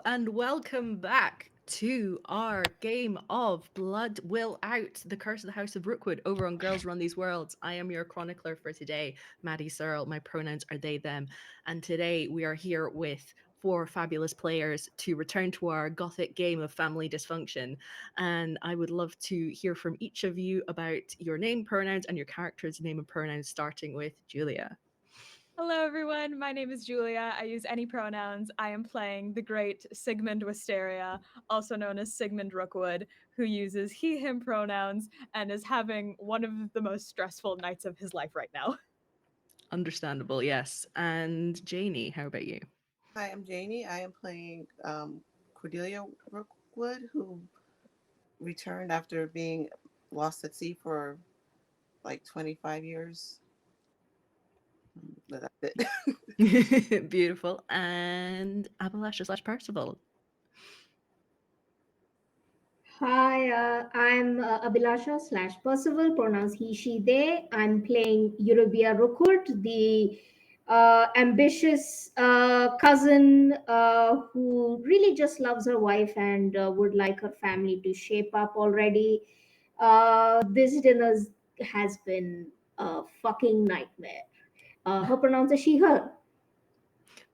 and welcome back to our game of Blood Will Out, The Curse of the House of Rookwood over on Girls Run These Worlds. I am your chronicler for today, Maddie Searle. My pronouns are they, them. And today we are here with four fabulous players to return to our gothic game of family dysfunction. And I would love to hear from each of you about your name, pronouns, and your character's name and pronouns, starting with Julia. Hello, everyone. My name is Julia. I use any pronouns. I am playing the great Sigmund Wisteria, also known as Sigmund Rookwood, who uses he, him pronouns and is having one of the most stressful nights of his life right now. Understandable, yes. And Janie, how about you? Hi, I'm Janie. I am playing Cordelia Rookwood, who returned after being lost at sea for like 25 years. But that's it. Beautiful. And Appalachia slash Percival. Hi, I'm Abhilasha slash Percival, pronouns he, she, they. I'm playing Eurobia Rookwood, the ambitious cousin who really just loves her wife and would like her family to shape up already. This dinner has been a fucking nightmare. Her pronouns are she, her.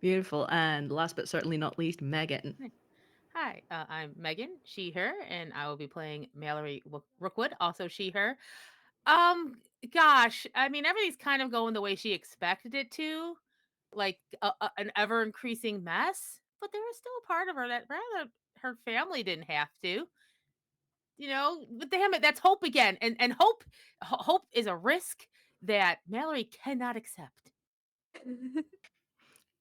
Beautiful. And last but certainly not least, Megan. Hi, I'm Megan, she, her, and I will be playing Mallory Rookwood, also she, her. Um, Gosh, I mean, everything's kind of going the way she expected it to, like an ever increasing mess. But there is still a part of her that rather her family didn't have to. But damn it, that's hope again, and hope is a risk that Mallory cannot accept.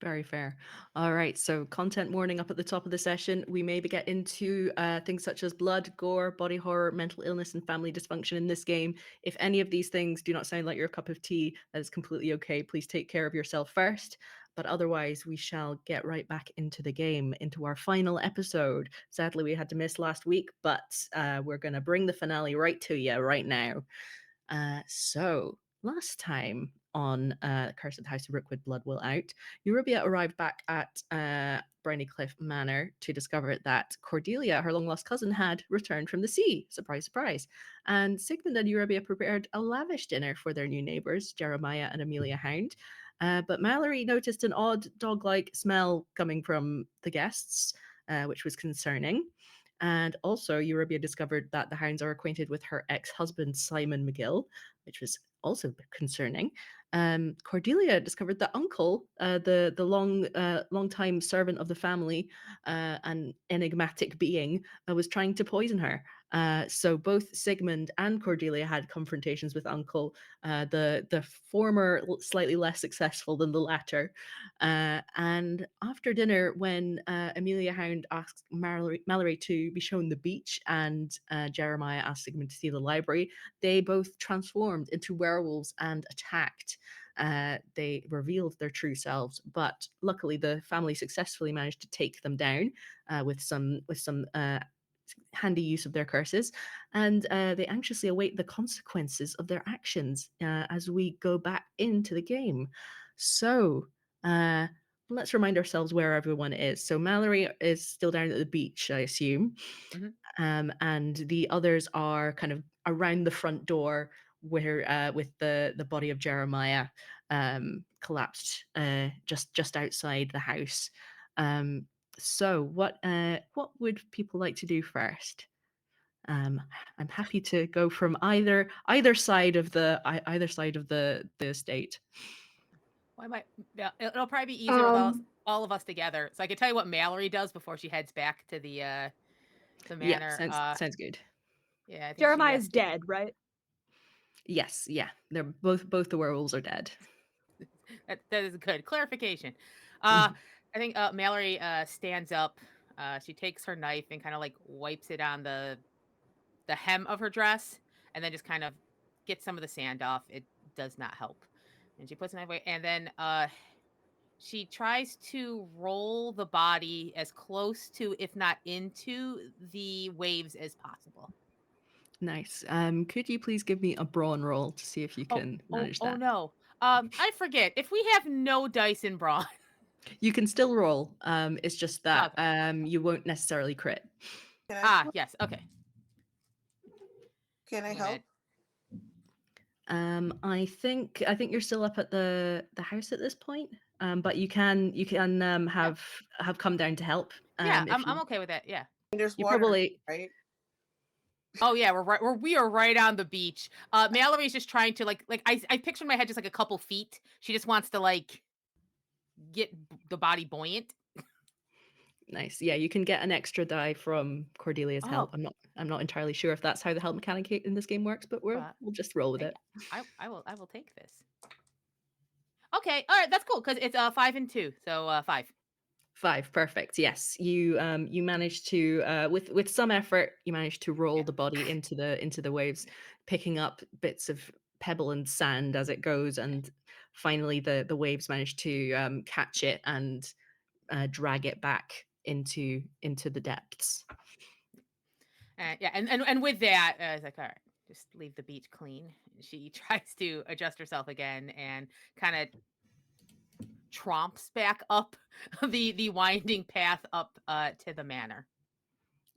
Very fair. All right. So, content warning up at the top of the session. We may get into things such as blood, gore, body horror, mental illness, and family dysfunction in this game. If any of these things do not sound like your cup of tea, that is completely okay. Please take care of yourself first. But otherwise, we shall get right back into the game, into our final episode. Sadly, we had to miss last week, but we're going to bring the finale right to you right now. So, last time on Curse of the House of Rookwood Blood Will Out, Eurobia arrived back at Briny Cliff Manor to discover that Cordelia, her long lost cousin, had returned from the sea. Surprise, surprise. And Sigmund and Eurobia prepared a lavish dinner for their new neighbours, Jeremiah and Amelia Hound. But Mallory noticed an odd dog like smell coming from the guests, which was concerning. And also, Eurobia discovered that the hounds are acquainted with her ex husband, Simon McGill, which was also concerning. Cordelia discovered that Uncle, the long time servant of the family, an enigmatic being, was trying to poison her. So both Sigmund and Cordelia had confrontations with Uncle. The former slightly less successful than the latter. And after dinner, when Amelia Hound asked Mallory to be shown the beach and Jeremiah asked Sigmund to see the library, they both transformed into werewolves and attacked. They revealed their true selves, but luckily the family successfully managed to take them down with some handy use of their curses, and they anxiously await the consequences of their actions as we go back into the game. So, let's remind ourselves where everyone is. So Mallory is still down at the beach, I assume, Mhm. and the others are kind of around the front door, where with the body of Jeremiah collapsed just outside the house. Um, so what would people like to do first? I'm happy to go from either side of the estate. Well, I might. Yeah, it'll probably be easier with Um, all of us together. So I can tell you what Mallory does before she heads back to the Yeah, manor. sounds good. Yeah, I think she Jeremiah's dead, right? Yes, yeah, they're both the werewolves are dead. that is good clarification. Uh, I think Mallory stands up. She takes her knife and kind of like wipes it on the hem of her dress, and then just kind of gets some of the sand off. It does not help, and she puts the knife away, and then she tries to roll the body as close to, if not into, the waves as possible. Nice. Could you please give me a brawn roll to see if you Oh, can oh, manage oh that? no. I forget. If we have no dice in brawn, You can still roll. It's just that Okay. you won't necessarily crit. Can I Ah, yes. Okay. can I I'm gonna. help? I think you're still up at the house at this point. But you can Yeah. have come down to help. Yeah. If I'm okay with that. Yeah. There's you water, probably right? Oh yeah, we are right on the beach. Mallory's just trying to I picture in my head just like a couple feet. She just wants to get the body buoyant. nice. Yeah, you can get an extra die from Cordelia's help. Oh, I'm not entirely sure if that's how the help mechanic in this game works, but uh, we'll just roll with yeah, it. I will take this. Okay, all right, that's cool because it's 5 and 2, so 5. 5, perfect. Yes, you managed to with some effort, you managed to roll Yeah, the body into the waves, picking up bits of pebble and sand as it goes, and finally the waves managed to catch it and drag it back into the depths. and yeah, and with that, I was like, all right, just leave the beach clean. She tries to adjust herself again and kind of tromps back up the winding path up to the manor.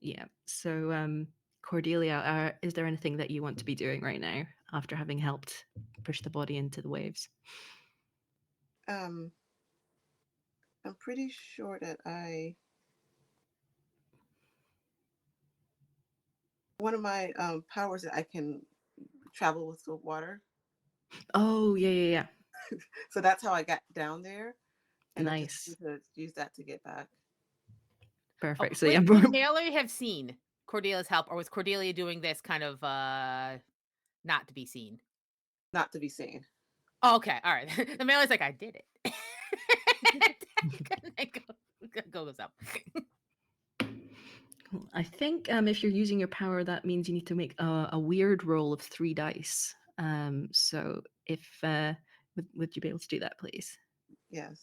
Yeah. So Cordelia, is there anything that you want to be doing right now after having helped push the body into the waves? Um, I'm pretty sure that one of my powers that I can travel with the water. Oh, yeah, yeah, yeah. So that's how I got down there, and I'm just Nice. going to use that to get back. Oh, Perfect. So yeah, would Mallory have seen Cordelia's help, or was Cordelia doing this kind of not to be seen? Not to be seen. Oh, okay, all right. The Mallory's like, I did it. And goes up. I think if you're using your power, that means you need to make a weird roll of 3 dice. So if would you be able to do that, please? Yes.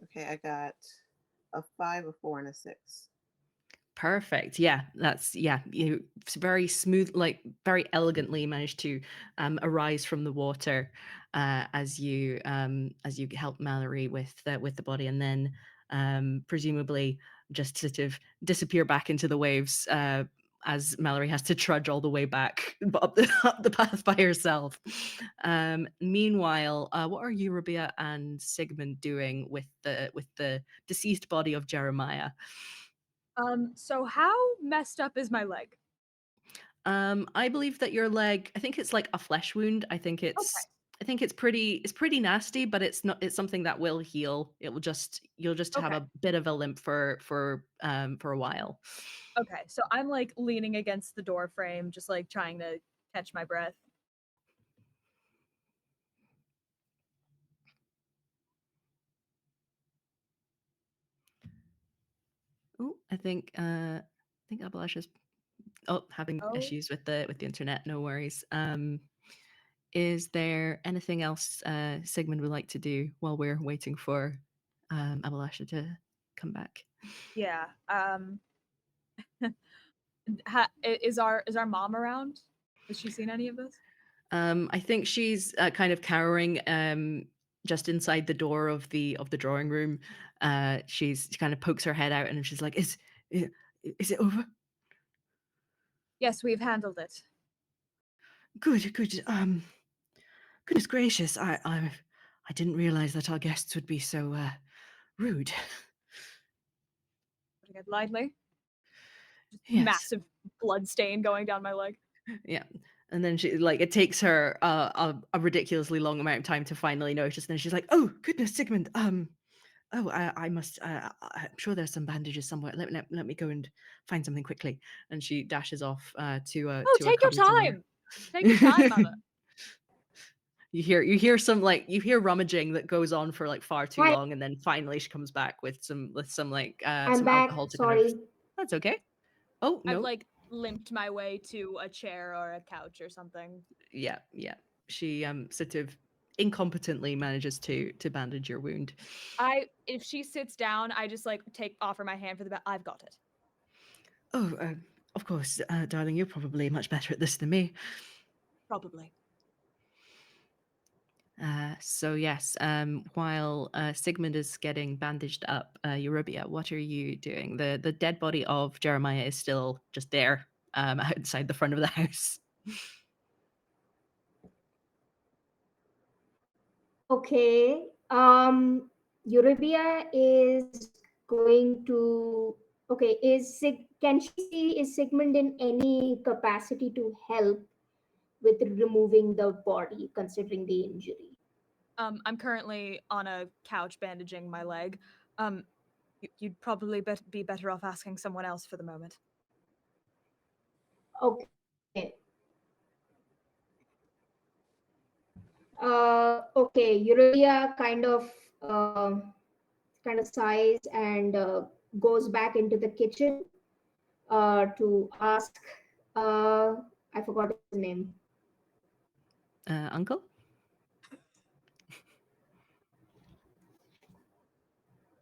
Okay, I got a 5, a 4, and a 6. Perfect. Yeah, that's You very smooth, like very elegantly managed to arise from the water as you help Mallory with the body, and then presumably just sort of disappear back into the waves as Mallory has to trudge all the way back up up the path by herself. Meanwhile, what are you, Rabia, and Sigmund doing with the deceased body of Jeremiah? So how messed up is my leg? I believe that your leg, I think it's like a flesh wound. Okay. I think it's pretty nasty, but it's something that will heal. You'll just have Okay. a bit of a limp for a while. Okay. So I'm like leaning against the door frame, just like trying to catch my breath. Oh, I think Abalash is having Oh, issues with the internet. No worries. Is there anything else Sigmund would like to do while we're waiting for Abalasha to come back? yeah. Is our mom around? Has she seen any of this? I think she's kind of cowering just inside the door of the drawing room. She kind of pokes her head out and she's like, is it over? Yes, we've handled it. Good, good. Goodness gracious, I didn't realize that our guests would be so rude. Putting it lightly. Just Yes, massive blood stain going down my leg. yeah. And then it takes her a ridiculously long amount of time to finally notice. And then she's like, "Oh goodness, Sigmund. Oh, I must. I'm sure there's some bandages somewhere. Let me go and find something quickly." And she dashes off Oh, to a take your cupboard somewhere. time. Take your time, mother. You hear rummaging that goes on for like far too Hi, long, and then finally she comes back with some like I'm some back. alcohol to kind of. Sorry. That's okay. Oh I've no, like limped my way to a chair or a couch or something. yeah, yeah. She sort of incompetently manages to bandage your wound. If she sits down, I just like offer my hand for the back. I've got it. Oh, Of course, darling, you're probably much better at this than me. Probably. So yes, while Sigmund is getting bandaged up, Eurybia, what are you doing? The dead body of Jeremiah is still just there, outside the front of the house. Okay. Eurybia is going to. Okay. Can she see, is Sigmund in any capacity to help with removing the body, considering the injury? I'm currently on a couch bandaging my leg. You'd probably be better off asking someone else for the moment. Okay. Okay. Eurybia kind of sighs and goes back into the kitchen to ask. I forgot his name. Uncle?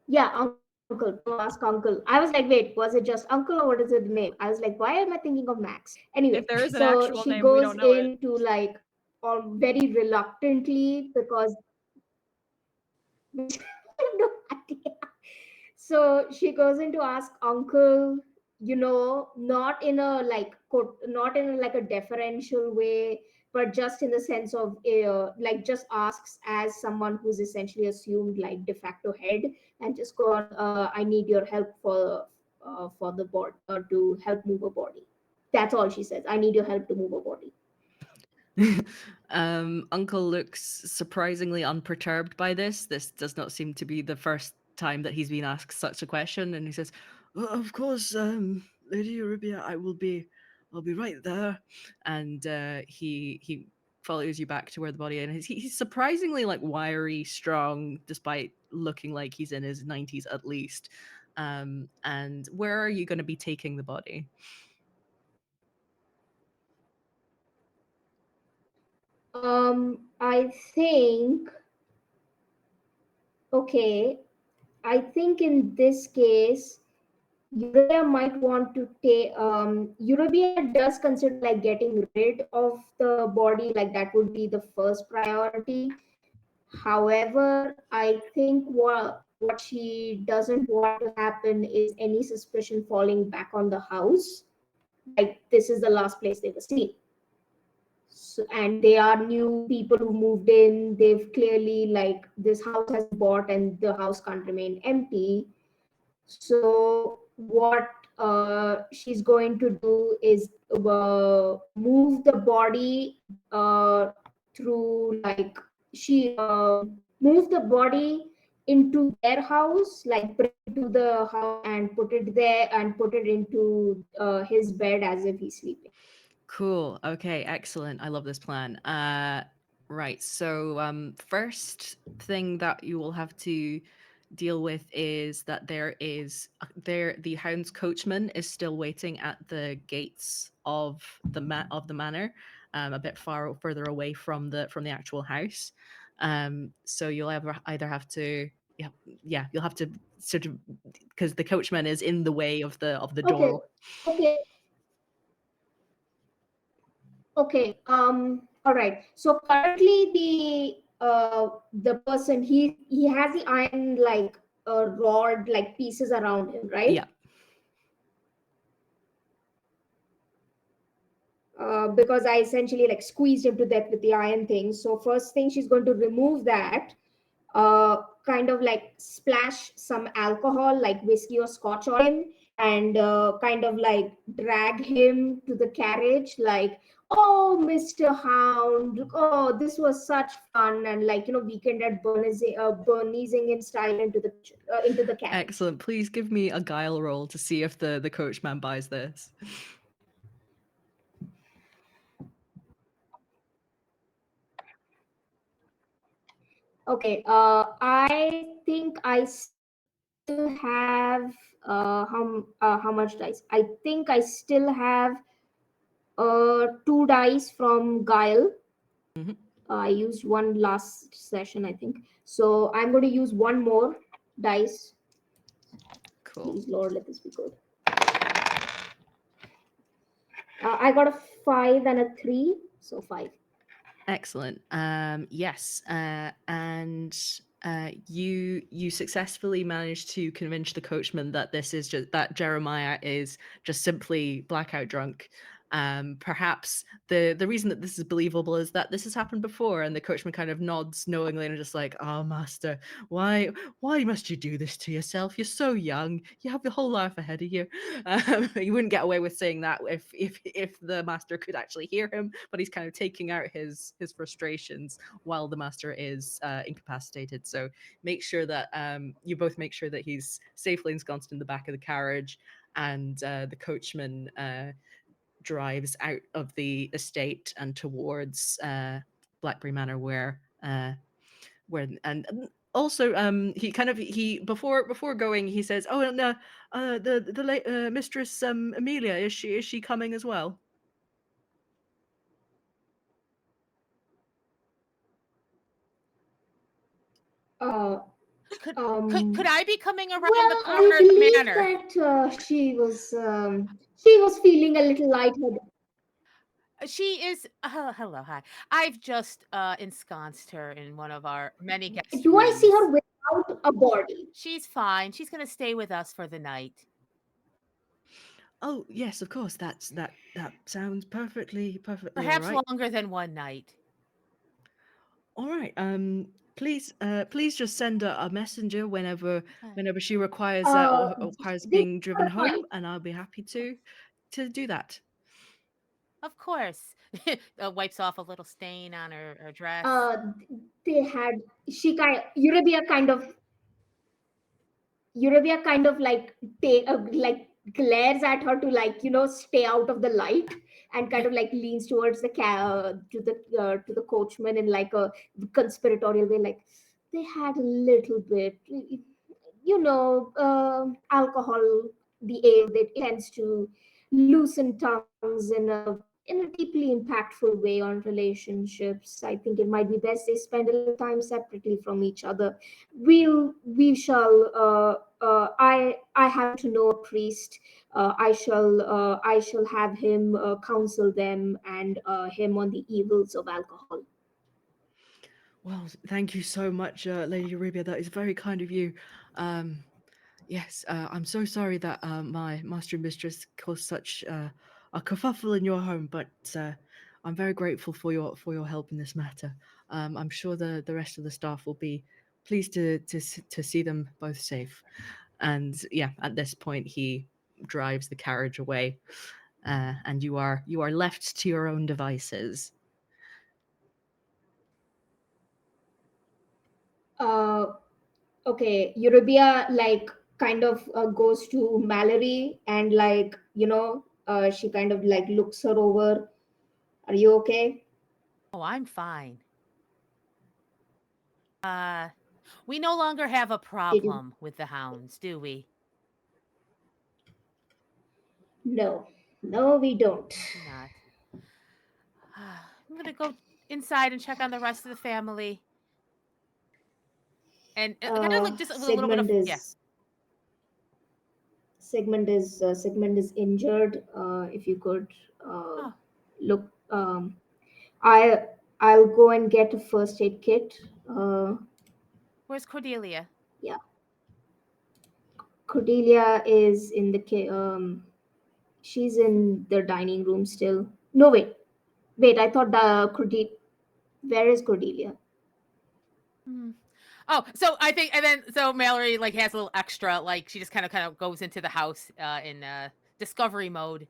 Yeah, uncle. To ask uncle. I was like, wait, was it just uncle or what is it name? I was like, why am I thinking of Max? Anyway, If there is an so actual she name, we goes don't know it. into like all very reluctantly because I have no idea. So she goes in to ask uncle, not in a not in a, like a deferential way, but just in the sense of like just asks as someone who's essentially assumed like de facto head, and just go on, I need your help for the board to help move a body. That's all she says. I need your help to move a body. Uncle looks surprisingly unperturbed by this. This does not seem to be the first time that he's been asked such a question, and he says, Of course, Lady Eurybia, I'll be right there." And he follows you back to where the body is. He's surprisingly like wiry, strong, despite looking like he's in his 90s at least. And where are you going to be taking the body? I think, okay, I think in this case, Eurobia might want to take. Eurobia does consider like getting rid of the body, like that would be the first priority. However, I think what she doesn't want to happen is any suspicion falling back on the house. Like this is the last place they were seen. So, and they are new people who moved in. They've clearly like this house has been bought and the house can't remain empty. So what she's going to do is move the body through like she move the body into their house, like bring it to the house and put it there and put it into his bed as if he's sleeping. Cool. Okay, excellent. I love this plan. Right. So, first thing that you will have to deal with is that the hound's coachman is still waiting at the gates of the manor, a bit further away from the actual house. So you'll either have to you'll have to sort of, because the coachman is in the way of the Okay, door. okay, okay. All right. So currently the person, he has the iron like rod like pieces around him, right? Yeah. Because I essentially like squeezed him to death with the iron thing. So first thing, she's going to remove that, kind of like splash some alcohol like whiskey or scotch on him, and kind of like drag him to the carriage like, oh Mr. Hound, oh this was such fun, and like weekend at Bernizing in style into the carriage. Excellent. Please give me a guile roll to see if the coachman buys this. Okay, I think I still have how much dice? I think I still have 2 dice from Guile. Mhm. I used one last session, I think. So I'm going to use one more dice. Cool. Please, Lord, let this be good. I got a 5 and a 3, so 5. Excellent. Yes, and you successfully managed to convince the coachman that this is just that Jeremiah is just simply blackout drunk. Perhaps the reason that this is believable is that this has happened before, and the coachman kind of nods knowingly and just like, "Oh, master, why must you do this to yourself? You're so young. You have your whole life ahead of you." You wouldn't get away with saying that if the master could actually hear him, but he's kind of taking out his frustrations while the master is incapacitated. So make sure that you both make sure that he's safely ensconced in the back of the carriage, and the coachman drives out of the estate and towards Blackberry Manor, where and also he kind of he before going he says, "Oh, and the mistress Amelia, is she coming as well?" Uh, Could um, I be coming around the well, I corner of the believe manor? that she was feeling a little lightheaded. She is. Hello, hi. I've just ensconced her in one of our many guest Do I see rooms. her without a body? She's fine. She's gonna stay with us for the night. Oh yes, of course. That sounds perfectly all Perhaps right. longer than one night. All right. Please just send a messenger whenever she requires Uh, or requires they being driven are home, fine. and I'll be happy to do that. Of course. Wipes off a little stain on her dress. Uh, they had she kind Eurabia kind of like like glares at her to like stay out of the light, and kind of like leans towards to the coachman in like a conspiratorial way, like they had a little bit, alcohol, the ale that tends to loosen tongues in a deeply impactful way on relationships. I think it might be best they spend a little time separately from each other. We shall I happen to know a priest. I shall have him counsel them and him on the evils of alcohol. Well, thank you so much, Lady Arabia. That is very kind of you. Um, yes, I'm so sorry that my master and mistress caused such a kerfuffle in your home, but I'm very grateful for your help in this matter. I'm sure the rest of the staff will be pleased to see them both safe. And yeah, at this point, he drives the carriage away, and you are left to your own devices. uh, okay, Eurabia like kind of goes to Mallory and like she kind of like looks her over. Are you okay? Oh, I'm fine. We no longer have a Did you? problem with the hounds, do we? No, no, we don't. I do not. I'm gonna go inside and check on the rest of the family. And kind of like just with a little bit of Sigmund yeah. is Sigmund is injured. If you could uh, Oh, look, I I'll go and get a first aid kit. where's Cordelia? Yeah, Cordelia is in the she's in the dining room still. No, wait. I thought Cordelia. Where is Cordelia? Hmm. Oh, so I think, and then so Mallory like has a little extra, like she just kind of goes into the house in discovery mode.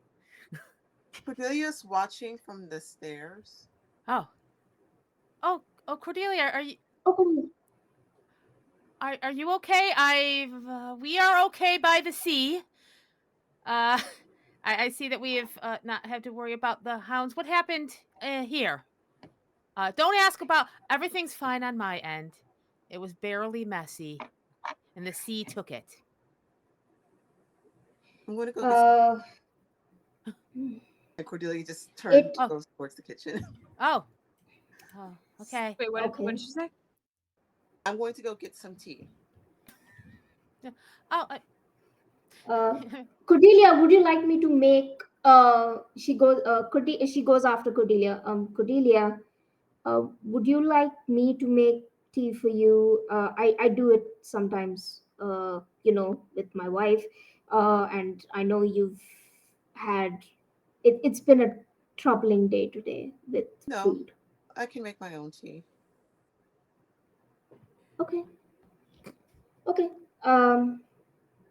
Cordelia's watching from the stairs. Oh, oh, Cordelia, Oh, are you okay? We are okay by the sea. I see that we have not had to worry about the hounds. What happened here? Don't ask about. Everything's fine on my end. It was barely messy, and the sea took it. I'm going to go get. uh, And Cordelia just turns, it Oh, goes towards the kitchen. oh, okay. Wait, what okay. did you say? I'm going to go get some tea. Yeah. Oh, Cordelia, would you like me to make She goes after Cordelia. Cordelia, would you like me to make tea for you? I do it sometimes, with my wife. And I know you've had it's been a troubling day today with No, food. I can make my own tea. Okay, okay. Um,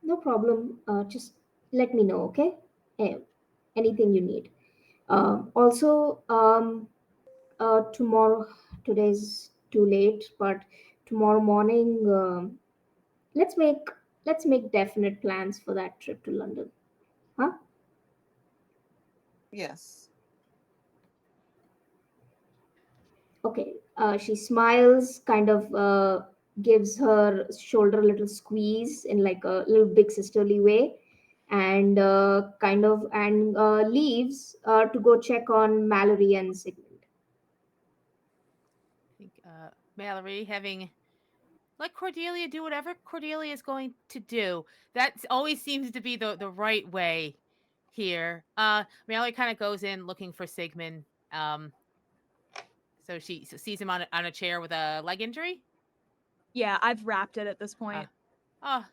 no problem. Just let me know, okay? Eh, Anything you need. Also, tomorrow, today's too late, but tomorrow morning, let's make let's make definite plans for that trip to London, huh? Yes. Okay. She smiles, kind of gives her shoulder a little squeeze in like a little big sisterly way, and leaves to go check on Mallory and Sigmund. I think Mallory having let Cordelia do whatever Cordelia is going to do. That always seems to be the right way here. Mallory kind of goes in looking for Sigmund. Um, so she sees him on a chair with a leg injury. Yeah, I've wrapped it at this Uh, point. oh,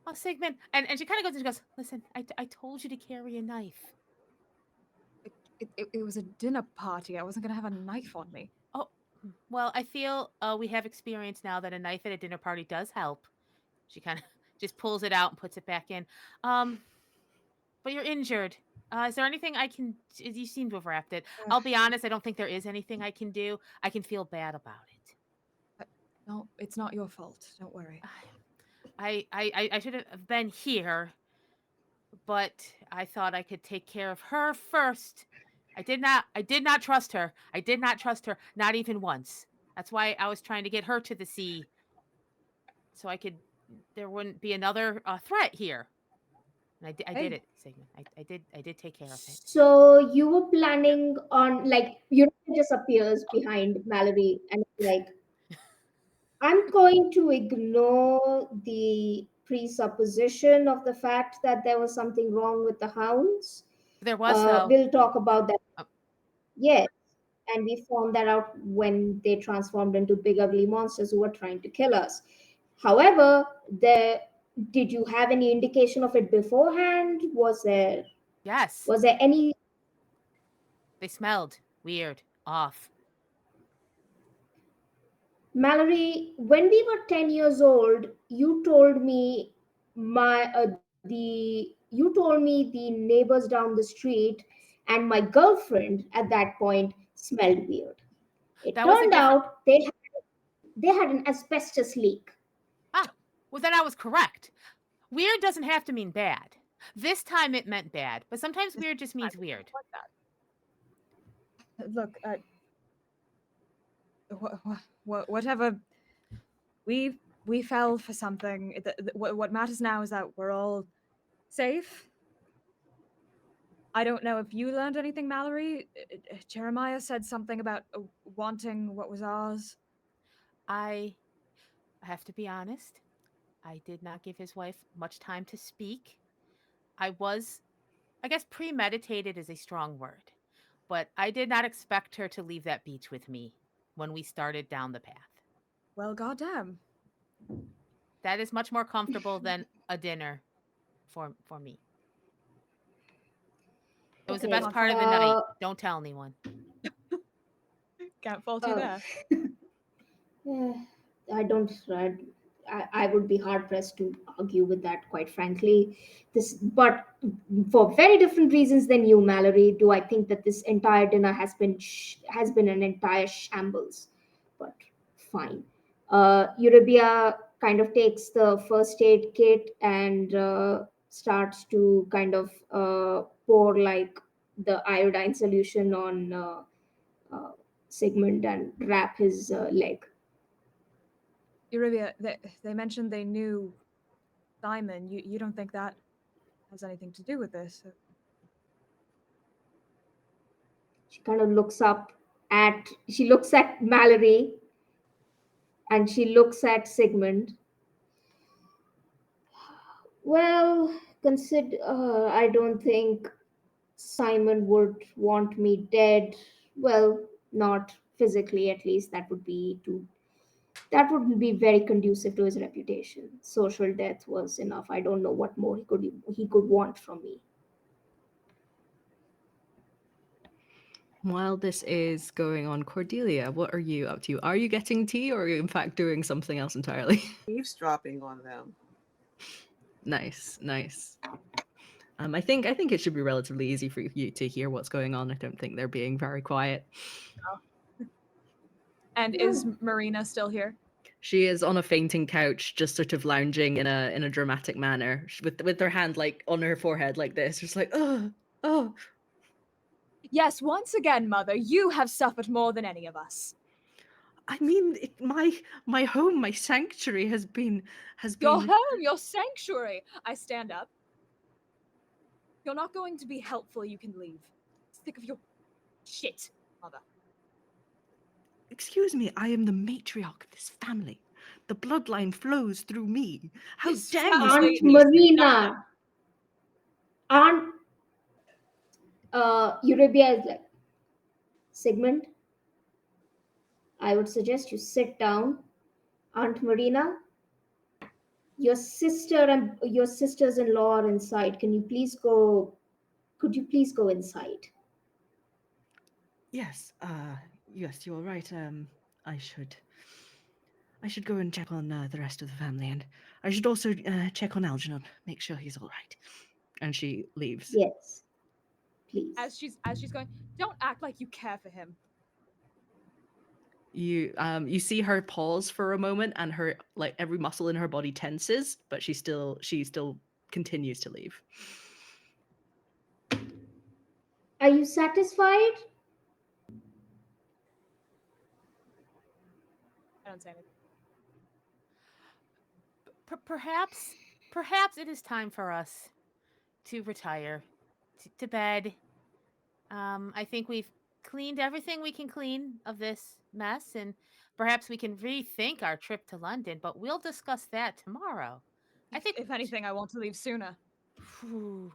oh, Sigmund, and she kind of goes and she goes, "Listen, I told you to carry a knife." It was a dinner party. I wasn't gonna have a knife on me. Oh, well, I feel we have experience now that a knife at a dinner party does help. She kind of just pulls it out and puts it back in. Um, but you're injured. Is there anything I can? You seem to have wrapped it. Uh, I'll be honest. I don't think there is anything I can do. I can feel bad about it. no, it's not your fault. Don't worry. I should have been here, but I thought I could take care of her first. I did not trust her. I did not trust her, not even once. That's why I was trying to get her to the sea so I could there wouldn't be another threat here. And I did Hey, it, Sigmund. I did take care of it. So you were planning on, like, just appears behind Mallory and is like, I'm going to ignore the presupposition of the fact that there was something wrong with the hounds. There was though. We'll talk about that. Uh, Yes, and we found that out when they transformed into big ugly monsters who were trying to kill us. However, did you have any indication of it beforehand? yes, Was there any they smelled weird, off. Mallory, when we were 10 years old, you told me the neighbors down the street and my girlfriend at that point smelled weird. It That was a turned different. out they had an asbestos leak. Ah, well then I was correct. Weird doesn't have to mean bad. This time it meant bad, but sometimes this weird just time means it's weird. not like that. Look, whatever. We fell for something. What matters now is that we're all safe. I don't know if you learned anything, Mallory. Jeremiah said something about wanting what was ours. I have to be honest. I did not give his wife much time to speak. I was, I guess, premeditated is a strong word, but I did not expect her to leave that beach with me when we started down the path. Well, goddamn. That is much more comfortable than a dinner for me. It was the Okay. best Can't part fault of the you. night. Don't tell anyone. Can't fault you Uh, there. Eh, I don't. I would be hard pressed to argue with that, quite frankly. But for very different reasons than you, Mallory, do I think that this entire dinner has been an entire shambles. But fine. Eurybia kind of takes the first aid kit and starts to kind of pour like the iodine solution on uh, Sigmund and wrap his leg. Eurybia, they mentioned they knew Simon. You don't think that has anything to do with this? She kind of she looks at Mallory and she looks at Sigmund. Well, I don't think Simon would want me dead. Well, not physically, at least. That wouldn't be very conducive to his reputation. Social death was enough. I don't know what more he could want from me. While this is going on, Cordelia, what are you up to? Are you getting tea, or are you in fact doing something else entirely? Eavesdropping on them. Nice, nice. I think it should be relatively easy for you to hear what's going on. I don't think they're being very quiet. And is Marina still here? She is on a fainting couch, just sort of lounging in a dramatic manner, with her hand like on her forehead like this, just like oh. Yes, once again, Mother, you have suffered more than any of us. I mean, my home, my sanctuary has been Your home, your sanctuary. I stand up. You're not going to be helpful. You can leave. Sick of your shit, Mother. Excuse me, I am the matriarch of this family. The bloodline flows through me. How This dare you family speak to me? Aunt Marina, Aunt Eurybia is like, Sigmund, I would suggest you sit down. Aunt Marina, your sister and your sisters-in-law are inside. Could you please go inside? Yes, yes, you're right. I should go and check on the rest of the family, and I should also check on Algernon, make sure he's all right. And she leaves. Yes, please. As she's going, don't act like you care for him. You see her pause for a moment, and her like every muscle in her body tenses, but she still continues to leave. Are you satisfied? I don't say anything. Perhaps it is time for us to retire to bed. I think we've cleaned everything we can clean of this mess, and perhaps we can rethink our trip to London, but we'll discuss that tomorrow. I think If anything, I want to leave sooner. Phew.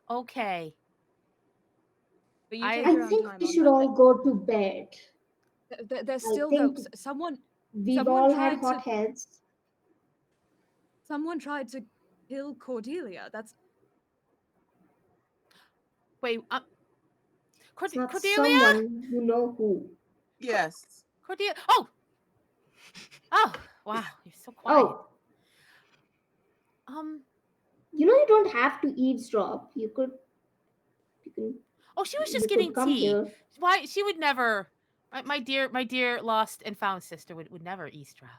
Okay. But you I take I your own think time we on should that. all go to bed. There's I still think though someone we've someone all had tried hot to heads. someone tried to kill Cordelia. That's wait. It's not Cordelia. someone you know who. Yes. Cordelia. Oh. Wow. You're so quiet. Oh, Um. you don't have to eavesdrop. You can Oh, she was just you getting could come tea. here. Why? She would never. My dear lost and found sister would never eavesdrop.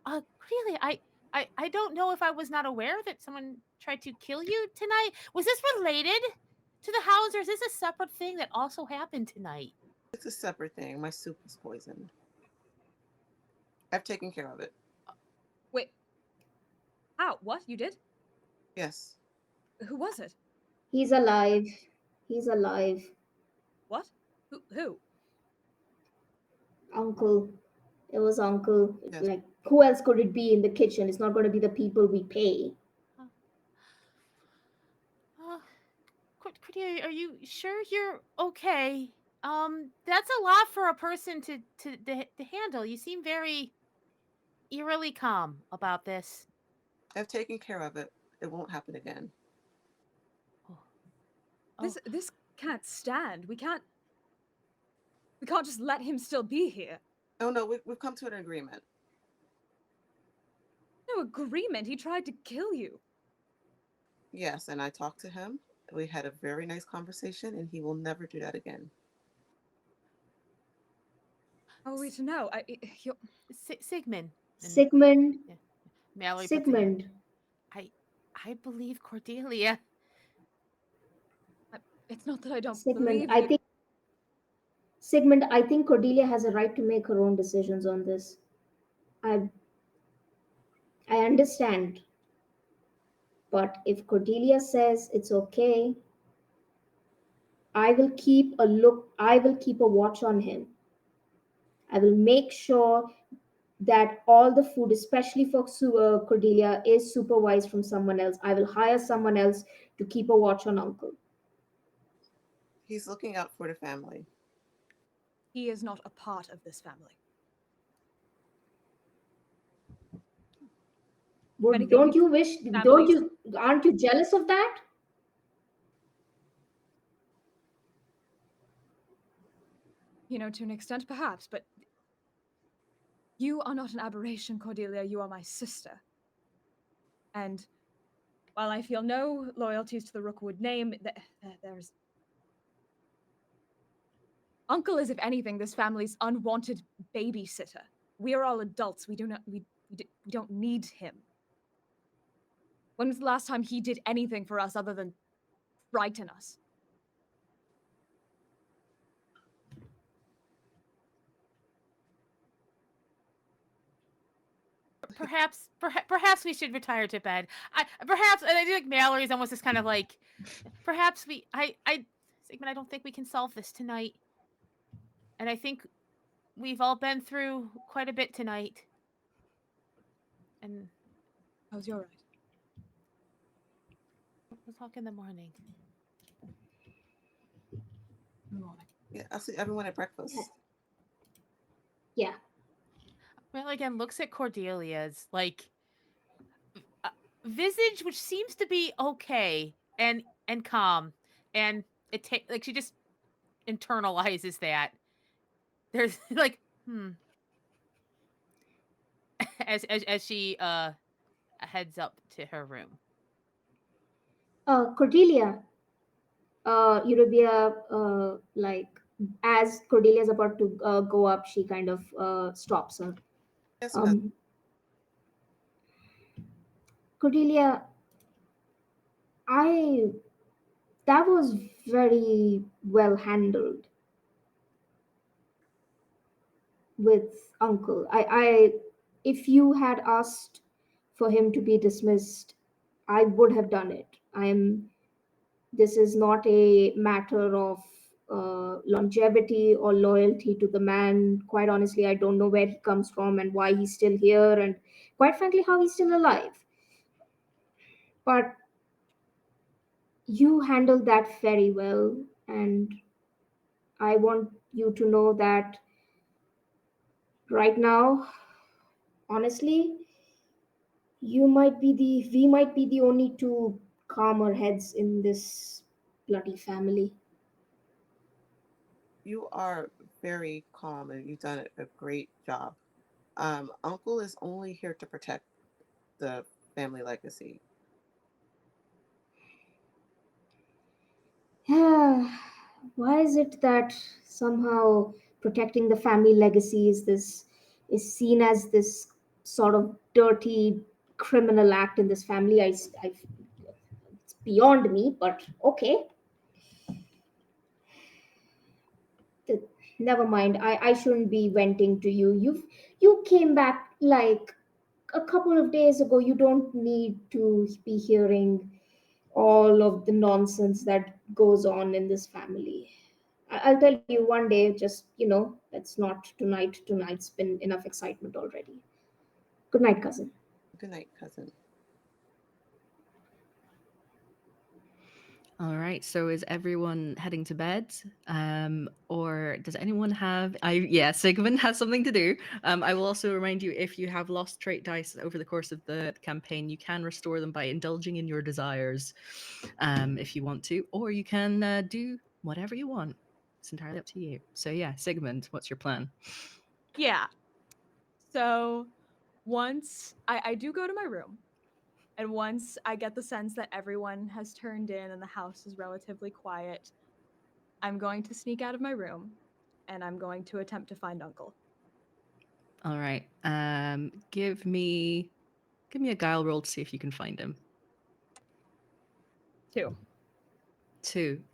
Cordelia, I don't know if I was not aware that someone tried to kill you tonight. Was this related to the house, or is this a separate thing that also happened tonight? It's a separate thing. My soup is poisoned. I've taken care of it. wait. Ow, what? You did? Yes. Who was it? He's alive. He's alive. What? Who? Uncle. It was Uncle. Yes. Like, who else could it be in the kitchen? It's not going to be the people we pay. Cordelia, are you sure you're okay? That's a lot for a person to handle. You seem very eerily calm about this. I've taken care of it. It won't happen again. This can't stand. We can't just let him still be here. Oh no, we've come to an agreement. No agreement. He tried to kill you. Yes, and I talked to him. We had a very nice conversation, and he will never do that again. How are we to know? Sigmund. Sigmund. Yeah. Mallory. Sigmund. I believe Cordelia. It's not that I don't Sigmund. believe I you. think Sigmund. I think Cordelia has a right to make her own decisions on this. I understand. But if Cordelia says it's okay, I will keep a watch on him. I will make sure that all the food, especially for Cordelia, is supervised from someone else. I will hire someone else to keep a watch on Uncle. He's looking out for the family. He is not a part of this family. Would, don't you wish? Don't you? Aren't you jealous of that? You know, to an extent, perhaps, but you are not an aberration, Cordelia. You are my sister. And while I feel no loyalties to the Rookwood name, there's... Uncle is, if anything, this family's unwanted babysitter. We are all adults. We don't need him. When was the last time he did anything for us other than frighten us? Perhaps we should retire to bed. Perhaps, and I think Mallory's almost just kind of like, perhaps Sigmund, I don't think we can solve this tonight. And I think we've all been through quite a bit tonight. And how's your right? We'll talk in the morning. Yeah, I'll see everyone at breakfast. Yeah. Well, again, looks at Cordelia's like visage, which seems to be okay and calm, and it like she just internalizes that. There's like as she heads up to her room. Cordelia, Eurobia, like as Cordelia's about to go up, she kind of stops her. Yes, Cordelia, that was very well handled with Uncle. If you had asked for him to be dismissed, I would have done it. This is not a matter of longevity or loyalty to the man. Quite honestly, I don't know where he comes from and why he's still here, and quite frankly, how he's still alive. But you handled that very well, and I want you to know that right now, honestly, we might be the only two calmer heads in this bloody family. You are very calm and you've done a great job. Uncle is only here to protect the family legacy. Why is it that somehow protecting the family legacy is seen as this sort of dirty criminal act in this family? It's beyond me, but okay. Never mind. I shouldn't be venting to you. You came back like a couple of days ago. You don't need to be hearing all of the nonsense that goes on in this family. I'll tell you one day, just, that's not tonight. Tonight's been enough excitement already. Good night, cousin. Good night, cousin. All right. So is everyone heading to bed? Or does anyone have... Sigmund has something to do. I will also remind you, if you have lost trait dice over the course of the campaign, you can restore them by indulging in your desires, if you want to, or you can do whatever you want. It's entirely up to you. So yeah, Sigmund, what's your plan? Yeah. So once I do go to my room, and once I get the sense that everyone has turned in and the house is relatively quiet, I'm going to sneak out of my room and I'm going to attempt to find Uncle. All right. Give me a guile roll to see if you can find him. 2. Can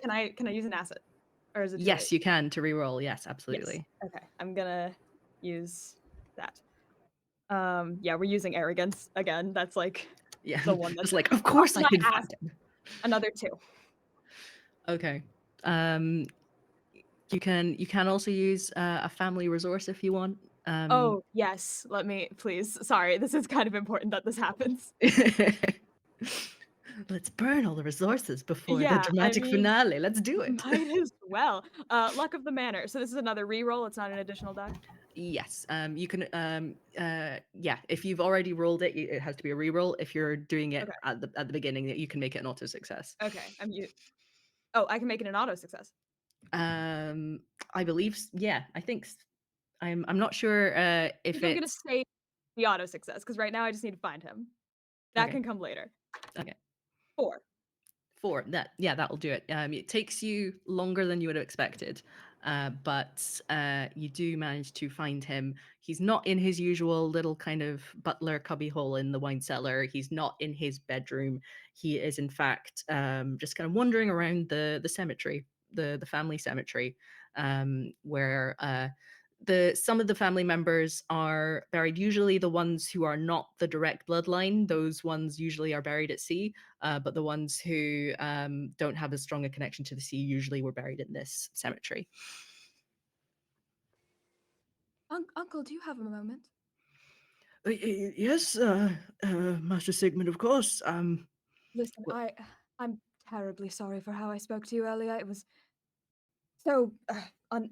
I use an asset? Or is it too Yes, late? you can to reroll. Yes, absolutely. Yes. Okay, I'm gonna use that. We're using arrogance again. That's like the one that's like, of course I can find him. Another 2. Okay. You can also use a family resource if you want. Oh yes, let me please. Sorry, this is kind of important that this happens. Let's burn all the resources before the Yeah, I dramatic mean, finale. Let's do it. might as well. Luck of the manor. So this is another reroll. It's not an additional die. Yes, you can. Yeah, if you've already rolled it, it has to be a reroll. If you're doing it Okay. at the beginning, you can make it an auto success. Okay. Oh, I can make it an auto success. I believe. Yeah, I think. I'm not sure I if think I'm gonna it's say the auto success because right now I just need to find him. That okay. can come later. Okay. 4. 4. That'll do it. It takes you longer than you would have expected, but you do manage to find him. He's not in his usual little kind of butler cubbyhole in the wine cellar. He's not in his bedroom. He is in fact just kind of wandering around the cemetery, the family cemetery, where some of the family members are buried. Usually, the ones who are not the direct bloodline, those ones usually are buried at sea. But the ones who don't have as strong a connection to the sea usually were buried in this cemetery. Uncle, do you have a moment? Yes, Master Sigmund, of course. Listen, Well, I'm terribly sorry for how I spoke to you earlier. It was so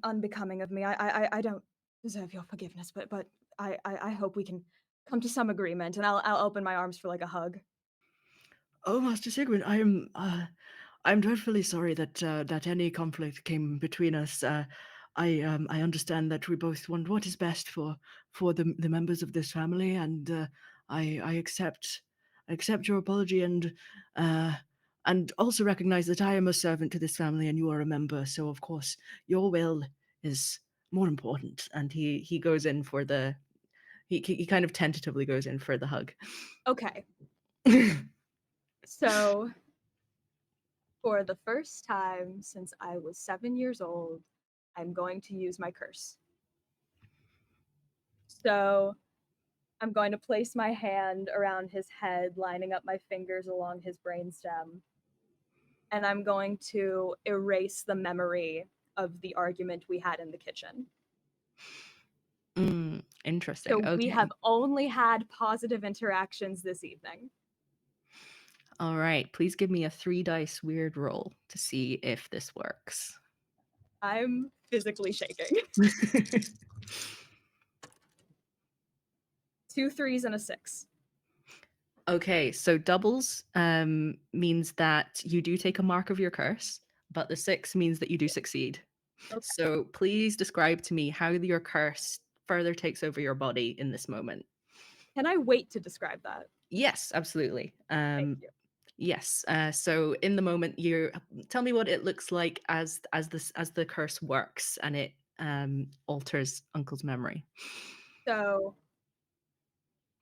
unbecoming of me. I don't deserve your forgiveness, but I hope we can come to some agreement, and I'll open my arms for like a hug. oh, Master Sigmund, I'm dreadfully sorry that any conflict came between us. I understand that we both want what is best for the members of this family, and I accept your apology, and also recognize that I am a servant to this family and you are a member. So of course your will is more important. And he goes in for the he kind of tentatively goes in for the hug. Okay, so for the first time since I was 7 years old, I'm going to use my curse. So I'm going to place my hand around his head, lining up my fingers along his brainstem, and I'm going to erase the memory of the argument we had in the kitchen. Interesting. So we have Okay. only had positive interactions this evening. All right. Please give me a 3 dice weird roll to see if this works. I'm physically shaking. 2 3s and a 6. Okay, so doubles means that you do take a mark of your curse, but the 6 means that you do succeed. Okay. So please describe to me how your curse further takes over your body in this moment. Can I wait to describe that? Yes, absolutely. Thank you. Yes. So in the moment, you tell me what it looks like as the curse works and it alters Uncle's memory. So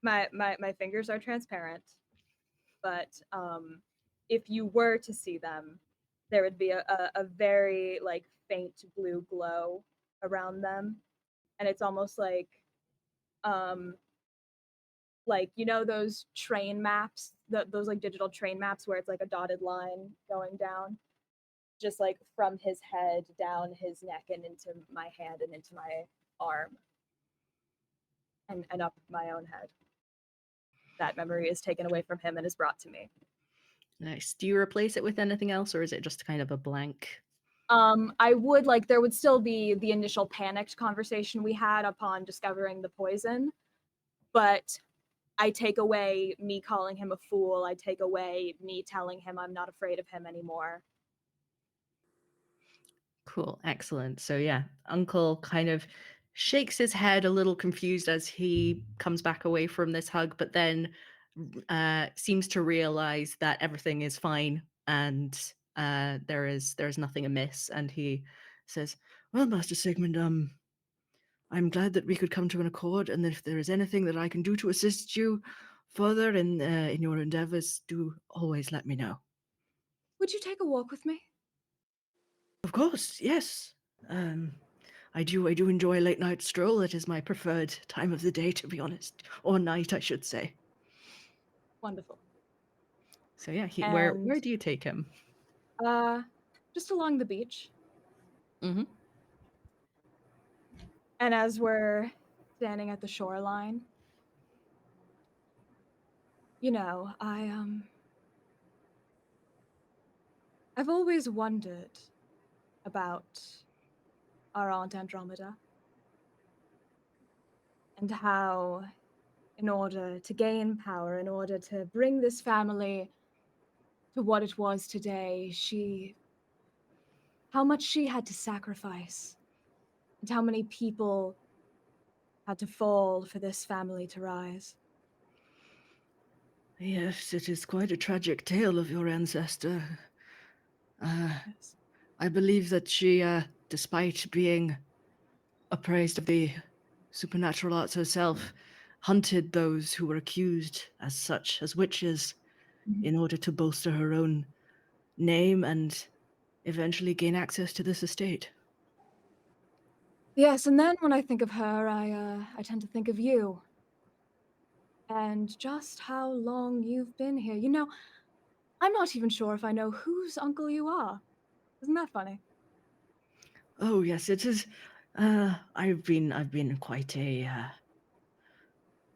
my fingers are transparent, but if you were to see them, there would be a very like faint blue glow around them, and it's almost um like you know those train maps, those like digital train maps where it's like a dotted line going down, just like from his head down his neck and into my hand and into my arm and up my own head. That memory is taken away from him and is brought to me. Nice. Do you replace it with anything else, or is it just kind of a blank? I would like there would still be the initial panicked conversation we had upon discovering the poison, but I take away me calling him a fool. I take away me telling him I'm not afraid of him anymore. Cool. Excellent. So yeah, Uncle kind of shakes his head a little confused as he comes back away from this hug, but then seems to realize that everything is fine and there's nothing amiss. And he says, "Well, Master Sigmund, I'm glad that we could come to an accord, and if there is anything that I can do to assist you further in your endeavors, do always let me know." Would you take a walk with me? Of course, yes. I do enjoy a late night stroll. It is my preferred time of the day, to be honest, or night, I should say. Wonderful. So yeah, And where do you take him? uh just along the beach. Mm-hmm. And as we're standing at the shoreline, you know, I've always wondered about our Aunt Andromeda and how, in order to gain power, in order to bring this family to what it was today, how much she had to sacrifice, and how many people had to fall for this family to rise. Yes, it is quite a tragic tale of your ancestor. Yes. I believe that she, despite being appraised of the supernatural arts herself, hunted those who were accused as such, as witches, in order to bolster her own name and eventually gain access to this estate. Yes, and then when I think of her, I tend to think of you. And just how long you've been here. You know, I'm not even sure if I know whose uncle you are. Isn't that funny? Oh yes, it is. I've been quite a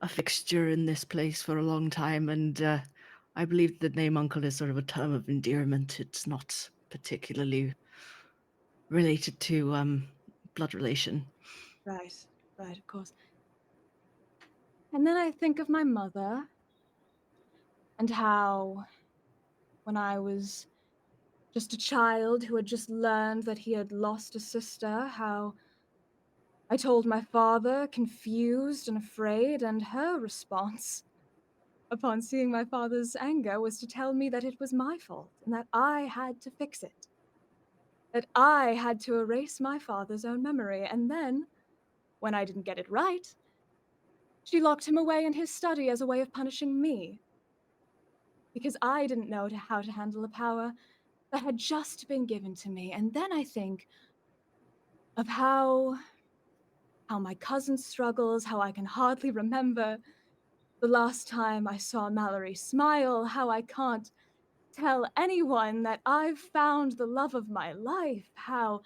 fixture in this place for a long time, and I believe the name uncle is sort of a term of endearment. It's not particularly related to blood relation. Right, of course. And then I think of my mother and how, when I was just a child who had just learned that he had lost a sister, how I told my father, confused and afraid, and her response, upon seeing my father's anger, was to tell me that it was my fault and that I had to fix it. That I had to erase my father's own memory. And then, when I didn't get it right, she locked him away in his study as a way of punishing me. Because I didn't know how to handle a power that had just been given to me. And then I think of how my cousin struggles, how I can hardly remember the last time I saw Mallory smile, how I can't tell anyone that I've found the love of my life, how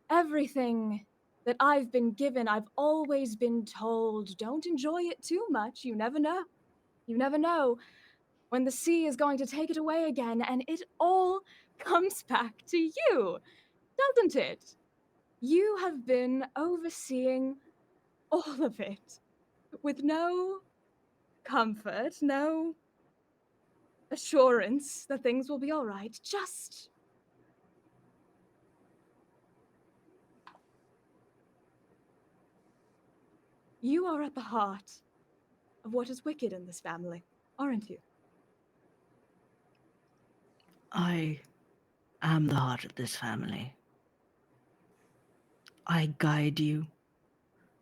everything that I've been given, I've always been told, don't enjoy it too much. You never know. You never know when the sea is going to take it away again, and it all comes back to you, doesn't it? You have been overseeing all of it with no comfort, no assurance that things will be all right. Just you are at the heart of what is wicked in this family, aren't you? I am the heart of this family. I guide you.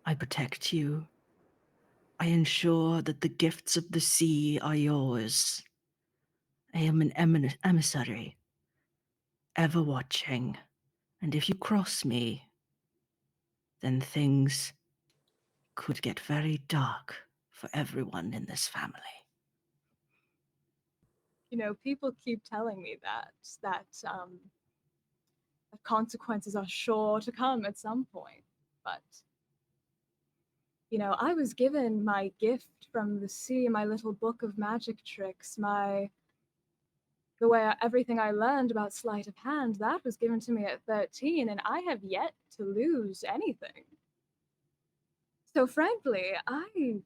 I protect you. I ensure that the gifts of the sea are yours. I am an emissary, ever watching. And if you cross me, then things could get very dark for everyone in this family. You know, people keep telling me that consequences are sure to come at some point. But you know, I was given my gift from the sea, my little book of magic tricks, everything I learned about sleight of hand, that was given to me at 13, and I have yet to lose anything. So frankly, I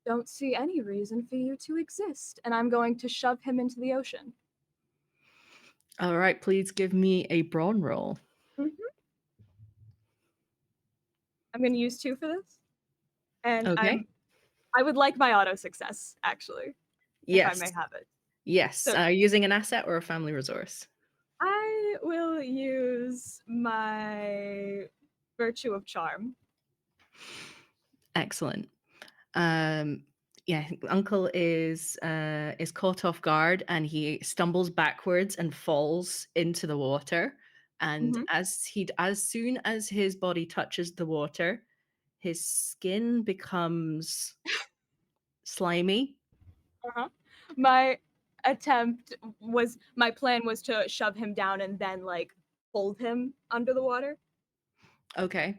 don't see any reason for you to exist, and I'm going to shove him into the ocean. All right, please give me a brawn roll. I'm going to use 2 for this, and Okay. I would like my auto success, actually, if I Yes. may have it. Yes. So- Using an asset or a family resource? I will use my virtue of charm. Excellent. Yeah, Uncle is caught off guard and he stumbles backwards and falls into the water. And Mhm. as soon as his body touches the water, his skin becomes slimy. Uh-huh. My plan was to shove him down and then like hold him under the water. Okay.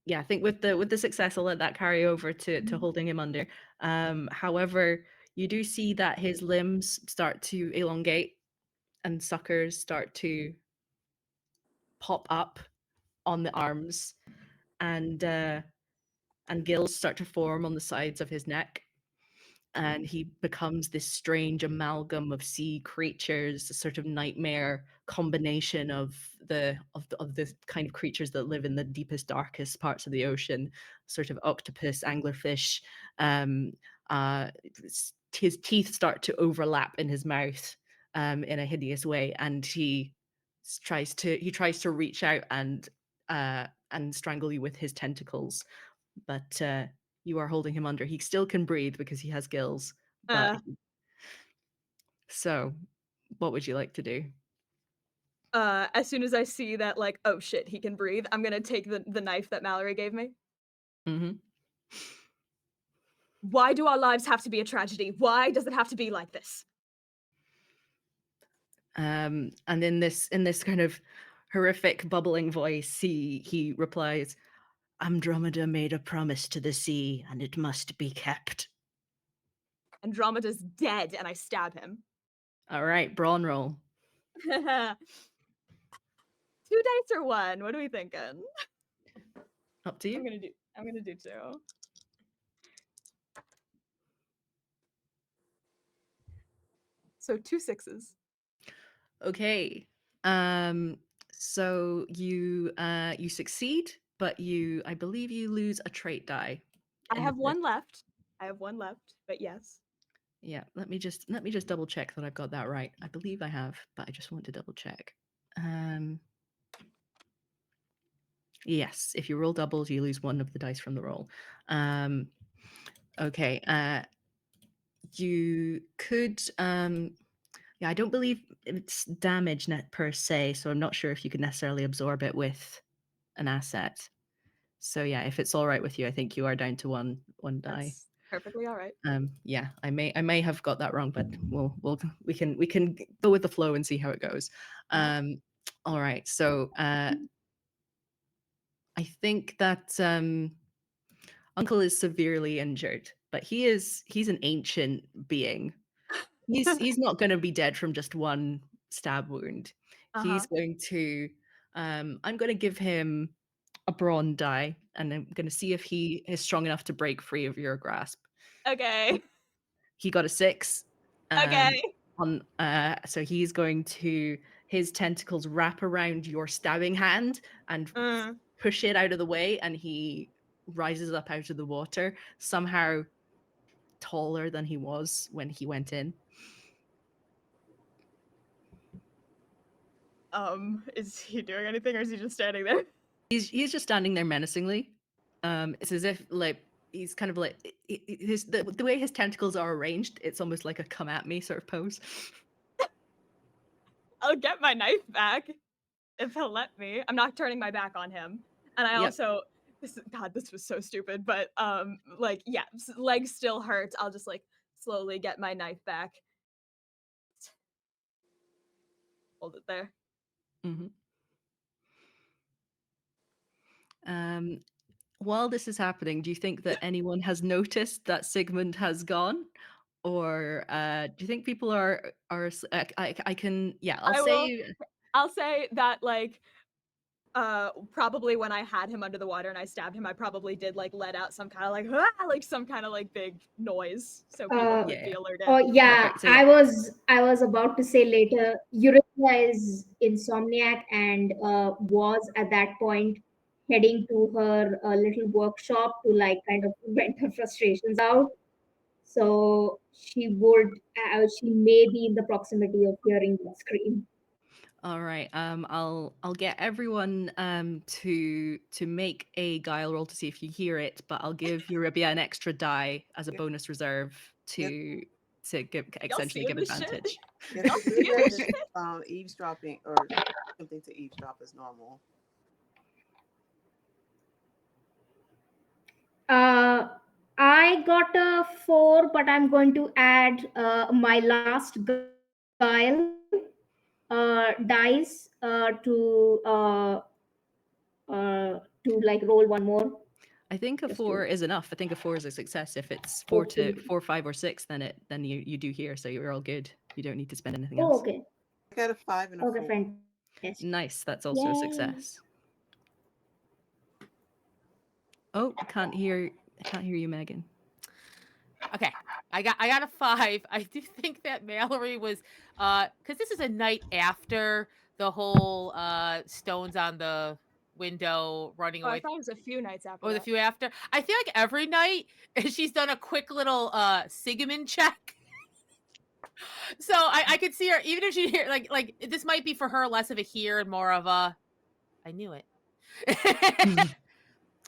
Yeah, I think with the success, I'll let that carry over to holding him under. However, You do see that his limbs start to elongate and suckers start to pop up on the arms, and gills start to form on the sides of his neck, and he becomes this strange amalgam of sea creatures, a sort of nightmare combination of the kind of creatures that live in the deepest, darkest parts of the ocean, sort of octopus, anglerfish. Um, his teeth start to overlap in his mouth in a hideous way, and he tries to reach out and strangle you with his tentacles, but you are holding him under. He still can breathe because he has gills, but Uh, so what would you like to do? as soon as I see that, like, oh shit, he can breathe, I'm gonna take the knife that Mallory gave me. Mm-hmm. Why do our lives have to be a tragedy? Why does it have to be like this? And in this kind of horrific bubbling voice, he replies, Andromeda made a promise to the sea, and it must be kept. Andromeda's dead, and I stab him. All right, brawn roll. 2 dice or 1? What are we thinking? Up to you. I'm gonna do 2. So 2 6s. Okay. So you succeed, but I believe you lose a trait die. I in the have first 1 left. I have 1 left, but yes. Yeah, let me just double check that I've got that right. I believe I have, but I just want to double check. Yes, if you roll doubles, you lose one of the dice from the roll. Okay. You could. Yeah, I don't believe it's damage net per se, so I'm not sure if you could necessarily absorb it with an asset. So yeah, if it's all right with you, I think you are down to one die. That's perfectly all right. Yeah, I may have got that wrong, but we can go with the flow and see how it goes. All right, so I think that Uncle is severely injured, but he's an ancient being. He's not going to be dead from just one stab wound. Uh-huh. He's going to I'm going to give him a brawn die, and I'm going to see if he is strong enough to break free of your grasp. Okay. He got a 6. Okay. So he's going to his tentacles wrap around your stabbing hand and Mm. push it out of the way, and he rises up out of the water, somehow taller than he was when he went in. Is he doing anything or is he just standing there? He's just standing there menacingly. It's as if like he's kind of like the way his tentacles are arranged. It's almost like a come at me sort of pose. I'll get my knife back if he'll let me. I'm not turning my back on him. And I Yep. also this was so stupid, but like yeah, legs still hurts. I'll just like slowly get my knife back. Hold it there. Mm-hmm. While this is happening, do you think that anyone has noticed that Sigmund has gone? Or do you think people are I can yeah, I'll say that like probably when I had him under the water and I stabbed him, I probably did like let out some kind of like like some kind of like big noise so people could Yeah. be alerted. Oh yeah, Perfect. So yeah. I was about to say later, Eureka is insomniac and was at that point heading to her little workshop to like kind of vent her frustrations out. So she may be in the proximity of hearing the scream. All right. I'll get everyone to make a guile roll to see if you hear it, but I'll give Eurybia an extra die as a Yeah. bonus reserve Yeah. to give Y'all essentially seeing give this shit? advantage. Yes, Y'all seeing Olivia this is shit? eavesdropping or something to eavesdrop is normal. Uh, I got a 4, but I'm going to add my last guile dice to like roll one more. I think a Just 4 to- is enough. I think a 4 is a success. If it's 4, Okay. 5, or 6, then you do hear, so you're all good. You don't need to spend anything Oh, else. okay. I got a 5 and a Okay, 4. fantastic. Nice. That's also a Yay. success. Oh, can't hear you, Megan. Okay. I got a 5. I do think that Mallory was because this is a night after the whole stones on the window running Oh, I away. thought it was a few nights after Or the that. few after. I feel like every night she's done a quick little Sigmund check. So I could see her, even if she hear like this might be for her less of a hear and more of a I knew it.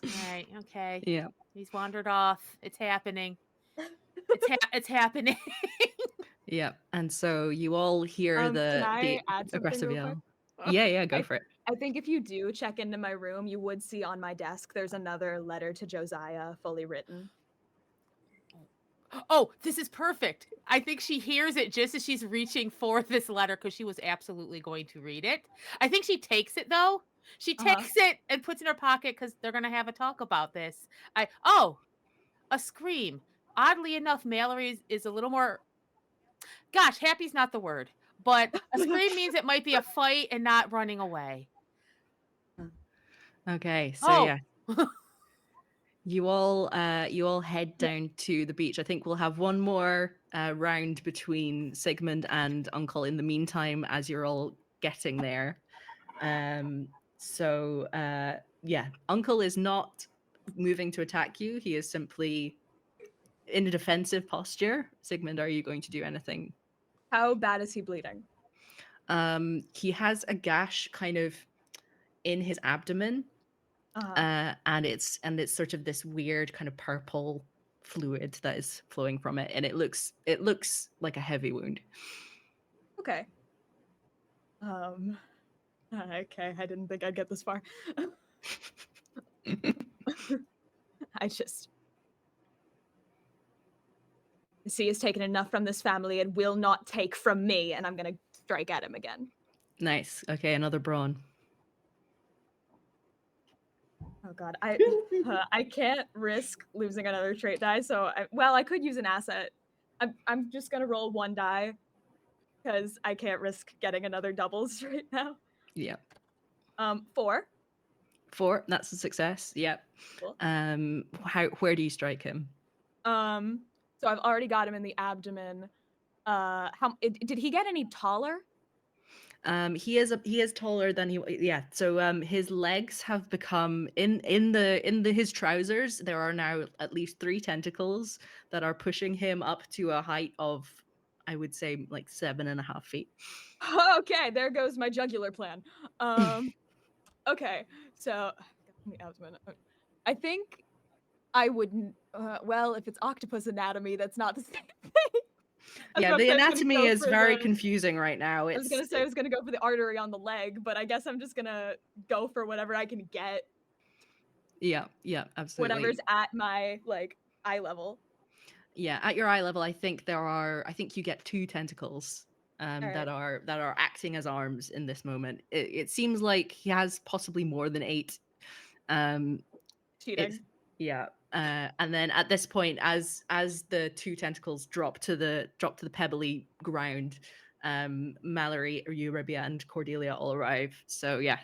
All right, okay. Yeah. He's wandered off. It's happening. It's happening. Yeah. And so you all hear Can I the add something aggressive real quick? yell. Yeah, go for it. I think if you do check into my room, you would see on my desk there's another letter to Josiah fully written. Oh, this is perfect. I think she hears it just as she's reaching for this letter because she was absolutely going to read it. I think she takes it though. She takes it and puts it in her pocket because they're gonna have a talk about this. A scream. Oddly enough, Mallory is a little more. Gosh, happy's not the word, but a scream means it might be a fight and not running away. Okay. So Oh, yeah, you all head down to the beach. I think we'll have one more round between Sigmund and Uncle in the meantime as you're all getting there. So yeah, Uncle is not moving to attack you. He is simply in a defensive posture. Sigmund, are you going to do anything? How bad is he bleeding? He has a gash kind of in his abdomen. And it's sort of this weird kind of purple fluid that is flowing from it, and it looks like a heavy wound. Okay. Okay, I didn't think I'd get this far. I just he has taken enough from this family and will not take from me, and I'm gonna strike at him again. Nice. Okay, another brawn. Oh god, I can't risk losing another trait die, so I could use an asset. I'm just gonna roll one die because I can't risk getting another doubles right now. Yeah. 4. 4. That's a success. Yep. Cool. Where do you strike him? So I've already got him in the abdomen. Did he get any taller? He is taller than he. Yeah. So his legs have become in his trousers. There are now at least 3 tentacles that are pushing him up to a height of, I would say, like 7.5 feet. Okay, there goes my jugular plan. Okay, so the abdomen. I think I wouldn't. Well, if it's octopus anatomy, that's not the same thing. Yeah, the anatomy is very confusing right now. I was gonna go for the artery on the leg, but I guess I'm just gonna go for whatever I can get. Yeah, absolutely. Whatever's at my eye level. Yeah, at your eye level, I think you get 2 tentacles that are acting as arms in this moment. It seems like he has possibly more than 8. Cheating. Yeah. And then at this point, as the 2 tentacles drop to the pebbly ground, Mallory, Eurybia, and Cordelia all arrive. So yeah,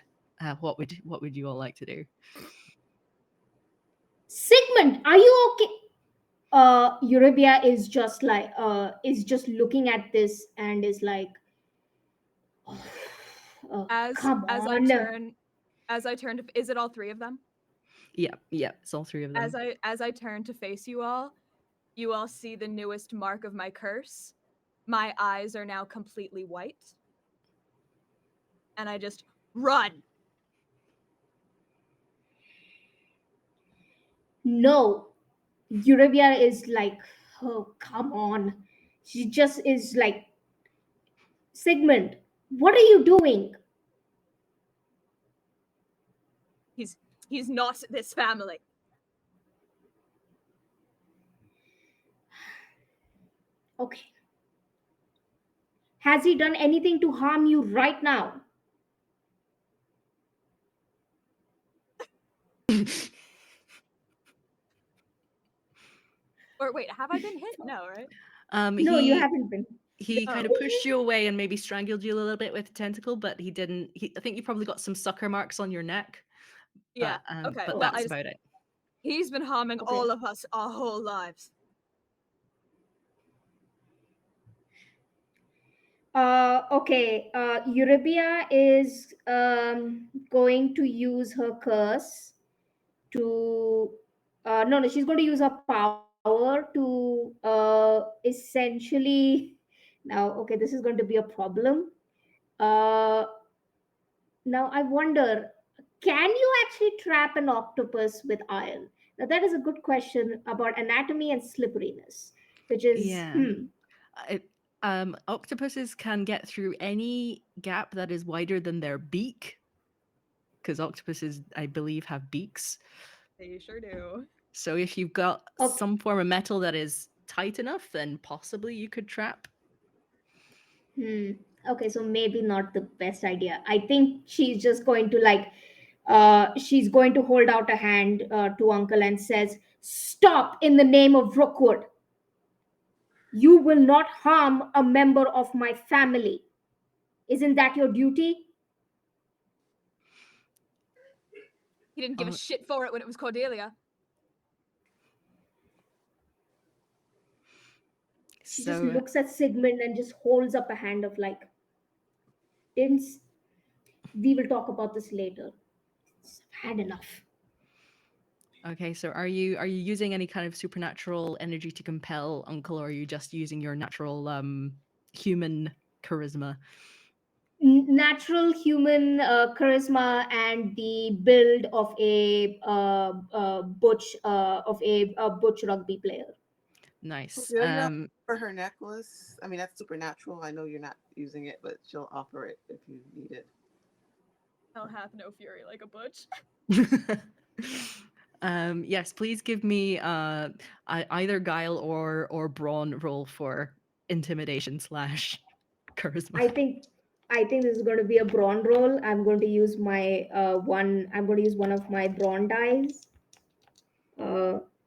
what would you all like to do? Sigmund, are you okay? Eurybia is just looking at this and is like, come on. As I turn to, is it all 3 of them? Yeah, it's all 3 of them. As I turn to face you all see the newest mark of my curse. My eyes are now completely white. And I just run. No, Eurybia is like, oh, come on. She just is like, Sigmund, what are you doing? He's not this family. Okay. Has he done anything to harm you right now? Or wait, have I been hit? No, right? No, you He haven't been. he Oh. kind of pushed you away and maybe strangled you a little bit with a tentacle, but he didn't. I think you probably got some sucker marks on your neck. Yeah. Okay. But Well, that was about it. he's been harming Okay. all of us our whole lives. Okay. Eurybia is going to use her curse to. No, she's going to use her power to essentially. Now, okay, this is going to be a problem. Uh, Now, I wonder, can you actually trap an octopus with iron? Now, that is a good question about anatomy and slipperiness, which is, Yeah. Octopuses can get through any gap that is wider than their beak, because octopuses, I believe, have beaks. They sure do. So if you've got Okay. some form of metal that is tight enough, then possibly you could trap. Okay, so maybe not the best idea. I think she's just going to she's going to hold out a hand to Uncle and says, "Stop in the name of Rookwood. You will not harm a member of my family. Isn't that your duty?" He didn't give a Uh, shit for it when it was Cordelia. She just so looks at Sigmund and just holds up a hand of like, didn't s- we will talk about this later. I've had enough. okay, so are you using any kind of supernatural energy to compel Uncle, or are you just using your natural human charisma? Natural human charisma and the build of a butch rugby player. Nice. Cordelia for her necklace. I mean, that's supernatural. I know you're not using it, but she'll offer it if you need it. Hell hath no fury like a butch. Yes, please give me either guile or brawn roll for intimidation slash charisma. I think this is going to be a brawn roll. I'm going to use my one. I'm going to use one of my brawn dice.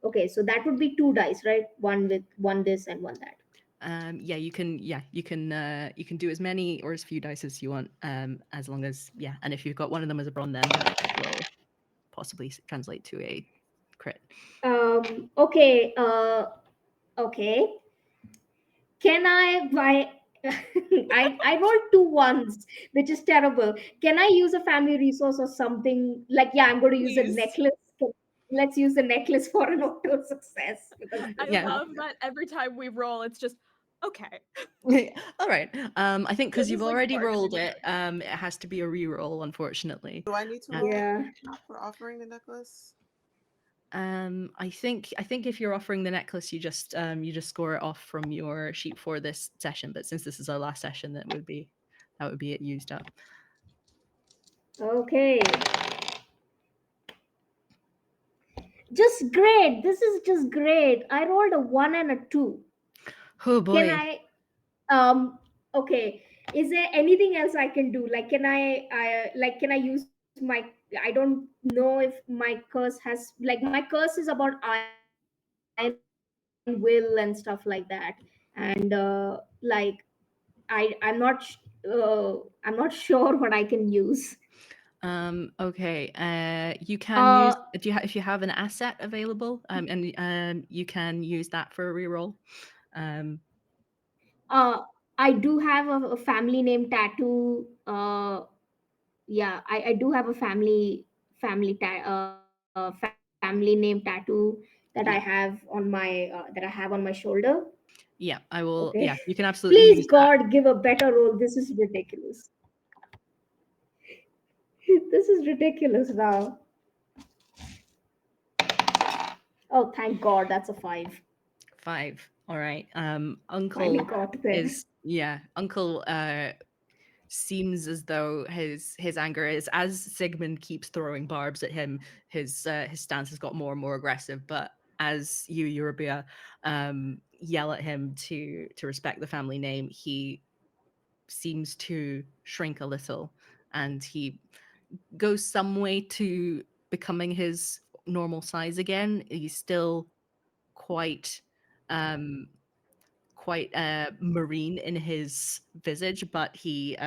Okay, so that would be two dice, right? One with one this and one that. You can do as many or as few dice as you want, as long as and if you've got one of them as a brawn, then that will possibly translate to a crit. Okay. Okay. Can I buy? I rolled two ones, which is terrible. Can I use a family resource or something? Like, yeah, I'm going to use a Please. necklace. Let's use the necklace for an auto success because I this is Yeah. love not. that every time we roll, it's just okay. All right. I think because This you've is like already rolled bargaining it, it has to be a re-roll, unfortunately. Do I need to Uh, roll Yeah. for offering the necklace? I think if you're offering the necklace, you just score it off from your sheet for this session. But since this is our last session, that would be it used up. Okay. Just great. This is just great. I rolled a one and a two. Oh Can boy. I? Okay. Is there anything else I can do? Like, can I use my? I don't know if my curse has like my curse is about iron will and stuff like that, and like I'm not sure what I can use. Okay. You can use Uh, if you have an asset available, and you can use that for a reroll. Um, uh, I do have a family name tattoo. Yeah, I do have a family name tattoo that I have on my shoulder. yeah, I will. Okay. Yeah, you can absolutely Please, use that. God, give a better role. This is ridiculous. This is ridiculous now. Oh, thank God, that's a five. 5. All right. Finally Uncle got there. Uncle seems as though his anger is, as Sigmund keeps throwing barbs at him, his stance has got more and more aggressive. But as you, Eurybia, yell at him to respect the family name, he seems to shrink a little, and he goes some way to becoming his normal size again. He's still quite quite marine in his visage, but he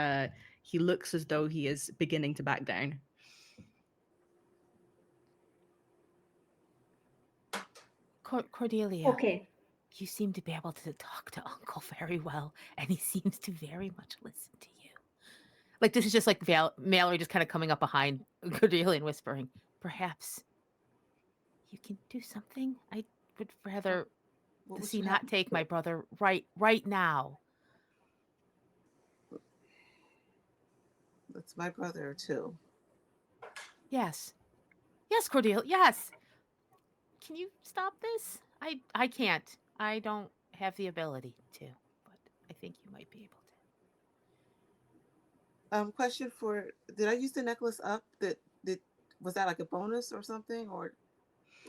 looks as though he is beginning to back down. Cordelia, Okay. you seem to be able to talk to Uncle very well, and he seems to very much listen to you. Like, this is just like Mallory just kind of coming up behind Cordelia and whispering, perhaps you can do something? I would rather What would see you have not me take do? my brother right now. That's my brother too. Yes. Yes, Cordelia, yes. Can you stop this? I can't. I don't have the ability to, but I think you might be able to. Question for: did I use the necklace up? Did was that like a bonus or something, or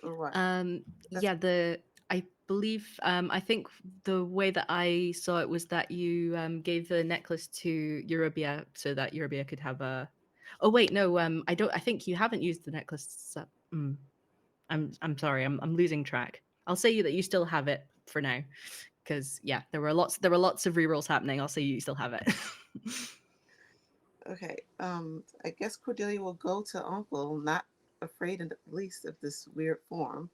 what? That's I believe I think the way that I saw it was that you gave the necklace to Eurobia so that Eurobia could have a. Oh wait, no, I don't. I think you haven't used the necklace. I'm sorry, I'm losing track. I'll say that you still have it for now, because yeah, there were lots of rerolls happening. I'll say you still have it. okay. I guess Cordelia will go to Uncle, not afraid in the least of this weird form,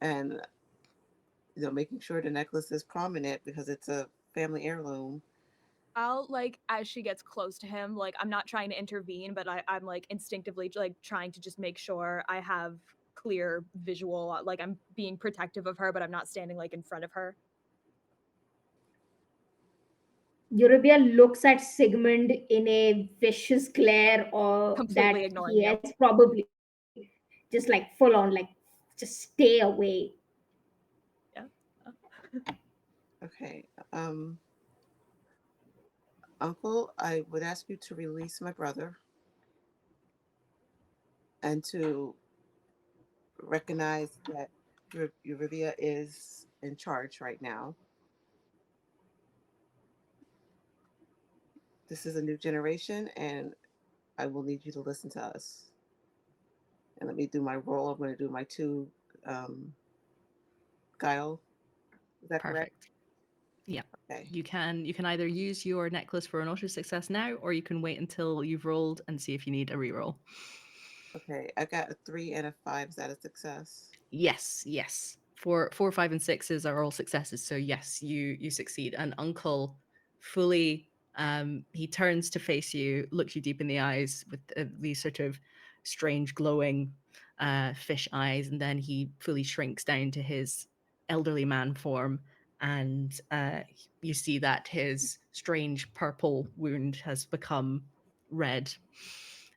and making sure the necklace is prominent because it's a family heirloom. I'll like as she gets close to him, like I'm not trying to intervene, but I'm like instinctively like trying to just make sure I have clear visual, like I'm being protective of her, but I'm not standing like in front of her. Eurobia looks at Sigmund in a vicious glare, or Completely that ignoring he you. has probably just like full on, like, just stay away. Yeah. Okay. Uncle, I would ask you to release my brother and to recognize that Eurybia is in charge right now. This is a new generation, and I will need you to listen to us. And let me do my role. I'm going to do my two guile. Is that correct? Perfect. Yeah. Okay. You can either use your necklace for an auto success now, or you can wait until you've rolled and see if you need a reroll. Okay. I got a 3 and a 5. Is that a success? Yes. 4, 5, and 6s are all successes. So yes, you succeed. And Uncle fully he turns to face you, looks you deep in the eyes with these sort of strange glowing fish eyes, and then he fully shrinks down to his elderly man form, and you see that his strange purple wound has become red,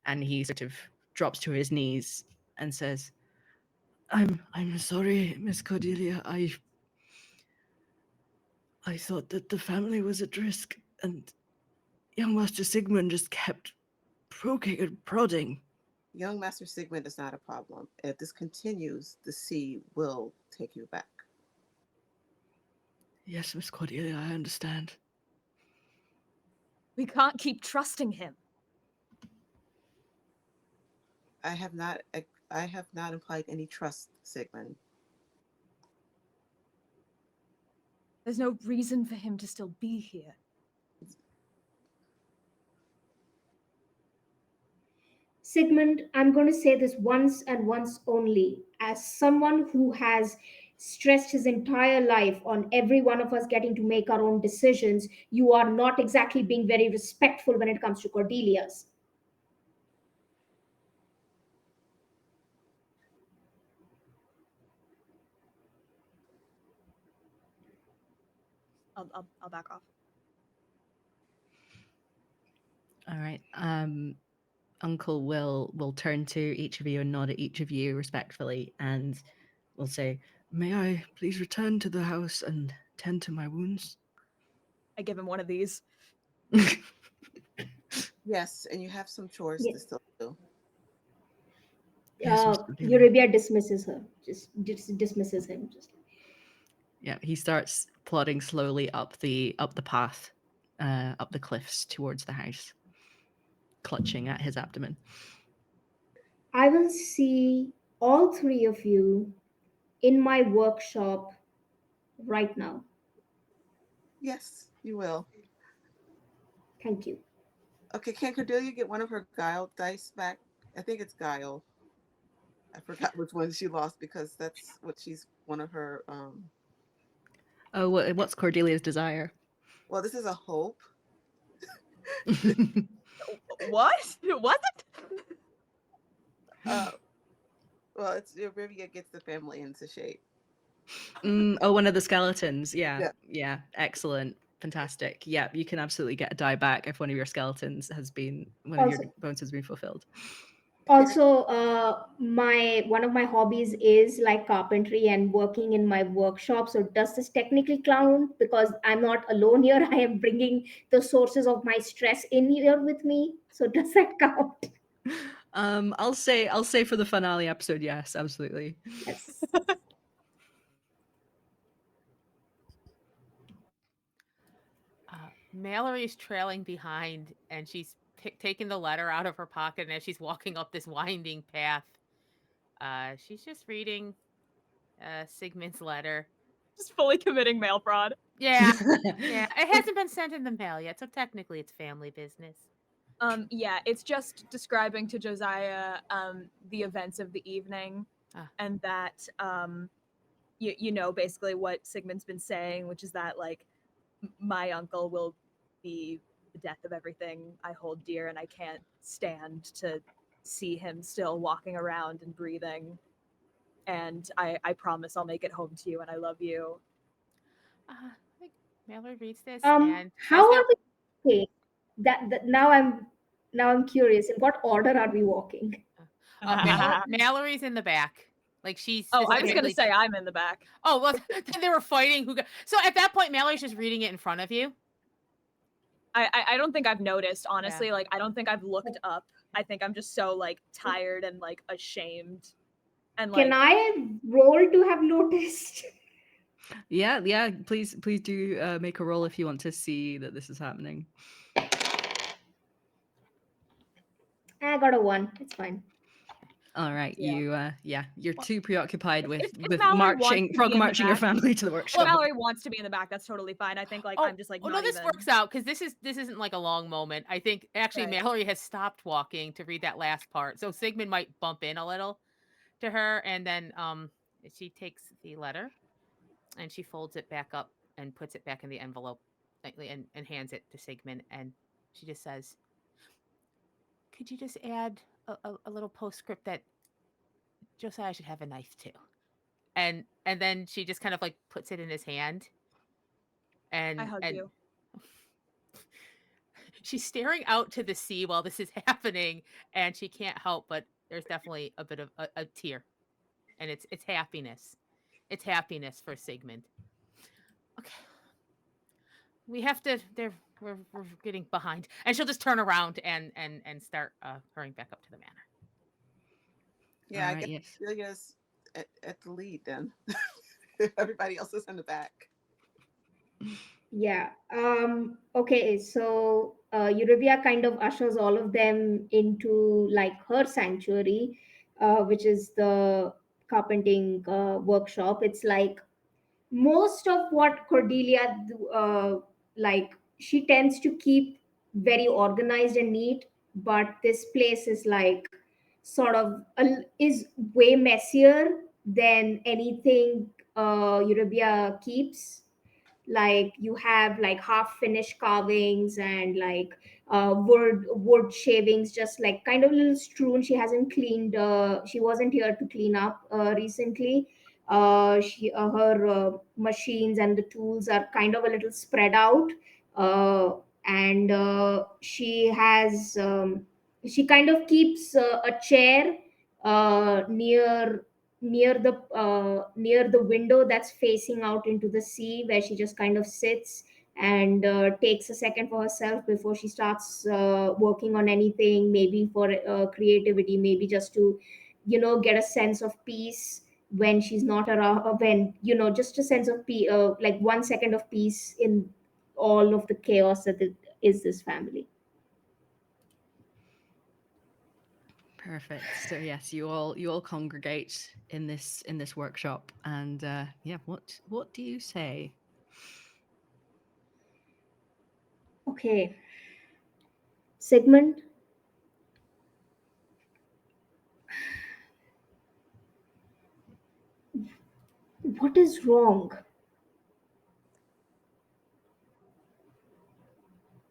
and he sort of drops to his knees and says, I'm sorry, Miss Cordelia. I thought that the family was at risk, and young Master Sigmund just kept poking and prodding. Young Master Sigmund is not a problem. If this continues, the sea will take you back. Yes, Miss Cordelia, I understand. We can't keep trusting him. I have not implied any trust, Sigmund. There's no reason for him to still be here. Sigmund, I'm going to say this once and once only. As someone who has stressed his entire life on every one of us getting to make our own decisions, you are not exactly being very respectful when it comes to Cordelia's. I'll back off. All right. Uncle will turn to each of you and nod at each of you respectfully, and will say, "May I please return to the house and tend to my wounds?" I give him one of these. Yes, and you have some chores Yeah. to still do. Yes, Miss Cordelia. Eurybia dismisses her, just dismisses him. Just Yeah, he starts plodding slowly up the path, up the cliffs towards the house, clutching at his abdomen. I will see all three of you in my workshop right now? Yes, you will. Thank you. Okay, can Cordelia get one of her guile dice back? I think it's guile. I forgot which one she lost because that's what she's one of her. Oh, what's Cordelia's desire? Well, this is a hope. What? Was it? Uh, well, it's Rivia gets the family into shape. Oh, one of the skeletons. Yeah, Yeah. yeah, excellent, fantastic. Yeah, you can absolutely get a die back if one of your skeletons has been one of your Also, bones has been fulfilled. Here, my one of my hobbies is like carpentry and working in my workshop. So does this technically count? Because I'm not alone here. I am bringing the sources of my stress in here with me. So does that count? I'll say for the finale episode, yes, absolutely. Yes. Mallory's trailing behind, and she's taking the letter out of her pocket. And as she's walking up this winding path, she's just reading Sigmund's letter. Just fully committing mail fraud. Yeah, yeah. It hasn't been sent in the mail yet, so technically it's family business. Yeah, it's just describing to Josiah the events of the evening, and that you know basically what Sigmund's been saying, which is that like my uncle will be the death of everything I hold dear, and I can't stand to see him still walking around and breathing. And I promise I'll make it home to you, and I love you. I think Mallory reads this, and as How they're are we? Okay, that now I'm curious. In what order are we walking? Mallory's in the back, like she's Oh, I was gonna specifically. say I'm in the back. Oh well, then they were fighting. So at that point, Mallory's just reading it in front of you. I don't think I've noticed, honestly. Yeah. Like, I don't think I've looked up. I think I'm just so like tired and like ashamed. And Can like I roll to have noticed? Yeah. Please do make a roll if you want to see that this is happening. I got a 1. It's fine. All right, Yeah. you're too preoccupied with if Mallory wants to frog be in the marching your back, family to the if workshop. Mallory wants to be in the back, that's totally fine. I think like I'm just like no, not this even. works out because this isn't like a long moment. I think actually Right. Mallory has stopped walking to read that last part, so Sigmund might bump in a little to her, and then she takes the letter and she folds it back up and puts it back in the envelope and hands it to Sigmund, and she just says, "Could you just add a little postscript that Josiah should have a knife too?" And then she just kind of like puts it in his hand, I and hug you. she's staring out to the sea while this is happening, and she can't help but there's definitely a bit of a tear, and it's happiness. It's happiness for Sigmund. Okay, we have to. We're getting behind, and she'll just turn around and start hurrying back up to the manor. yeah, All I right, guess yes. Cordelia's at the lead then. Everybody else is in the back. Yeah. Okay. So Eurybia kind of ushers all of them into like her sanctuary, which is the carpenting workshop. It's like most of what Cordelia like she tends to keep very organized and neat, but this place is like sort of is way messier than anything Eurybia keeps. Like you have like half finished carvings and like wood shavings just like kind of a little strewn. She hasn't cleaned, she wasn't here to clean up recently. Her machines and the tools are kind of a little spread out, and she kind of keeps a chair near the window that's facing out into the sea, where she just kind of sits and takes a second for herself before she starts working on anything, maybe for creativity, maybe just to get a sense of peace when she's not around, when just a sense of peace, like 1 second of peace in all of the chaos that is this family. Perfect. So yes, you all congregate in this workshop, and yeah, what do you say? Okay, Sigmund, what is wrong?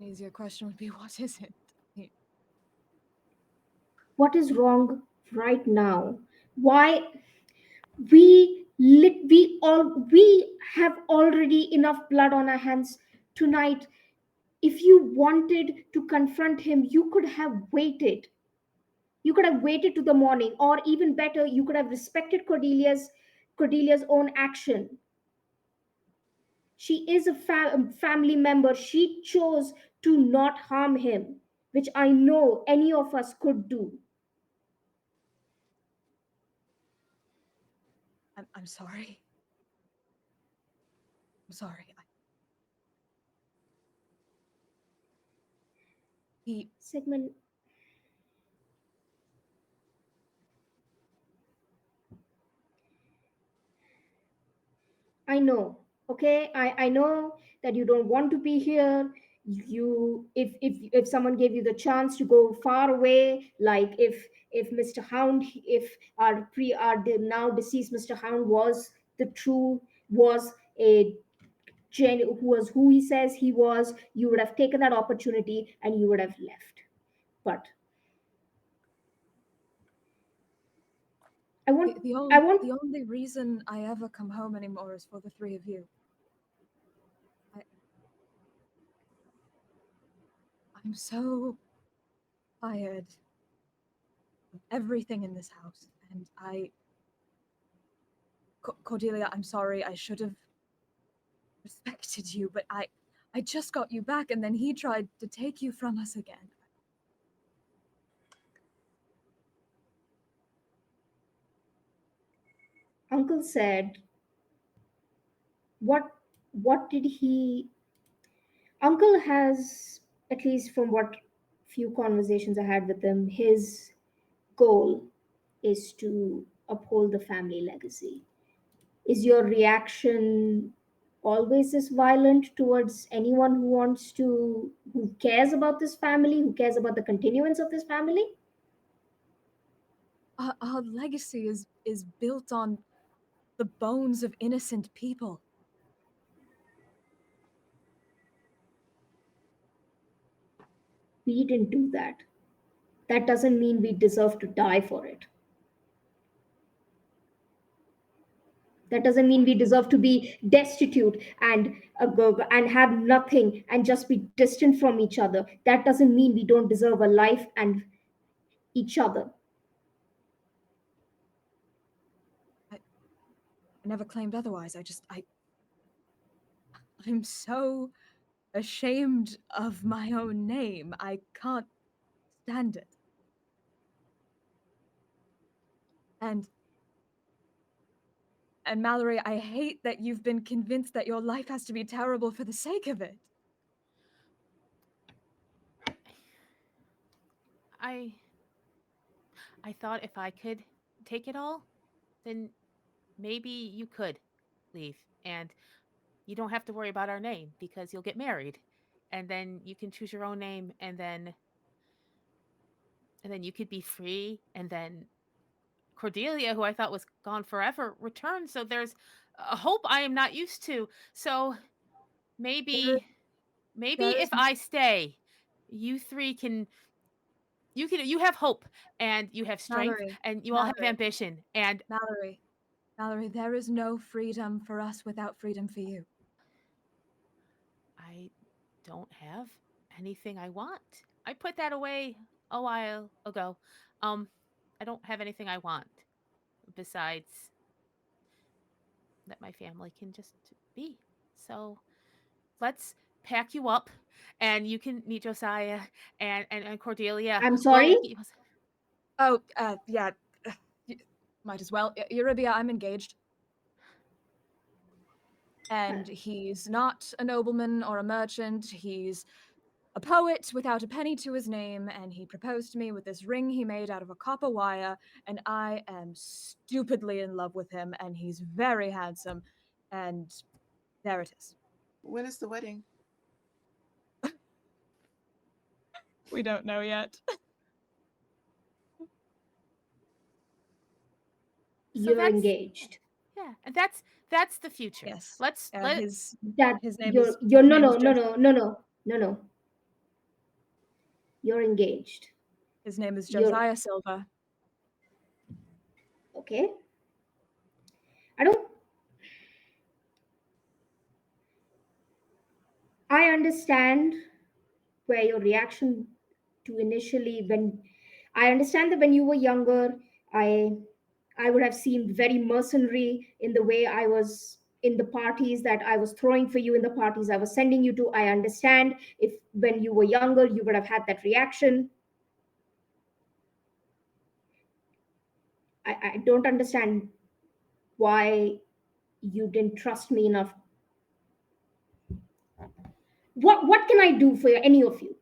An easier question would be, what is it? What is wrong right now? Why we have already enough blood on our hands tonight. If you wanted to confront him, you could have waited. You could have waited to the morning, or even better, you could have respected Cordelia's own action. She is a family member. She chose to not harm him, which I know any of us could do. I'm sorry. I'm sorry. He Sigmund, I know, okay? I know that you don't want to be here. You, if someone gave you the chance to go far away, like if Mr. Hound, if our now deceased Mr. Hound was a who was who he says he was, you would have taken that opportunity and you would have left. But I want I want the only reason I ever come home anymore is for the three of you. I'm so tired of everything in this house, and Cordelia, I'm sorry. I should have respected you, but I just got you back, and then he tried to take you from us again. Uncle said, what did he Uncle has, at least from what few conversations I had with him, his goal is to uphold the family legacy. Is your reaction always this violent towards anyone who cares about this family, who cares about the continuance of this family? Our legacy is built on the bones of innocent people. We didn't do that. That doesn't mean we deserve to die for it. That doesn't mean we deserve to be destitute and have nothing and just be distant from each other. That doesn't mean we don't deserve a life and each other. I never claimed otherwise. I'm so ashamed of my own name. I can't stand it. And Mallory, I hate that you've been convinced that your life has to be terrible for the sake of it. I I thought if I could take it all, then maybe you could leave and you don't have to worry about our name because you'll get married and then you can choose your own name and then you could be free and then Cordelia, who I thought was gone forever, returns. So there's a hope I am not used to. So There, maybe maybe there if is I stay, you three you have hope and you have strength Mallory, and you all have Mallory, ambition and Mallory, Mallory. There is no freedom for us without freedom for you. I don't have anything I want. I put that away a while ago. Um I don't have anything I want besides that my family can just be. So let's pack you up and you can meet Josiah and Cordelia. I'm Well, sorry. Oh, yeah. Might as well. Eurybia, I'm engaged. And he's not a nobleman or a merchant. He's a poet without a penny to his name, and he proposed to me with this ring he made out of a copper wire, and I am stupidly in love with him, and he's very handsome, and there it is. When is the wedding? We don't know yet. You're that's engaged. yeah, and that's the future. Yes. Let His That name is you're his no name no is no Josiah. no no no no no. You're engaged. His name is You're Josiah Silva. okay. I don't. I understand where your reaction to initially when I understand that when you were younger, I I would have seemed very mercenary in the way I was in the parties that I was throwing for you in the parties I was sending you to. I understand if when you were younger you would have had that reaction. I don't understand why you didn't trust me enough. What can I do for any of you?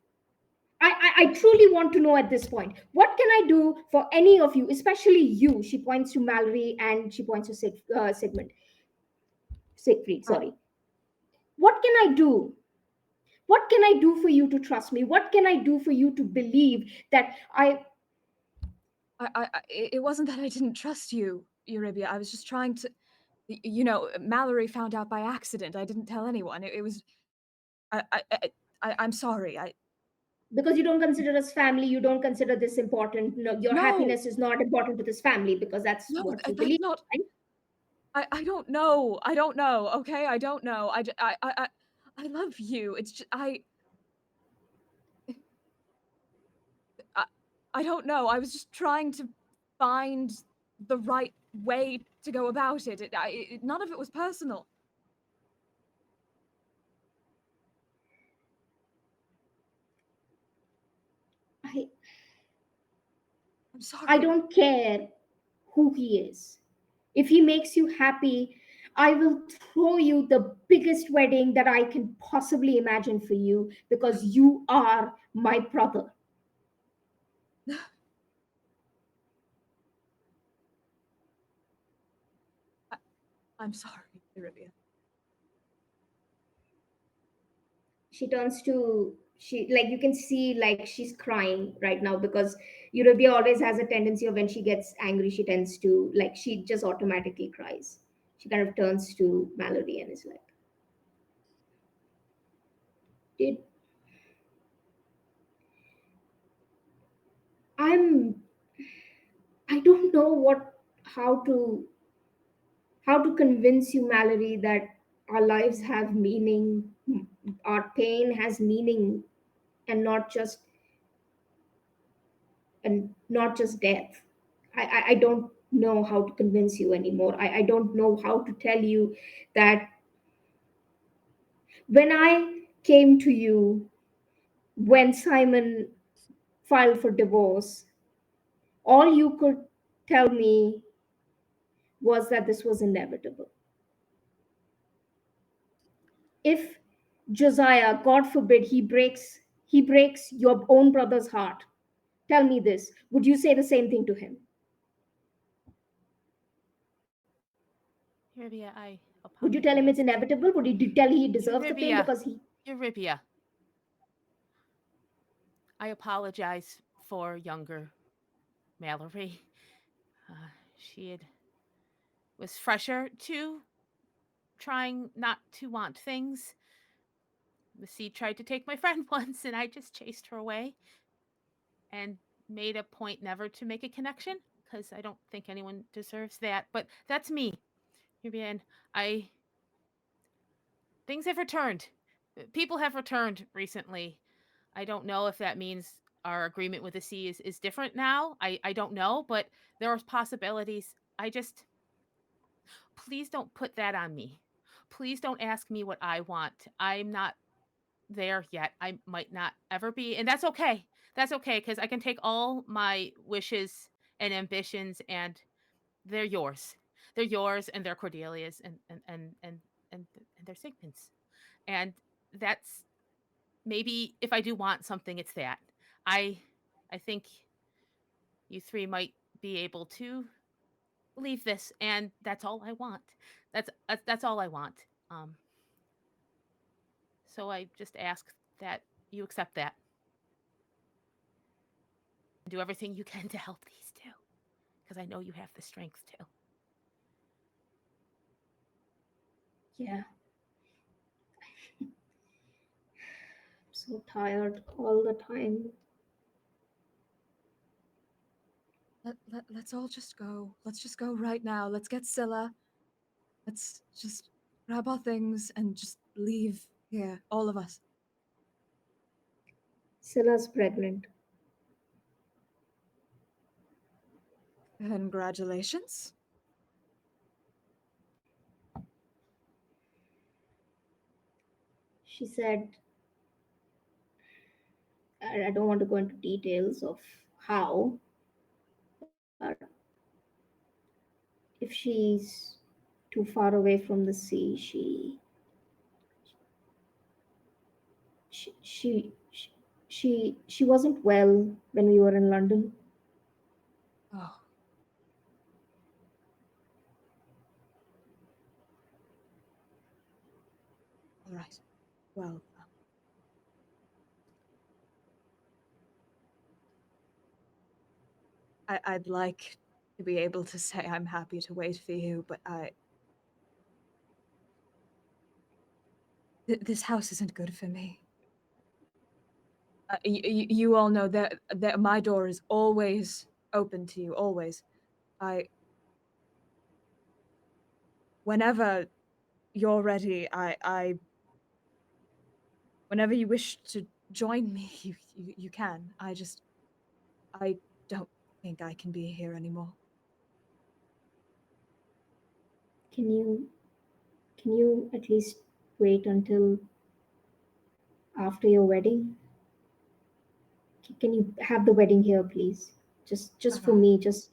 I truly want to know at this point. What can I do for any of you, especially you? She points to Mallory and she points to Siegfried. I, Sorry. What can I do? What can I do for you to trust me? What can I do for you to believe that it wasn't that I didn't trust you, Eurybia. I was just trying to, Mallory found out by accident. I didn't tell anyone. It was, I'm sorry. because you don't consider us family, you don't consider this important. No, your No, happiness is not important to this family because that's no, what you that's believe, not. right? I don't know. I don't know. Okay, I don't know. I love you. It's just I, I don't know. I was just trying to find the right way to go about it. None of it was personal. I I'm I sorry. don't care who he is. If he makes you happy, I will throw you the biggest wedding that I can possibly imagine for you because you are my brother. I, I'm sorry, Olivia. She turns to she like you can see like she's crying right now because Eurobia always has a tendency of when she gets angry, she tends to like she just automatically cries. She kind of turns to Mallory and is like, "Did I'm I don't know how to how to convince you, Mallory, that our lives have meaning, our pain has meaning, and not just death. I don't know how to convince you anymore. I don't know how to tell you that when I came to you, when Simon filed for divorce, all you could tell me was that this was inevitable. If Josiah, God forbid, he breaks your own brother's heart, tell me this, would you say the same thing to him? Eurybia, I Would you tell him it's apologize. inevitable? Would you tell he deserves the pain Eurybia, because he Eurybia, I apologize for younger Mallory. She was fresher to trying not to want things. The sea tried to take my friend once, and I just chased her away and made a point never to make a connection because I don't think anyone deserves that. But that's me. And I things have returned. People have returned recently. I don't know if that means our agreement with the sea is different now. I don't know, but there are possibilities. I just please don't put that on me. Please don't ask me what I want. I'm not there yet. I might not ever be, and that's okay. That's okay because I can take all my wishes and ambitions, and they're yours. They're yours, and they're Cordelia's, and they're Sigmund's, and that's maybe if I do want something, it's that. I I think you three might be able to leave this, and that's all I want. That's all I want. Um, so I just ask that you accept that. Do everything you can to help these two, because I know you have the strength to. Yeah, I'm so tired all the time. Let's all just go. Let's just go right now. Let's get Scylla. Let's just grab our things and just leave here, all of us. Scylla's pregnant. Congratulations. She said, I don't want to go into details of how, but if she's too far away from the sea, she she she she wasn't well when we were in London. Oh. All right. Well, I'd like to be able to say I'm happy to wait for you, but this house isn't good for me. You all know that my door is always open to you, always. Whenever you're ready, whenever you wish to join me, you can. I don't think I can be here anymore. Can you at least wait until after your wedding? Can you have the wedding here, please? Just for me, just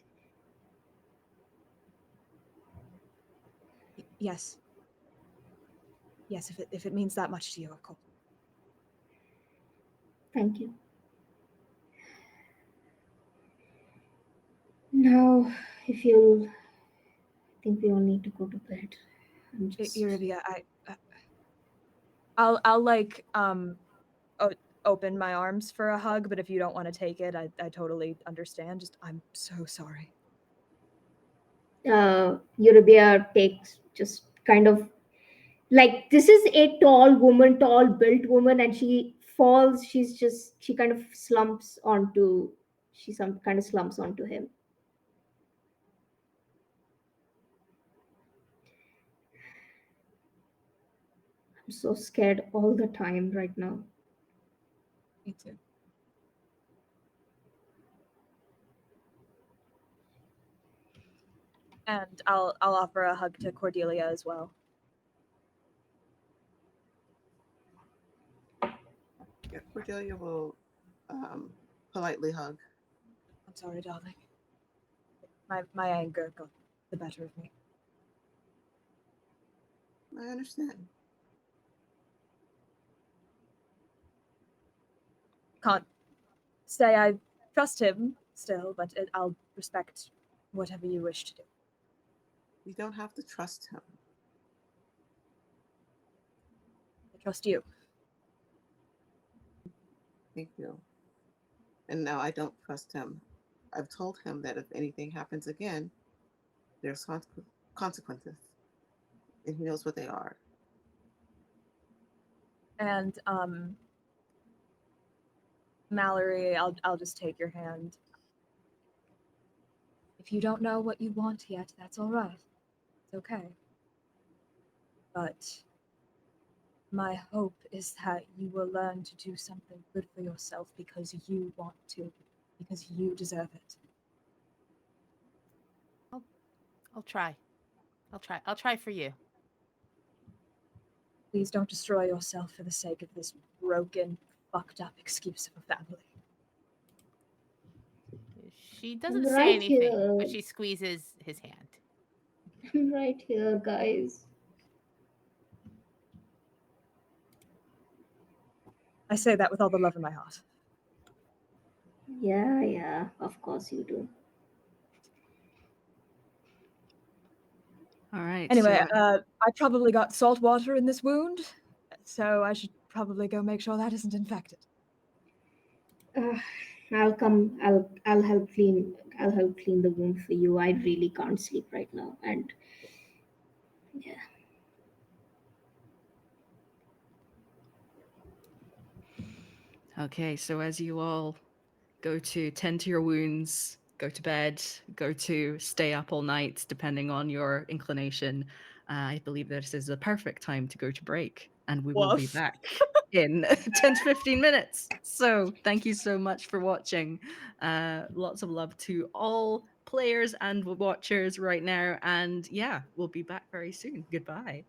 Yes. Yes, if it means that much to you, of course. thank you. Now, if you'll, I think we all need to go to bed. I'm just Irivia, I'll like open my arms for a hug, but if you don't want to take it, I totally understand. Just I'm so sorry. Eurobia takes just kind of like, this is a tall built woman, and she falls. She kind of slumps onto. She some kind of slumps onto him. I'm so scared all the time right now. Me too. And I'll offer a hug to Cordelia as well. Yeah, Cordelia will politely hug. I'm sorry, darling. My anger got the better of me. I understand. Can't say I trust him still, but I'll respect whatever you wish to do. You don't have to trust him. I trust you. Thank you. And now I don't trust him. I've told him that if anything happens again, there's consequences, and he knows what they are. And Mallory, I'll just take your hand. If you don't know what you want yet, that's all right. It's okay. But my hope is that you will learn to do something good for yourself because you want to, because you deserve it. I'll try. I'll try for you. Please don't destroy yourself for the sake of this broken, fucked up excuse of a family. She I'm doesn't say right anything, here. but she squeezes his hand. I'm right here, guys. I say that with all the love in my heart. Yeah, of course you do. All right. Anyway, so, I probably got salt water in this wound, so I should probably go make sure that isn't infected. I'll come. I'll help clean. I'll help clean the wound for you. I really can't sleep right now, and yeah. okay, so as you all go to tend to your wounds, go to bed, go to stay up all night, depending on your inclination, I believe this is the perfect time to go to break, and we will be Woof. back in 10 to 15 minutes. So thank you so much for watching. Lots of love to all players and watchers right now, and yeah, we'll be back very soon. Goodbye.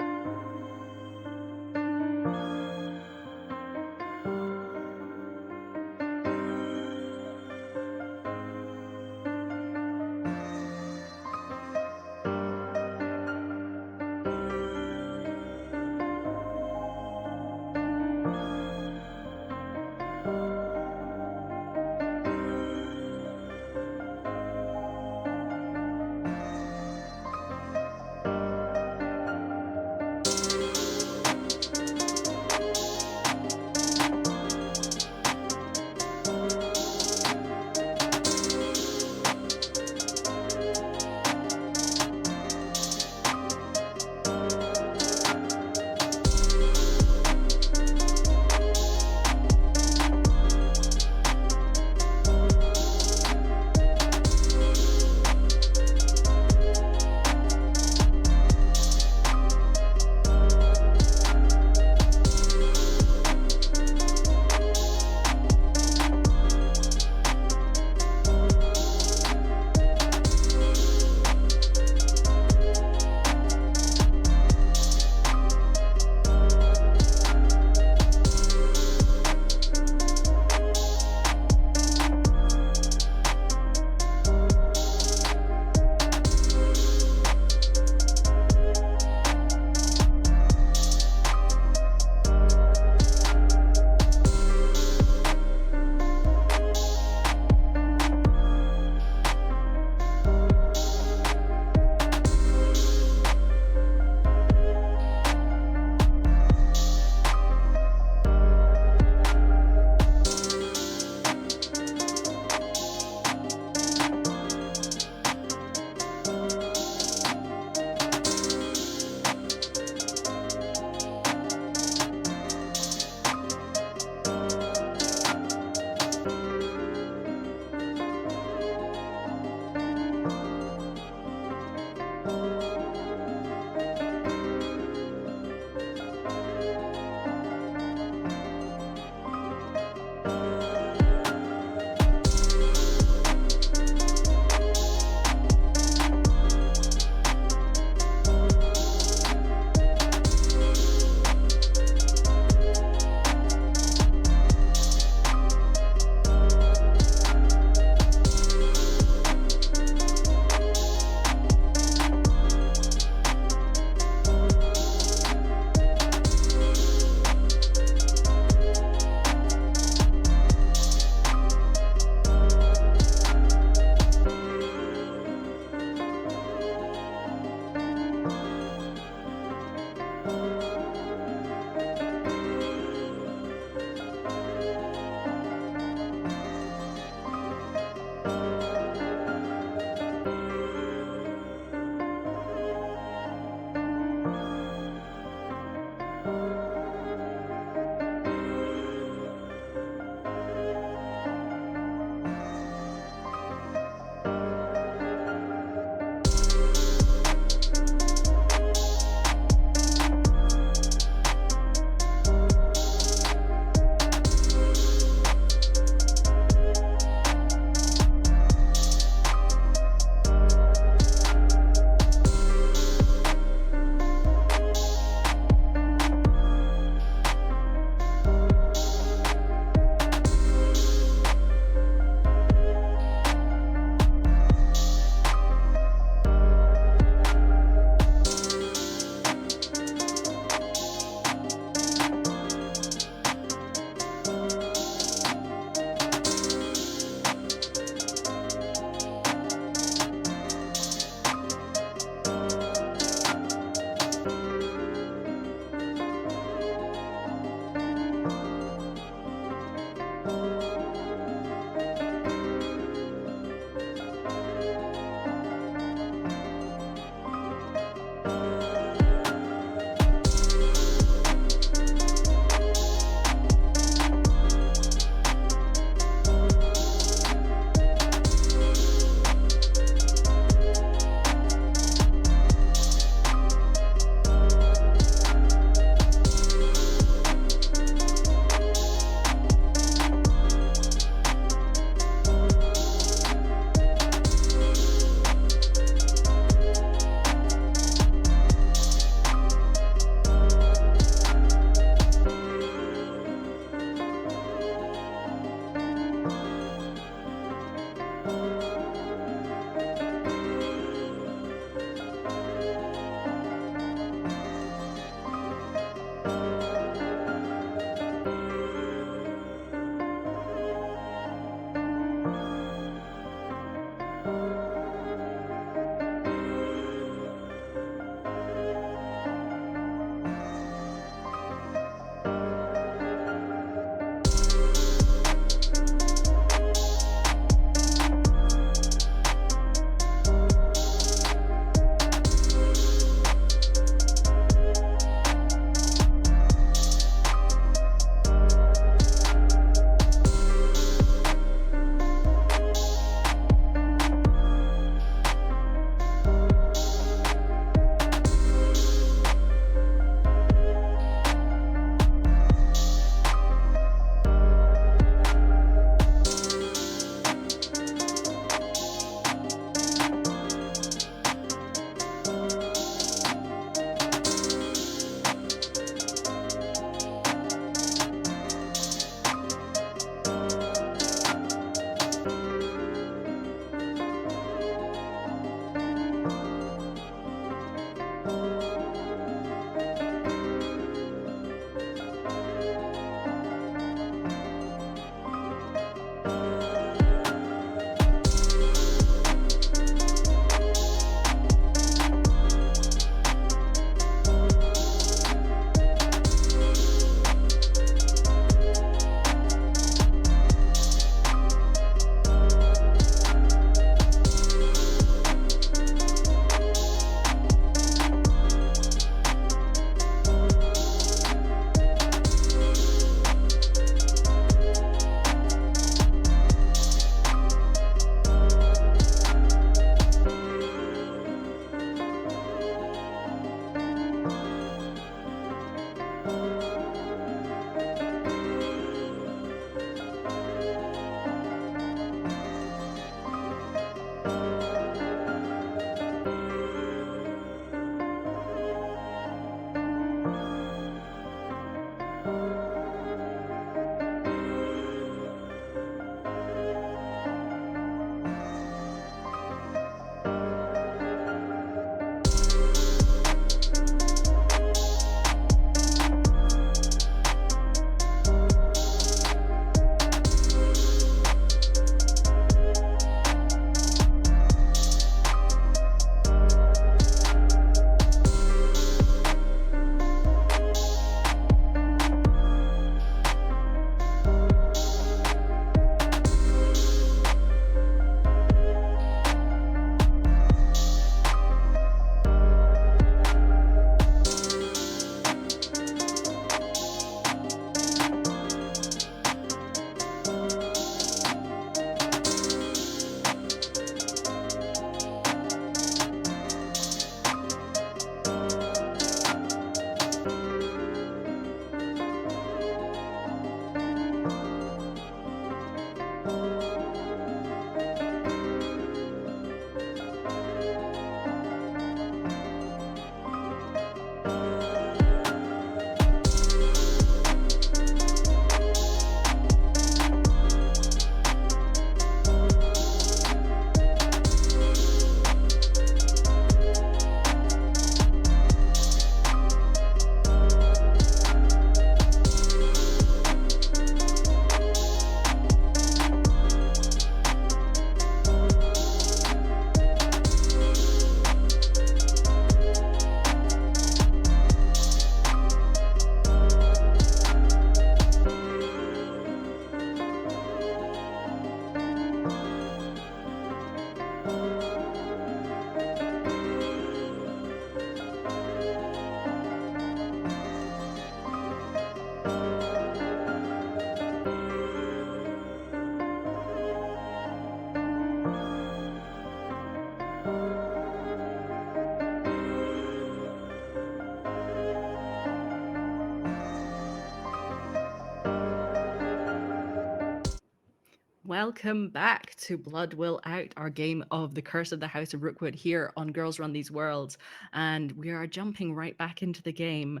welcome back to Blood Will Out, our game of The Curse of the House of Rookwood here on Girls Run These Worlds. And we are jumping right back into the game.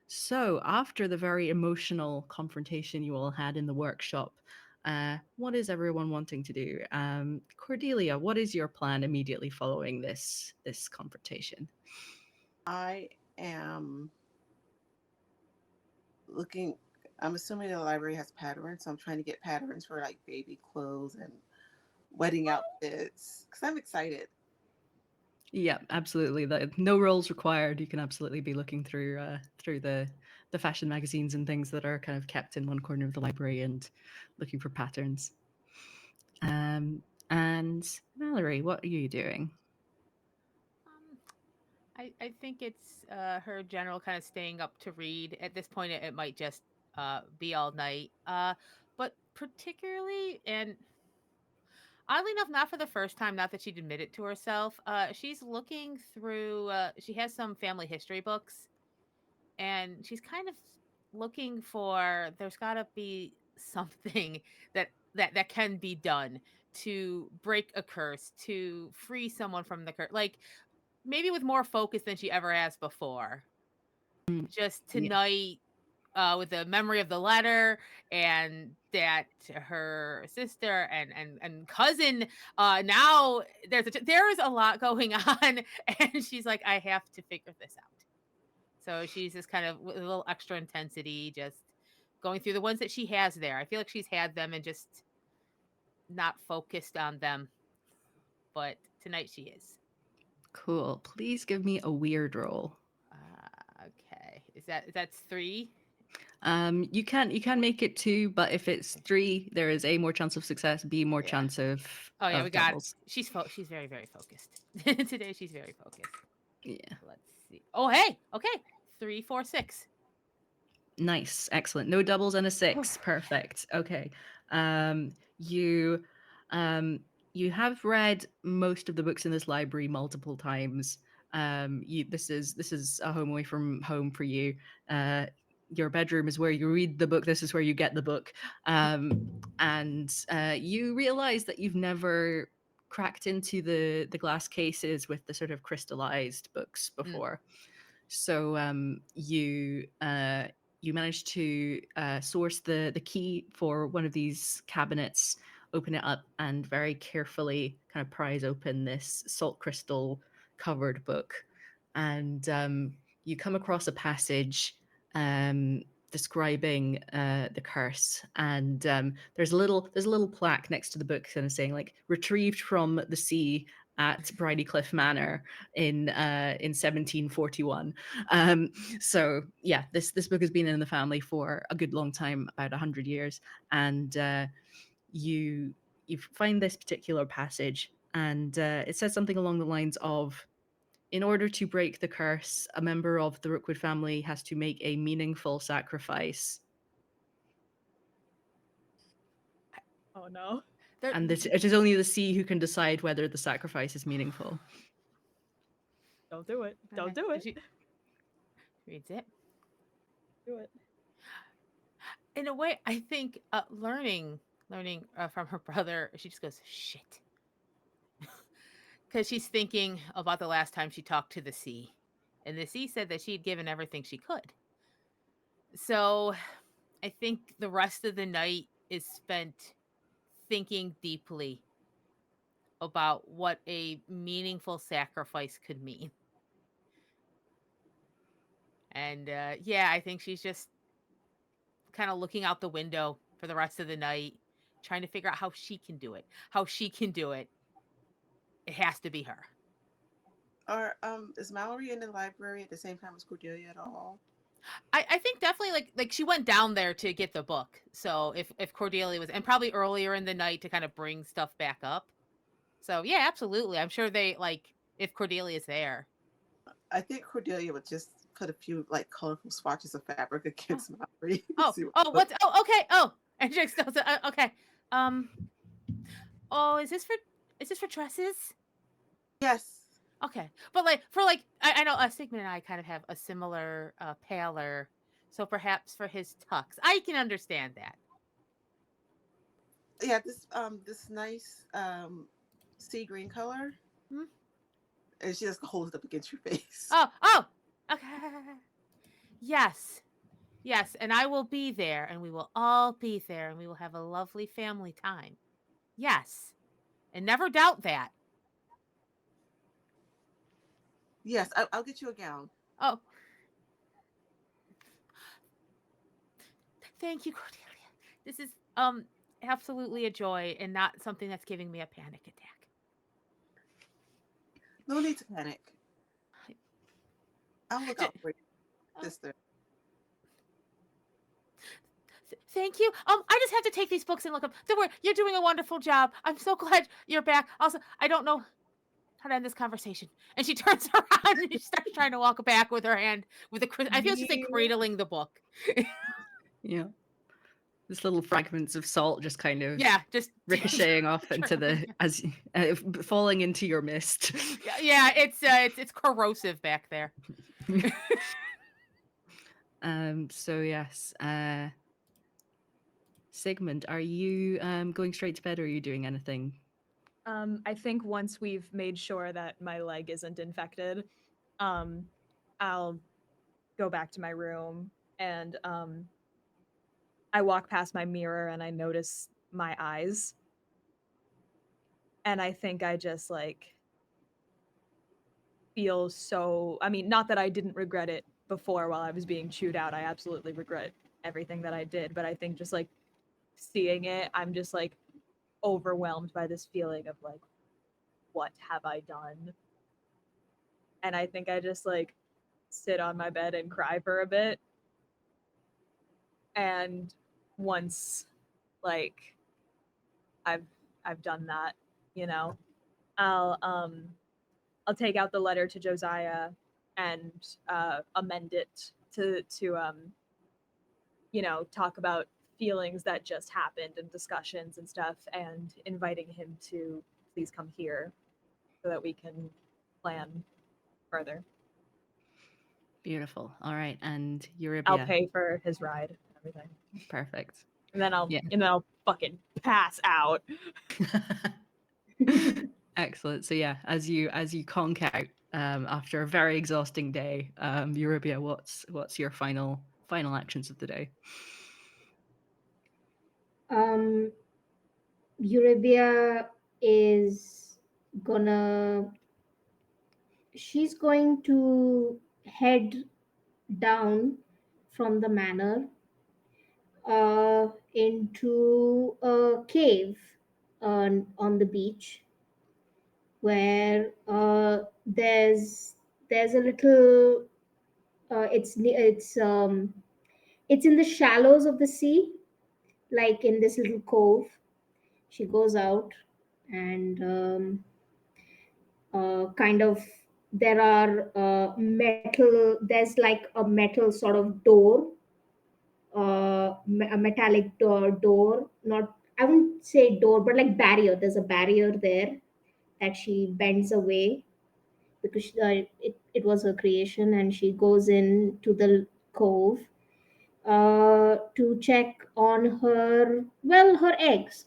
So, after the very emotional confrontation you all had in the workshop, what is everyone wanting to do? Cordelia, what is your plan immediately following this confrontation? I am looking. I'm assuming the library has patterns, so I'm trying to get patterns for like baby clothes and wedding outfits because I'm excited. Yeah, absolutely. No roles required. You can absolutely be looking through the fashion magazines and things that are kind of kept in one corner of the library and looking for patterns. And Mallory, what are you doing? I think it's her general kind of staying up to read. At this point, it might just be all night. But particularly, and oddly enough, not for the first time, not that she'd admit it to herself, she's looking through, she has some family history books, and she's kind of looking for, there's got to be something that can be done to break a curse, to free someone from the curse. Like, maybe with more focus than she ever has before. Just Yeah. tonight, with the memory of the letter and that her sister and cousin, now there is a lot going on, and she's like, I have to figure this out. So she's just kind of with a little extra intensity, just going through the ones that she has there. I feel like she's had them and just not focused on them, but tonight she is. Cool. Please give me a weird roll. Okay, that's 3? You can make it 2, but if it's 3, there is A, more chance of success, B, more Yeah. chance of Oh yeah, we got it. doubles. She's very, very focused. Today she's very focused. Yeah. Let's see. Oh hey, okay. 3, 4, 6. Nice, excellent. No doubles and a 6. Perfect. Okay. You you have read most of the books in this library multiple times. This is a home away from home for you. Your bedroom is where you read the book. This is where you get the book. And you realize that you've never cracked into the glass cases with the sort of crystallized books before. So you managed to source the key for one of these cabinets, open it up, and very carefully kind of prise open this salt crystal covered book, and you come across a passage describing the curse, and there's a little plaque next to the book kind of saying like retrieved from the sea at Bridie Cliff Manor in 1741. So yeah, this book has been in the family for a good long time, about 100 years, and you find this particular passage, and it says something along the lines of, in order to break the curse, a member of the Rookwood family has to make a meaningful sacrifice. Oh no. And it is only the sea who can decide whether the sacrifice is meaningful. Don't do it. Don't do it. She reads it. Do it. In a way, I think learning from her brother, she just goes, shit. Because she's thinking about the last time she talked to the sea. And the sea said that she had given everything she could. So I think the rest of the night is spent thinking deeply about what a meaningful sacrifice could mean. And yeah, I think she's just kind of looking out the window for the rest of the night, trying to figure out how she can do it. How she can do it. It has to be her. Or is Mallory in the library at the same time as Cordelia at all? I think definitely like she went down there to get the book. So if Cordelia was, and probably earlier in the night to kind of bring stuff back up. So yeah, absolutely. I'm sure they like if Cordelia's there. I think Cordelia would just put a few like colorful swatches of fabric against Mallory. What's okay. Oh, and she still okay. Oh, is this for dresses? Yes. Okay, but like for like I know Sigmund and I kind of have a similar paler, so perhaps for his tux, I can understand that. Yeah, this nice sea green color, Hmm? and she just holds it up against your face. Oh, okay. Yes, yes, and I will be there, and we will all be there, and we will have a lovely family time. Yes, and never doubt that. Yes, I'll get you a gown. Oh, thank you, Cordelia. This is absolutely a joy and not something that's giving me a panic attack. No need to panic. I'll look J- out for you, oh, sister. thank you. I just have to take these books and look up. Don't worry, you're doing a wonderful job. I'm so glad you're back. Also, I don't know how to end this conversation. And she turns around and she starts trying to walk back with her hand with I feel she's like You, cradling the book. Yeah. This little fragments of salt just kind of Yeah, just ricocheting off into the trickling. as falling into your mist. Yeah, it's corrosive back there. So yes, Sigmund, are you going straight to bed or are you doing anything? I think once we've made sure that my leg isn't infected, um, I'll go back to my room and I walk past my mirror and I notice my eyes. And I think I just like feel so, I mean, not that I didn't regret it before while I was being chewed out. I absolutely regret everything that I did, but I think just like seeing it, I'm just like overwhelmed by this feeling of like, what have I done? And I think I just like sit on my bed and cry for a bit. And once like I've I've done that, you know, I'll um I'll take out the letter to Josiah and amend it to talk about feelings that just happened and discussions and stuff, and inviting him to please come here so that we can plan further. Beautiful. All right, and I'll Eurybia. pay for his ride and everything, Perfect. and then I'll Yeah. and then I'll fucking pass out. Excellent. So yeah, as you conk out after a very exhausting day, Eurybia, what's your final actions of the day? Eurybia is gonna she's going to head down from the manor into a cave on the beach where there's a little it's in the shallows of the sea, like in this little cove. She goes out and kind of there are there's like a metal sort of door, a metallic door, not, I wouldn't say door, but like barrier. There's a barrier there that she bends away because it was her creation, and she goes into the cove to check on her eggs.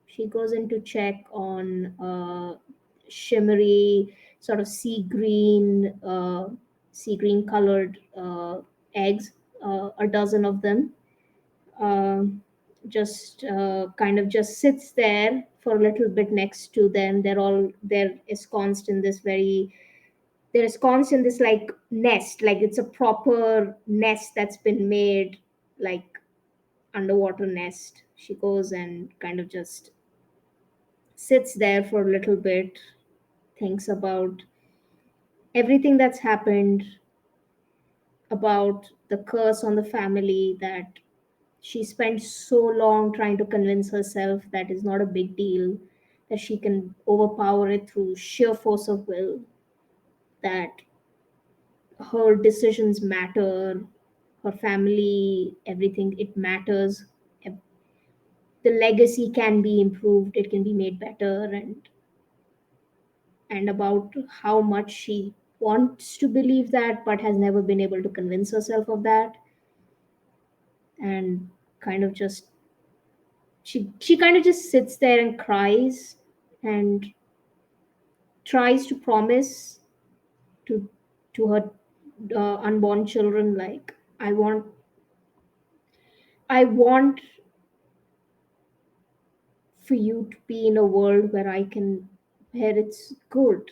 She goes in to check on shimmery sort of sea green colored eggs, a dozen of them. um, just kind of just sits there for a little bit next to them. They're ensconced in this like nest, like it's a proper nest that's been made, like underwater nest. She goes and kind of just sits there for a little bit, thinks about everything that's happened, about the curse on the family, that she spent so long trying to convince herself that is not a big deal, that she can overpower it through sheer force of will, that her decisions matter, her family, everything, it matters. The legacy can be improved, it can be made better, and about how much she wants to believe that but has never been able to convince herself of that, and kind of just she kind of just sits there and cries and tries to promise to her unborn children, like, I want for you to be in a world where it's good.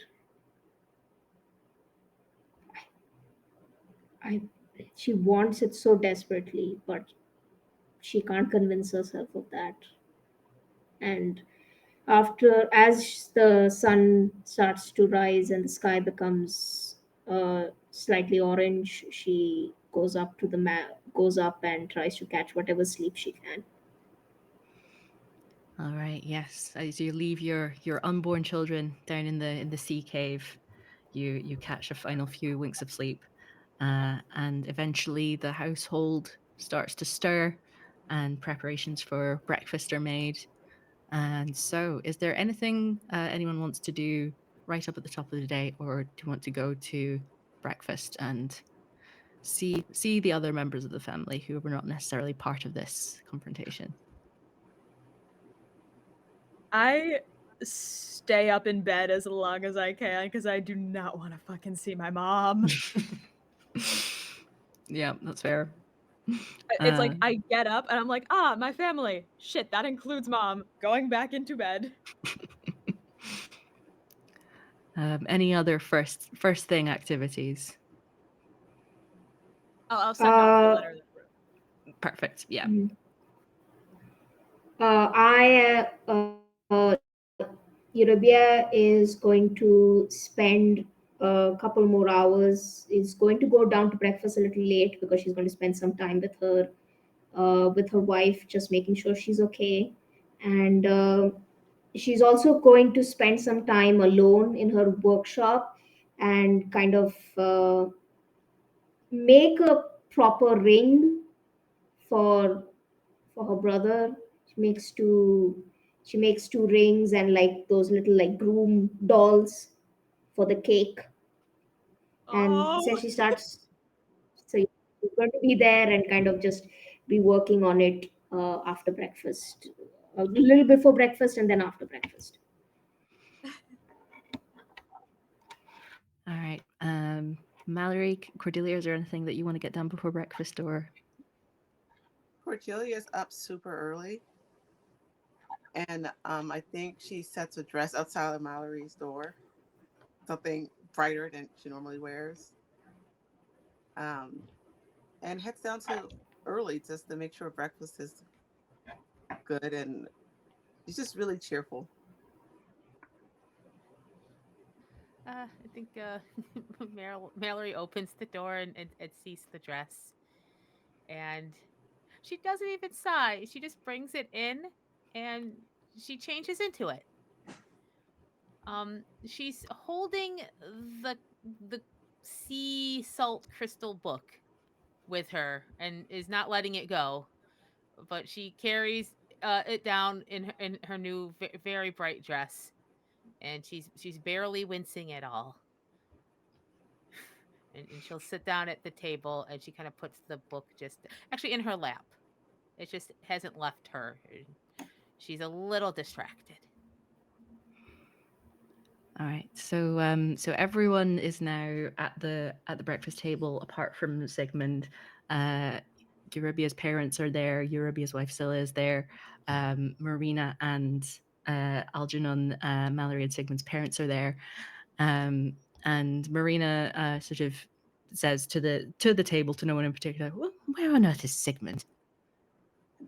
I She wants it so desperately, but she can't convince herself of that. And as the sun starts to rise and the sky becomes slightly orange, she goes up and tries to catch whatever sleep she can. All right, yes. As you leave your unborn children down in the sea cave, you catch a final few winks of sleep, and eventually the household starts to stir, and preparations for breakfast are made. And so, is there anything anyone wants to do right up at the top of the day, or do you want to go to breakfast and see the other members of the family who were not necessarily part of this confrontation? I stay up in bed as long as I can because I do not want to fucking see my mom. Yeah, that's fair. It's Uh, like I get up and I'm like, ah, my family. Shit, that includes mom. Going back into bed. any other first thing activities? I'll send off the uh, letter. Perfect. Yeah. mm, Eurobia is going to spend a couple more hours. Is going to go down to breakfast a little late because she's going to spend some time with her wife, just making sure she's okay. And she's also going to spend some time alone in her workshop and kind of make a proper ring for her brother. She makes two rings and like those little like groom dolls for the cake. And Oh, since she starts, so you're going to be there and kind of just be working on it after breakfast, a little before breakfast and then after breakfast. All right. Mallory, Cordelia, is there anything that you want to get done before breakfast, or? Cordelia's up super early, and I think she sets a dress outside of Mallory's door, something brighter than she normally wears, um, and heads down to early just to make sure breakfast is good, and she's just really cheerful. I think Mallory opens the door and sees the dress, and she doesn't even sigh. She just brings it in and she changes into it. She's holding the the sea salt crystal book with her and is not letting it go, but she carries it down in her new very bright dress, and she's barely wincing at all. And she'll sit down at the table and she kind of puts the book just actually in her lap. It just hasn't left her. She's a little distracted. All right. So everyone is now at the breakfast table, apart from Sigmund. Eurybia's parents are there. Eurybia's wife Scylla is there. Marina and Algernon, Mallory and Sigmund's parents are there. And Marina sort of says to the table, to no one in particular, well, where on earth is Sigmund?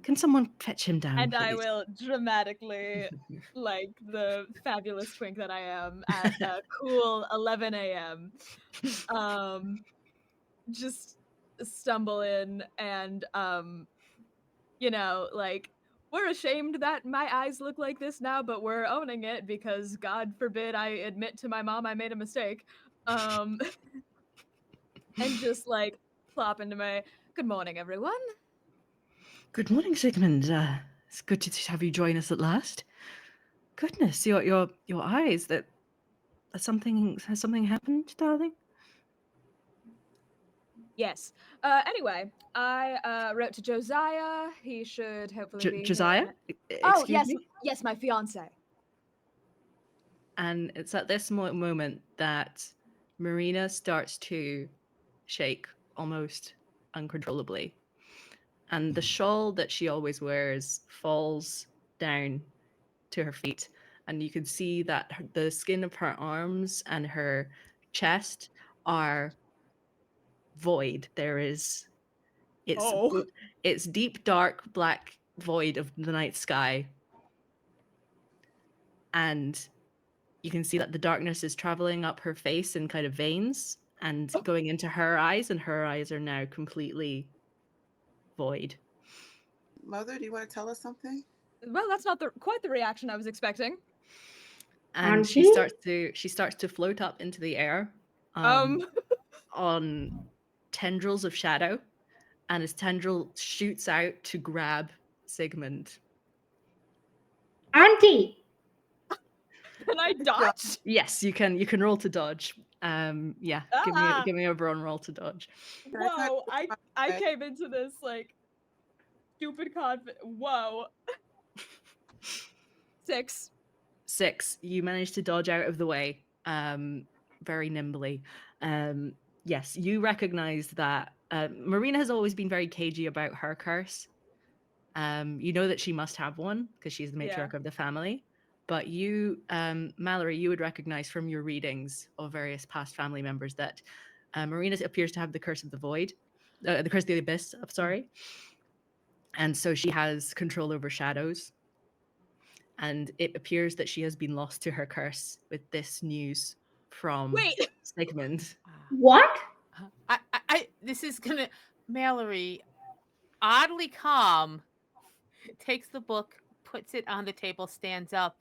Can someone fetch him down, and I please? will dramatically, like the fabulous twink that I am, at a cool 11 a.m. Just stumble in and like, we're ashamed that my eyes look like this now, but we're owning it because God forbid I admit to my mom I made a mistake. Um, and just like plop into my good morning, everyone. Good morning, Sigmund. It's good to have you join us at last. Goodness, your eyes. That something has something happened, darling? Yes. Anyway, I wrote to Josiah. He should hopefully be here. Josiah, Oh, excuse yes, me. yes, my fiance. And it's at this moment that Marina starts to shake almost uncontrollably. And the shawl that she always wears falls down to her feet. And you can see that the skin of her arms and her chest are void. It's Oh. it's deep dark black void of the night sky. And you can see that the darkness is traveling up her face in kind of veins and going into her eyes, and her eyes are now completely void. Mother, do you want to tell us something? Well, that's not quite the reaction I was expecting. And Auntie? she starts to float up into the air Um, on tendrils of shadow, and his tendril shoots out to grab Sigmund. Auntie! can I Yeah. dodge? Yes, you can roll to dodge. Yeah, Ah, give me a brawn roll to dodge. Can I try to whoa! put my I head? came into this like stupid confident. Whoa, 6. 6, you manage to dodge out of the way very nimbly. Yes, you recognize that Marina has always been very cagey about her curse. You know that she must have one because she's the Yeah. matriarch of the family. But you, Mallory, you would recognize from your readings of various past family members that Marina appears to have the curse of the void, the curse of the abyss. I'm sorry, and so she has control over shadows. And it appears that she has been lost to her curse with this news from Wait. Sigmund. What? This is gonna. Mallory, oddly calm, takes the book, puts it on the table, stands up,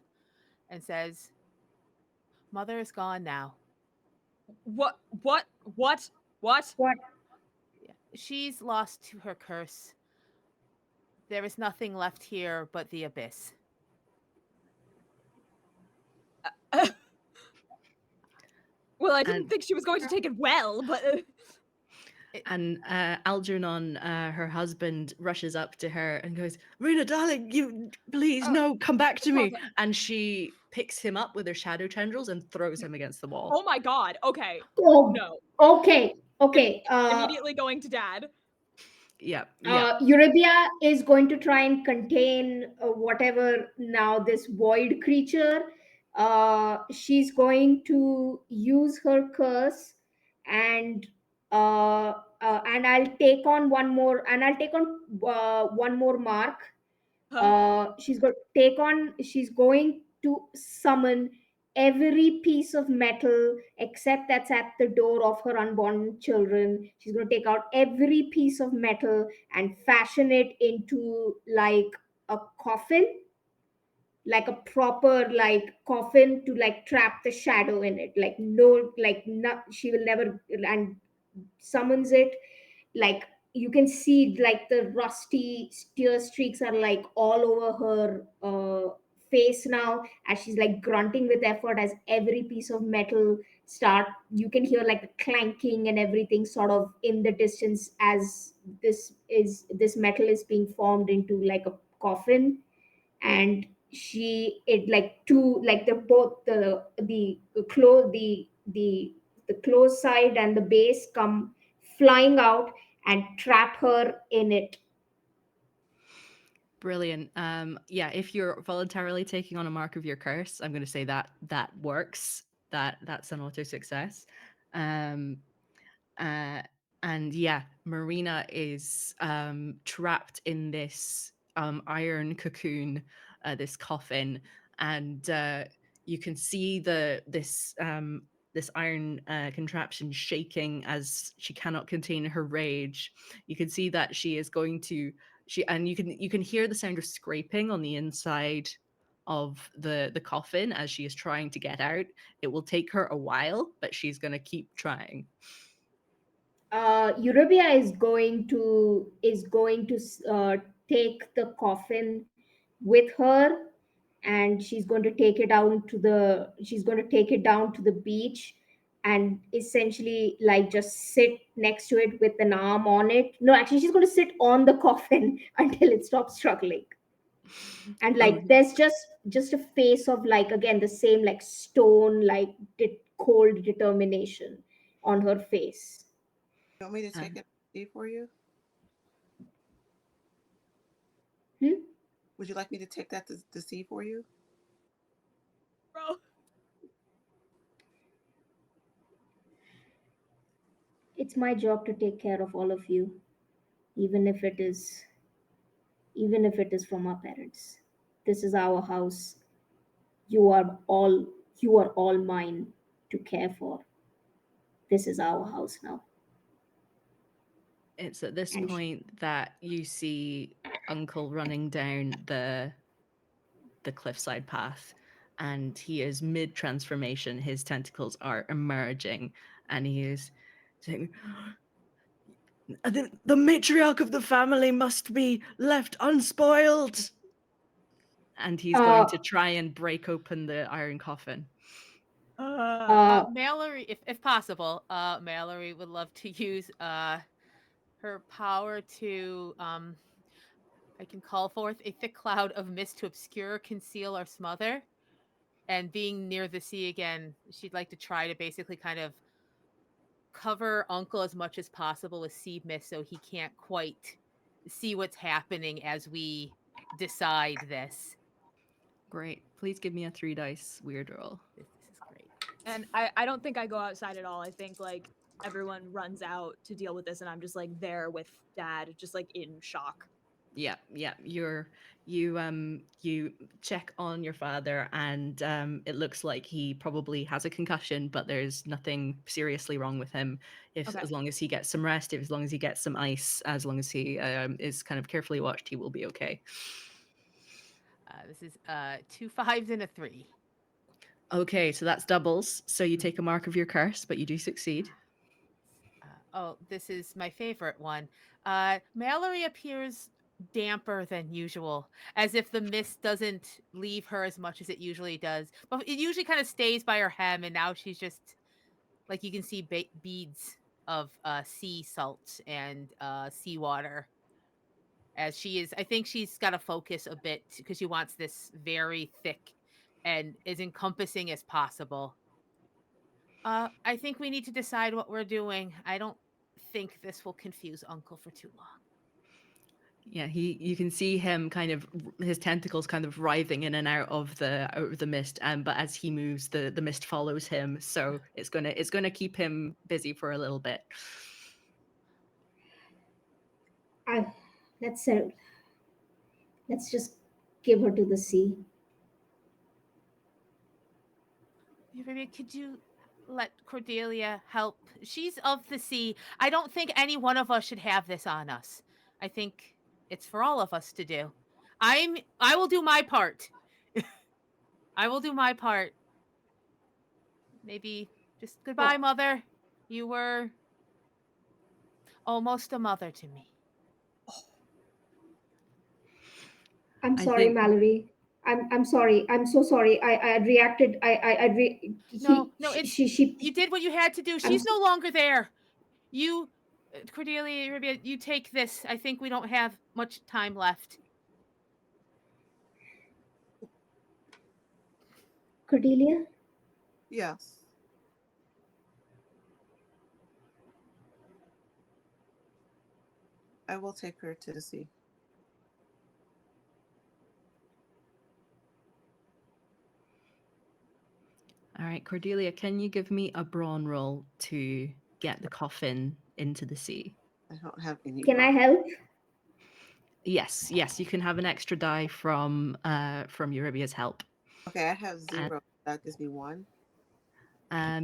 and says, "Mother is gone now. What? What? What? What? What? She's lost to her curse. There is nothing left here but the abyss." Well, I didn't And think she was going to take it well, but and Algernon, her husband, rushes up to her and goes, "Marina, darling, you please no, come back to me." Papa. And she picks him up with her shadow tendrils and throws him against the wall. Oh my god. Okay. Oh, No. okay. Okay. Immediately going to dad. Yeah, yeah. Eurybia is going to try and contain whatever now this void creature. She's going to use her curse, and and I'll take on one more, and I'll take on one more mark. Huh? She's going to summon every piece of metal except that's at the door of her unborn children. She's going to take out every piece of metal and fashion it into like a coffin, like a proper like coffin to like trap the shadow in it. Like no, like not, she will never, and summons it. Like you can see like the rusty tear streaks are like all over her face now, as she's like grunting with effort, as every piece of metal start, you can hear like the clanking and everything sort of in the distance, as this metal is being formed into like a coffin. And she it like two, like the both the close the close side and the base come flying out and trap her in it. Brilliant. Yeah, if you're voluntarily taking on a mark of your curse, I'm going to say that that works. That's an auto success. Um, uh, and yeah, Marina is trapped in this iron cocoon, this coffin, and you can see this iron contraption shaking as she cannot contain her rage. You can see that she is going to and you can hear the sound of scraping on the inside of the coffin as she is trying to get out. It will take her a while, but she's going to keep trying. Eurybia is going to take the coffin with her, and she's going to take it down to the beach, and essentially like just sit next to it with an arm on it. No, actually, she's going to sit on the coffin until it stops struggling. And like Okay. there's just a face of like again the same like stone like cold determination on her face. You want me to Uh, take it see for you? Hmm? Would you like me to take that to see for you? Bro. It's my job to take care of all of you, even if it is even if it is from our parents. This is our house. You are all you are all mine to care for. This is our house now. It's at this And point that you see Uncle running down the cliffside path, and he is mid transformation. His tentacles are emerging, and he is saying, the matriarch of the family must be left unspoiled. And he's going to try and break open the iron coffin. Mallory, if possible, Mallory would love to use her power to I can call forth a thick cloud of mist to obscure, conceal, or smother. And being near the sea again, she'd like to try to basically kind of cover Uncle as much as possible with sea mist so he can't quite see what's happening as we decide this. Great. Please give me a 3 dice weird roll. This is great. And I don't think I go outside at all. I think like everyone runs out to deal with this, and I'm just like there with Dad, just like in shock. Yeah. You check on your father, and it looks like he probably has a concussion, but there's nothing seriously wrong with him. Okay. As long as he gets some rest, as long as he gets some ice, as long as he is kind of carefully watched, he will be okay. This is 2 5s and a 3. Okay, so that's doubles. So you take a mark of your curse, but you do succeed. This is my favorite one. Mallory appears damper than usual, as if the mist doesn't leave her as much as it usually does. But it usually kind of stays by her hem, and now she's just like you can see beads of sea salt and seawater. As she is, I think she's got to focus a bit because she wants this very thick and as encompassing as possible. I think we need to decide what we're doing. I don't think this will confuse Uncle for too long. Yeah, you can see him kind of his tentacles kind of writhing in and out of the mist, but as he moves, the mist follows him, so it's gonna keep him busy for a little bit. I, let's settle. Let's just give her to the sea. Maybe could you let Cordelia help? She's of the sea. I don't think any one of us should have this on us. I think it's for all of us to do. I will do my part. I will do my part. Maybe just goodbye, Mother. You were almost a mother to me. I'm I sorry, think Mallory. I'm sorry. I'm so sorry. I reacted. No, it's She. you did what you had to do. I'm She's no longer there. You, Cordelia, you take this. I think we don't have much time left. Cordelia. Yes. I will take her to the sea. all right, Cordelia, can you give me a brawn roll to get the coffin into the sea? I don't have any Can I bra. help? Yes, you can have an extra die from Euribia's help. Okay, I have And 0. That gives me 1.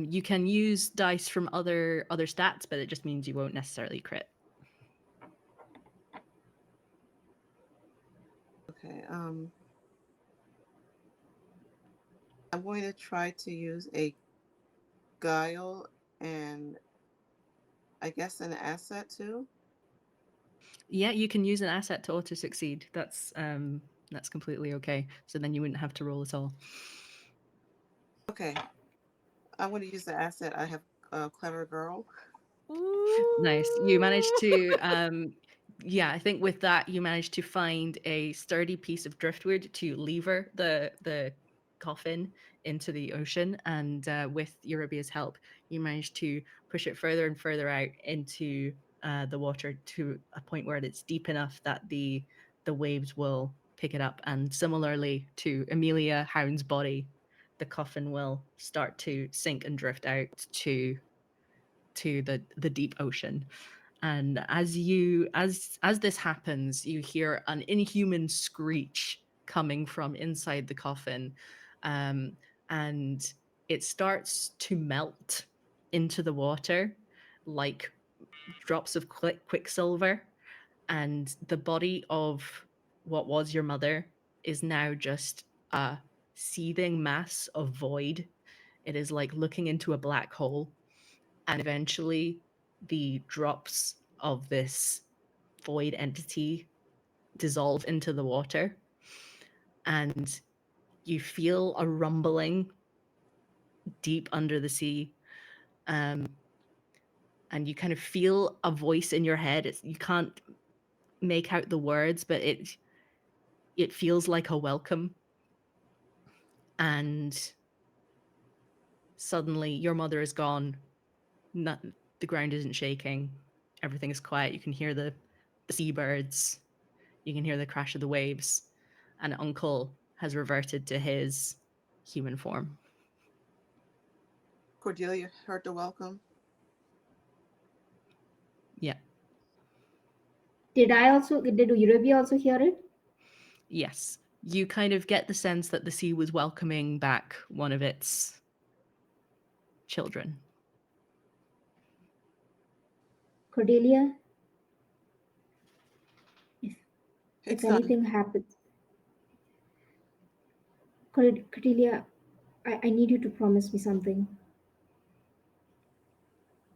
you can use dice from other stats, but it just means you won't necessarily crit. Okay. I'm going to try to use a guile and I guess an asset too. Yeah, you can use an asset to auto succeed. That's completely okay. So then you wouldn't have to roll at all. Okay. I'm going to use the asset. I have a clever girl. Nice. You managed Ooh. to, yeah, I think with that you managed to find a sturdy piece of driftwood to lever the coffin into the ocean, and with Eurybia's help, you managed to push it further and further out into the water to a point where it's deep enough that the waves will pick it up. And similarly to Amelia Hound's body, the coffin will start to sink and drift out to the deep ocean. And as this happens, you hear an inhuman screech coming from inside the coffin, um, and it starts to melt into the water like drops of quicksilver, and the body of what was your mother is now just a seething mass of void. It is like looking into a black hole, and eventually the drops of this void entity dissolve into the water, and you feel a rumbling deep under the sea, um, and you kind of feel a voice in your head. You can't make out the words, but it feels like a welcome. And suddenly your mother is gone. Not, the ground isn't shaking, everything is quiet. You can hear the seabirds, you can hear the crash of the waves, and Uncle has reverted to his human form. Cordelia heard the welcome. Yeah. Did Eurobia also hear it? Yes. You kind of get the sense that the sea was welcoming back one of its children. Cordelia, if It's done. anything happens, Cordelia, I need you to promise me something.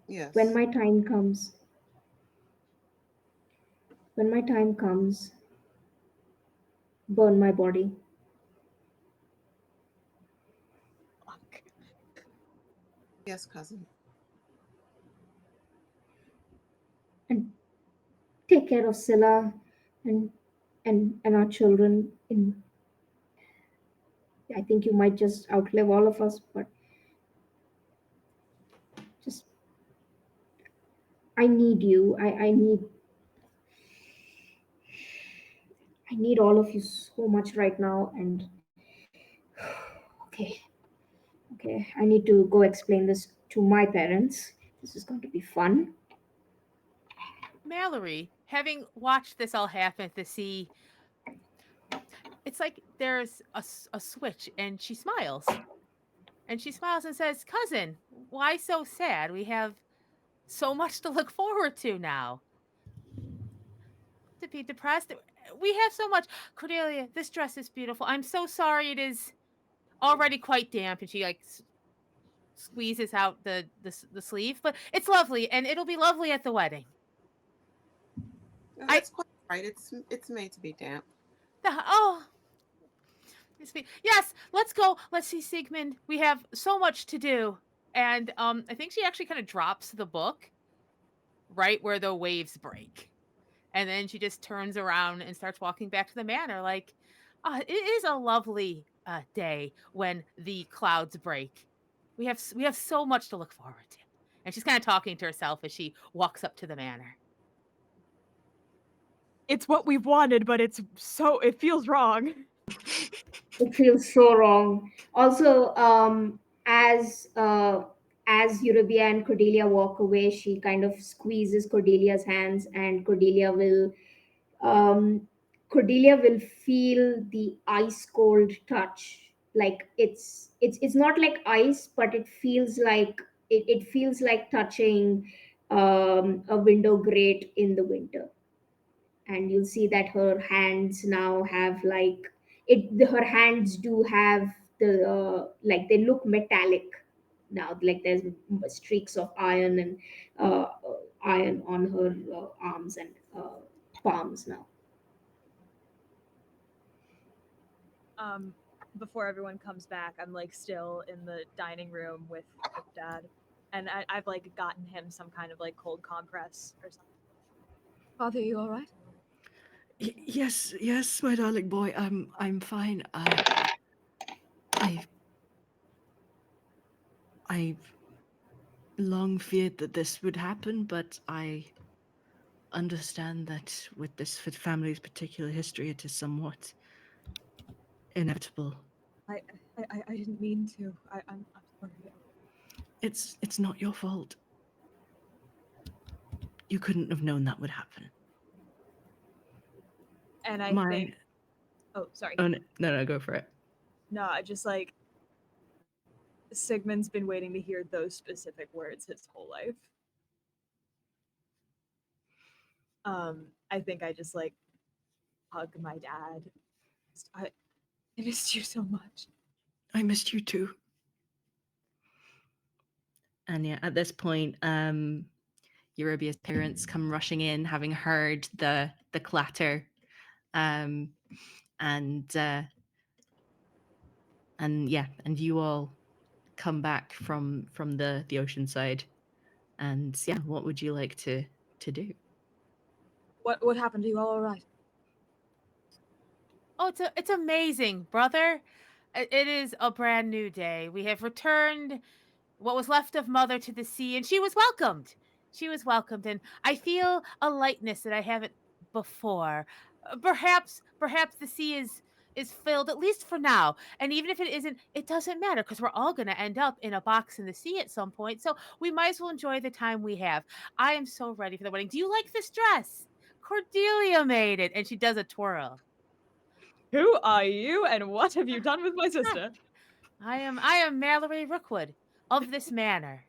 When Yes. my time comes, when my time comes, burn my body. Yes, cousin. And take care of Scylla and and our children. In I think you might just outlive all of us, but just I need you. I need all of you so much right now. And okay, okay, I need to go explain this to my parents. This is going to be fun. Mallory, having watched this all happen at the sea, it's like there's a switch, and she smiles. And she smiles and says, "Cousin, why so sad? We have so much to look forward to now. To be depressed. We have so much. Cordelia, this dress is beautiful. I'm so sorry it is already quite damp." And she like squeezes out the sleeve, but it's lovely, and it'll be lovely at the wedding. I That's quite right. It's made to be damp. oh yes, let's go. Let's see Sigmund. We have so much to do. And I think she actually kind of drops the book right where the waves break. And then she just turns around and starts walking back to the manor. Like, it is a lovely day when the clouds break. We have so much to look forward to. And she's kind of talking to herself as she walks up to the manor. It's what we've wanted, but it feels wrong. It feels so wrong. Also, as Eurobia and Cordelia walk away, she kind of squeezes Cordelia's hands, and um, Cordelia will feel the ice cold touch. Like it's not like ice, but it feels like touching a window grate in the winter. And you'll see that her hands now have like her hands do have like they look metallic now, like there's streaks of uh, iron on her arms and palms now. Um, before everyone comes back, I'm like still in the dining room with Dad, and I've like gotten him some kind of like cold compress or something. Father, you all right? Yes, yes, my darling boy. I'm fine. I've long feared that this would happen, but I understand that with this family's particular history, it is somewhat inevitable. I I didn't mean to. I'm sorry. It's not your fault. You couldn't have known that would happen. And I My think, oh, sorry. oh no, go for it. No, I just like Sigmund's been waiting to hear those specific words his whole life. I think I just like hug my dad. I missed you so much. I missed you too. And yeah, at this point, Eurobia's parents come rushing in, having heard the clatter, um, and yeah, and you all come back from the ocean side, and yeah, what would you like to do? What happened? Are you all right? Oh, it's amazing, brother. It is a brand new day. We have returned what was left of Mother to the sea, and she was welcomed. She was welcomed, and I feel a lightness that I haven't before. Perhaps the sea is filled at least for now, and even if it isn't, it doesn't matter because we're all going to end up in a box in the sea at some point. So we might as well enjoy the time we have. I am so ready for the wedding. Do you like this dress? Cordelia made it, and she does a twirl. Who are you, and what have you done with my sister? I am Mallory Rookwood of this manor.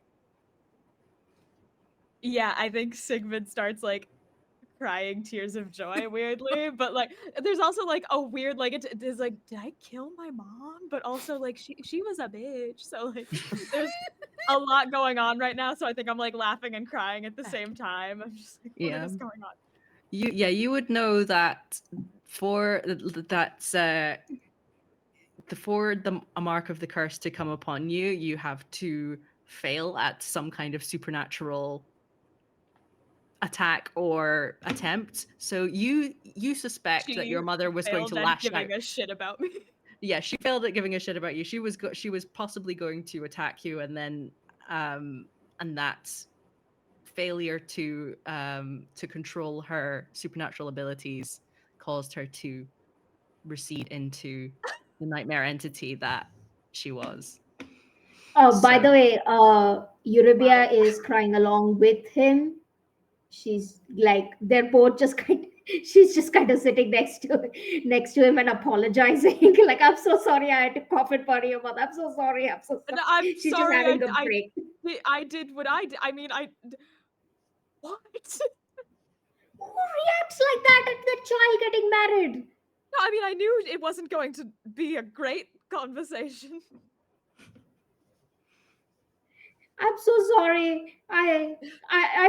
Yeah, I think Sigmund starts like crying tears of joy weirdly, but like there's also like a weird like it is like did I kill my mom? But also like she was a bitch. So like there's a lot going on right now, so I think I'm like laughing and crying at the same time. I'm just like what Yeah, is going on? you would know that for that's for the a mark of the curse to come upon you, you have to fail at some kind of supernatural attack or attempt. So you suspect that She your mother was going to failed at lash out. giving a shit about me. Yeah, she failed at giving a shit about you. She was possibly going to attack you, and then and that failure to control her supernatural abilities caused her to recede into the nightmare entity that she was. By So the way, Wow. Eurobia is crying along with him. She's like they're both just kind. She's just kind of sitting next to him and apologizing. Like, I'm so sorry, I had to cough and party about. I'm so sorry. I'm so And sorry. I'm She's just sorry having a break. I did what I did. I mean what? Who reacts like that at the child getting married? No, I mean I knew it wasn't going to be a great conversation. I'm so sorry. I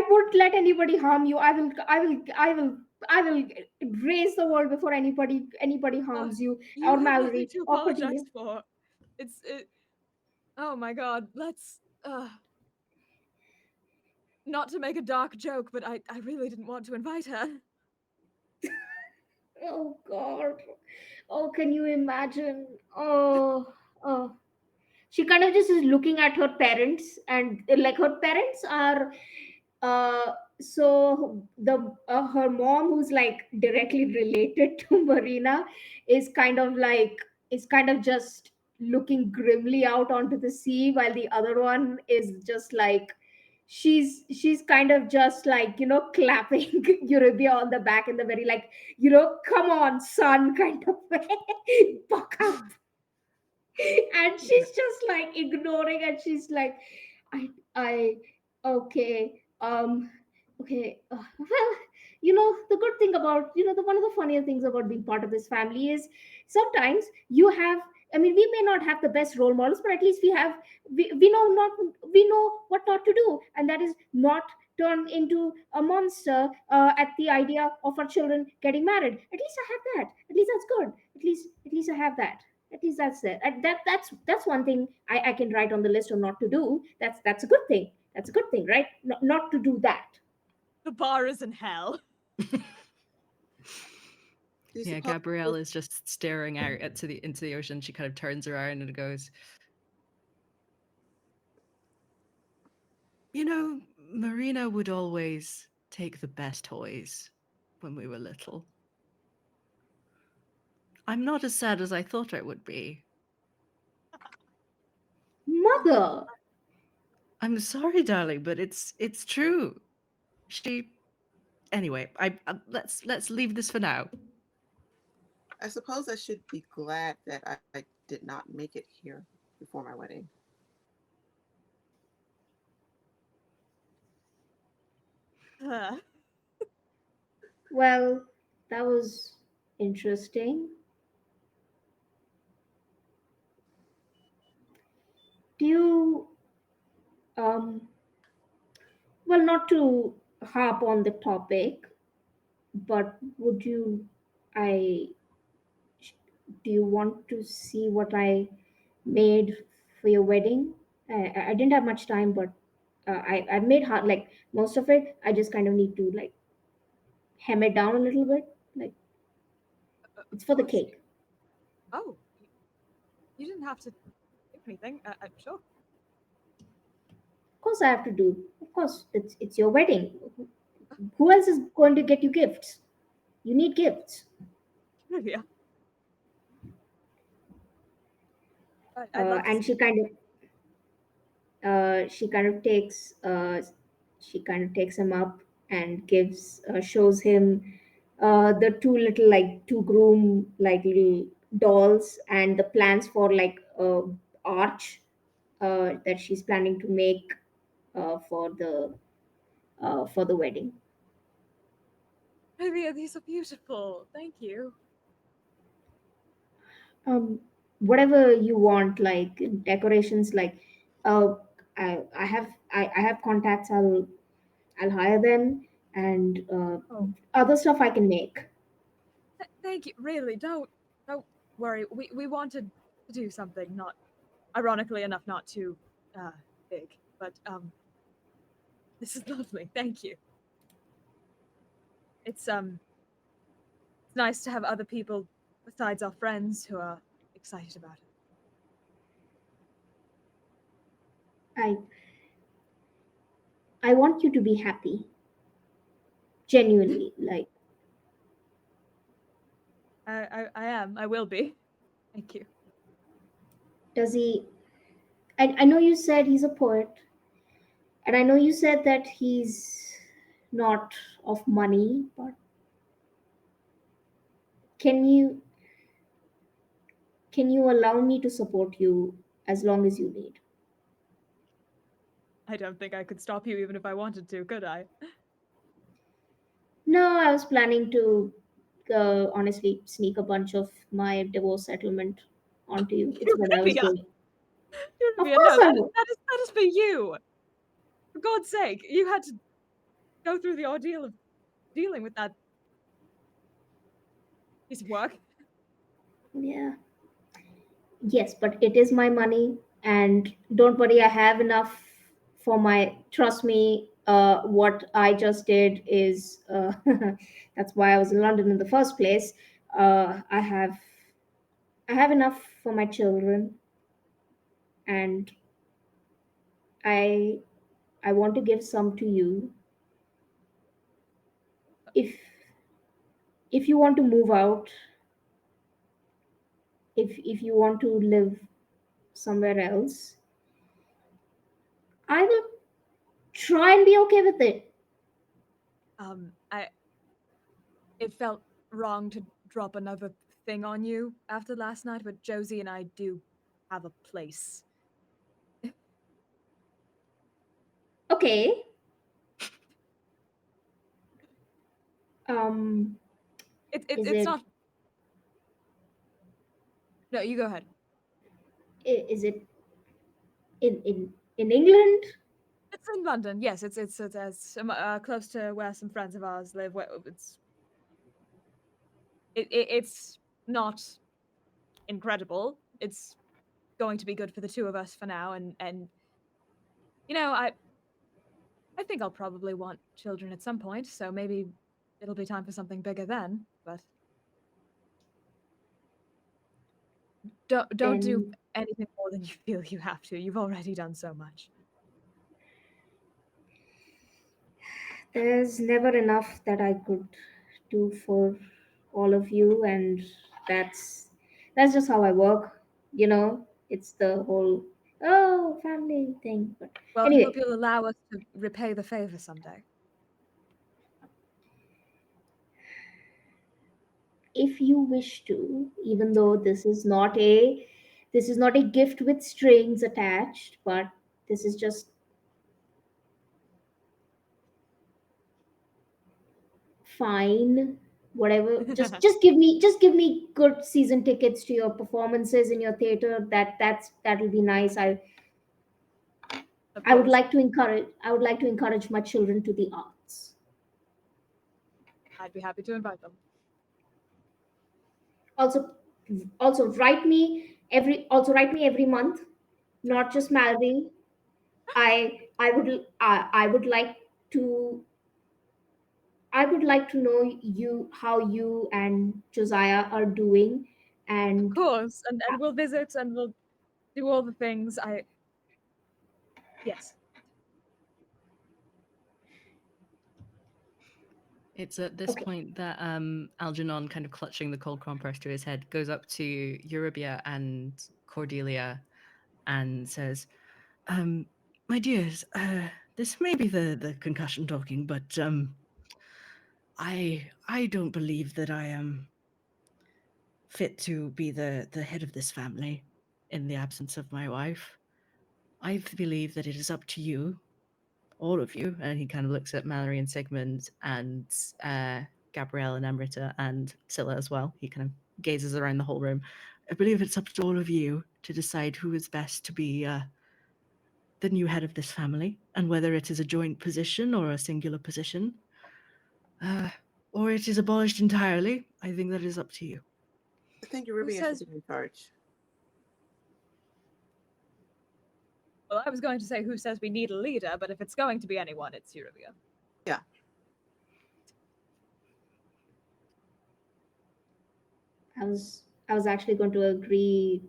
won't let anybody harm you. I will raise the world before anybody Uh, harms you you or have nothing Mallory to or apologize Cordelia. for. It oh my god, let's not to make a dark joke, but I really didn't want to invite her. Oh God. Oh, can you imagine? Oh. She kind of just is looking at her parents, and like her parents are so the her mom, who's like directly related to Marina, is kind of like is kind of just looking grimly out onto the sea, while the other one is just like she's kind of just like, clapping Eurybia on the back in the very like, come on son kind of way. Buck up. And she's just like ignoring, and she's like, I okay, okay, well, the good thing about, the one of the funnier things about being part of this family is sometimes you have, I mean, we may not have the best role models, but at least we know what not to do, and that is not turn into a monster at the idea of our children getting married. At least I have that. At least that's good. At least I have that. At least that's it. That's one thing I can write on the list of not to do. That's a good thing. That's a good thing, right? Not to do that. The bar is in hell. Do you Yeah, suppose Gabrielle is just staring out into the ocean. She kind of turns around and goes, "You know, Marina would always take the best toys when we were little. I'm not as sad as I thought I would be. Mother, I'm sorry, darling, but it's true. She anyway. Let's leave this for now. I suppose I should be glad that I did not make it here before my wedding. well, that was interesting. Do you um well, not to harp on the topic, but would you I do you want to see what I made for your wedding? I didn't have much time, but I made hard like most of it. I just kind of need to like hem it down a little bit. Like Of it's for the course. cake. Oh, you didn't have to do anything. I'm sure. Of course, I have to do. Of course, it's your wedding. Who else is going to get you gifts? You need gifts. Yeah. I'd love to And see. she kind of takes him up and gives shows him the two groom like little dolls and the plans for like arch that she's planning to make uh, for the for the wedding. Olivia, these are beautiful. Thank you. um Whatever you want, like decorations, like uh I have contacts. I'll hire them, and Oh, other stuff I can make. thank you. Really, don't worry. We wanted to do something not, ironically enough, not too uh big, but this is lovely. Thank you. It's nice to have other people besides our friends who are excited about it. I I want you to be happy, genuinely. Like, I am. I will be. Thank you. does he? I know you said he's a poet, and I know you said that he's not of money, but can you can you allow me to support you as long as you need? I don't think I could stop you even if I wanted to, could I? No, I was planning to honestly sneak a bunch of my divorce settlement onto you. It's what I was Olivia, doing. Of Olivia, course no, I will. that is for you. For God's sake, you had to go through the ordeal of dealing with that piece of work. Yeah. Yes, but it is my money, and don't worry, I have enough for my. Trust me, what I just did is that's why I was in London in the first place. I have enough for my children, and I I want to give some to you. If you want to move out, if you want to live somewhere else, I will try and be okay with it. I it felt wrong to drop another thing on you after last night, but Josie and I do have a place. Okay. Um, is It's it not. No, you go ahead. is it in England? It's in London. Yes, it's close to where some friends of ours live. Where it's not incredible, it's going to be good for the two of us for now. And you know, I think I'll probably want children at some point, so maybe it'll be time for something bigger then. But don't do Then anything more than you feel you have to. You've already done so much. there's never enough that I could do for all of you, and that's just how I work. It's the whole family thing. But Well, I hope anyway, you'll allow us to repay the favor someday. if you wish to, even though this is not a gift with strings attached, but this is just fine, whatever. Just give me good season tickets to your performances in your theater. That'll be nice. Of I would course, like to encourage my children to the arts. I'd be happy to invite them. Also also write me every month, not just Mallory. I would like to know you, how you and Josiah are doing. Of And course, and we'll visit and we'll do all the things. Yes. It's at this okay, point that Algernon, kind of clutching the cold compress to his head, goes up to Eurybia and Cordelia and says, my dears, this may be the concussion talking, but I don't believe that I am fit to be the head of this family in the absence of my wife. I believe that it is up to you, all of you. And he kind of looks at Mallory and Sigmund and Gabrielle and Amrita and Scylla as well. He kind of gazes around the whole room. I believe it's up to all of you to decide who is best to be the new head of this family, and whether it is a joint position or a singular position, or it is abolished entirely. I think that is up to you. I think Who Eurybia should says? be in charge. Well, I was going to say who says we need a leader, but if it's going to be anyone, it's Eurybia. Yeah. I was actually going to agree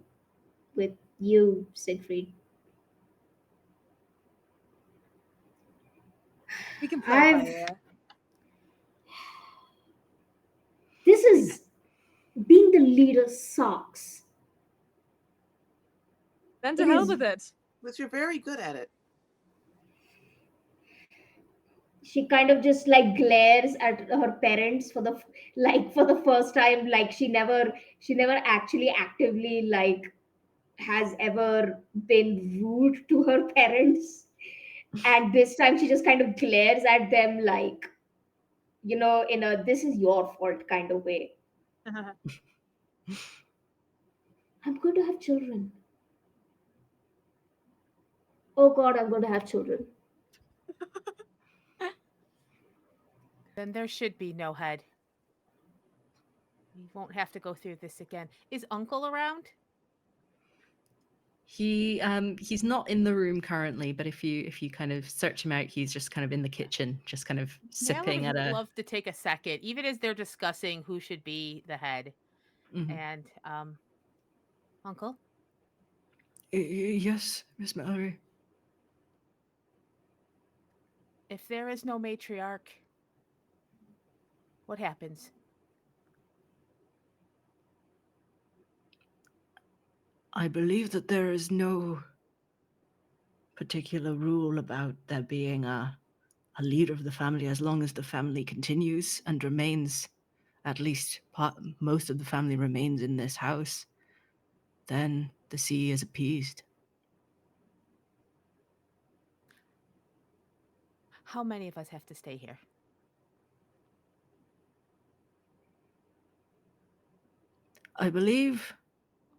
with you, Siegfried. We can play it by I've ear. This is being the leader sucks. Then to It hell is. with it. But you're very good at it. She kind of just like glares at her parents for the first time. Like she never actually actively like has ever been rude to her parents, and this time she just kind of glares at them like, in a "this is your fault" kind of way. I'm going to have children. Oh God, I'm going to have children. Then there should be no head. We won't have to go through this again. Is Uncle around? He's not in the room currently, but if you kind of search him out, he's just kind of in the kitchen, just kind of sipping Mallory at would a. love to take a second, even as they're discussing who should be the head. Mhm. And Uncle, Yes, Miss Mallory. if there is no matriarch, what happens? I believe that there is no particular rule about there being a leader of the family, as long as the family continues and remains, at least most of the family remains in this house, then the sea is appeased. How many of us have to stay here? I believe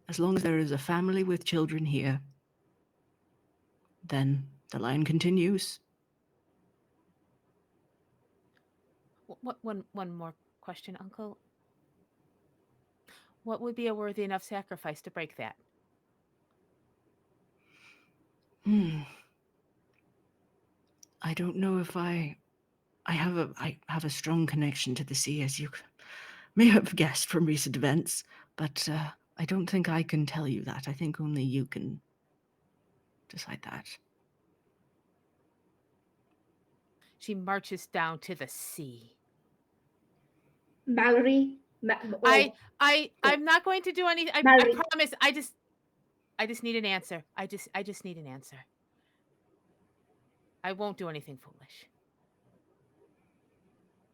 as long as there is a family with children here, then the line continues. One more question, Uncle. What would be a worthy enough sacrifice to break that? Hmm. I don't know if I have a strong connection to the sea, as you may have guessed from recent events, but I don't think I can tell you that. I think only you can decide that. She marches down to the sea. Mallory. I Oh, I'm not going to do anything. I Mallory. promise. I just need an answer. I just need an answer. I won't do anything foolish.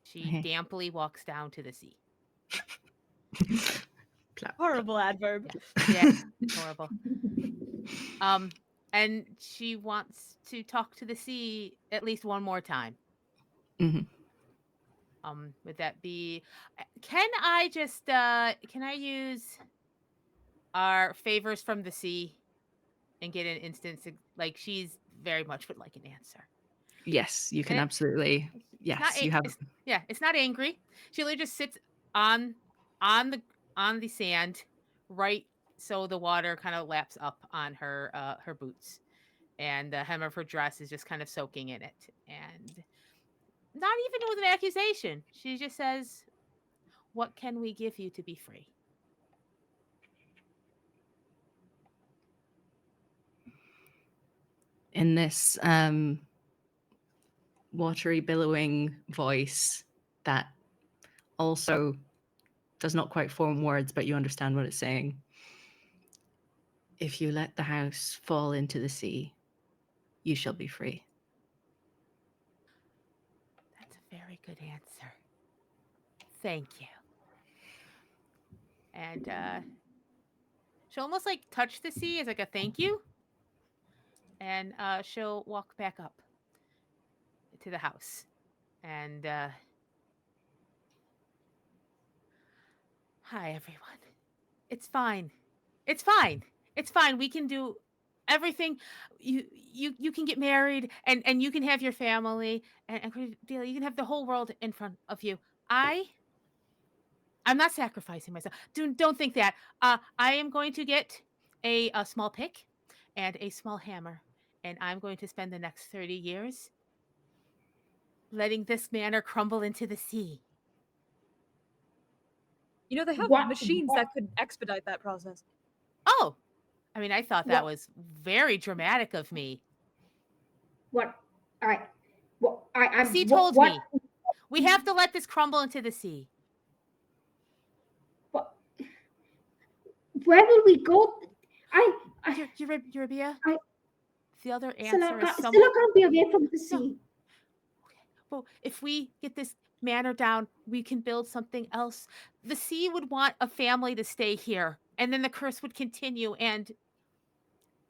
She Okay. damply walks down to the sea. Clap, Horrible adverb. Yeah, it's horrible. And she wants to talk to the sea at least one more time. Mhm. Would that be? Can I just can I use our favors from the sea and get an instance like she's very much would like an answer. Yes, you can And absolutely. it's not Yes, you have. it's yeah, it's not angry. She literally just sits on on the on the sand, right so the water kind of laps up on her boots. And the hem of her dress is just kind of soaking in it. And not even with an accusation. She just says, "What can we give you to be free?" In this watery, billowing voice that also does not quite form words, but you understand what it's saying. If you let the house fall into the sea, you shall be free. That's a very good answer. Thank you. And she'll almost like touch the sea as like a thank you. And she'll walk back up to the house. And hi everyone. It's fine. It's fine. It's fine. We can do everything. You can get married and you can have your family and Cordelia, you can have the whole world in front of you. I'm not sacrificing myself. Don't think that. I am going to get a small pick and a small hammer, and I'm going to spend the next 30 years letting this manor crumble into the sea. You know, they have What? machines that could expedite that process. Oh, I mean, I thought that What? was very dramatic of me. What? I. What? The sea What? told What? me we have to let this crumble into the sea. What? Where will we go? I. Eurybia, I. the other Stella answer is can't, some. Stella can't be away from the No, sea. well, if we get this manor down, we can build something else. The sea would want a family to stay here, and then the curse would continue, and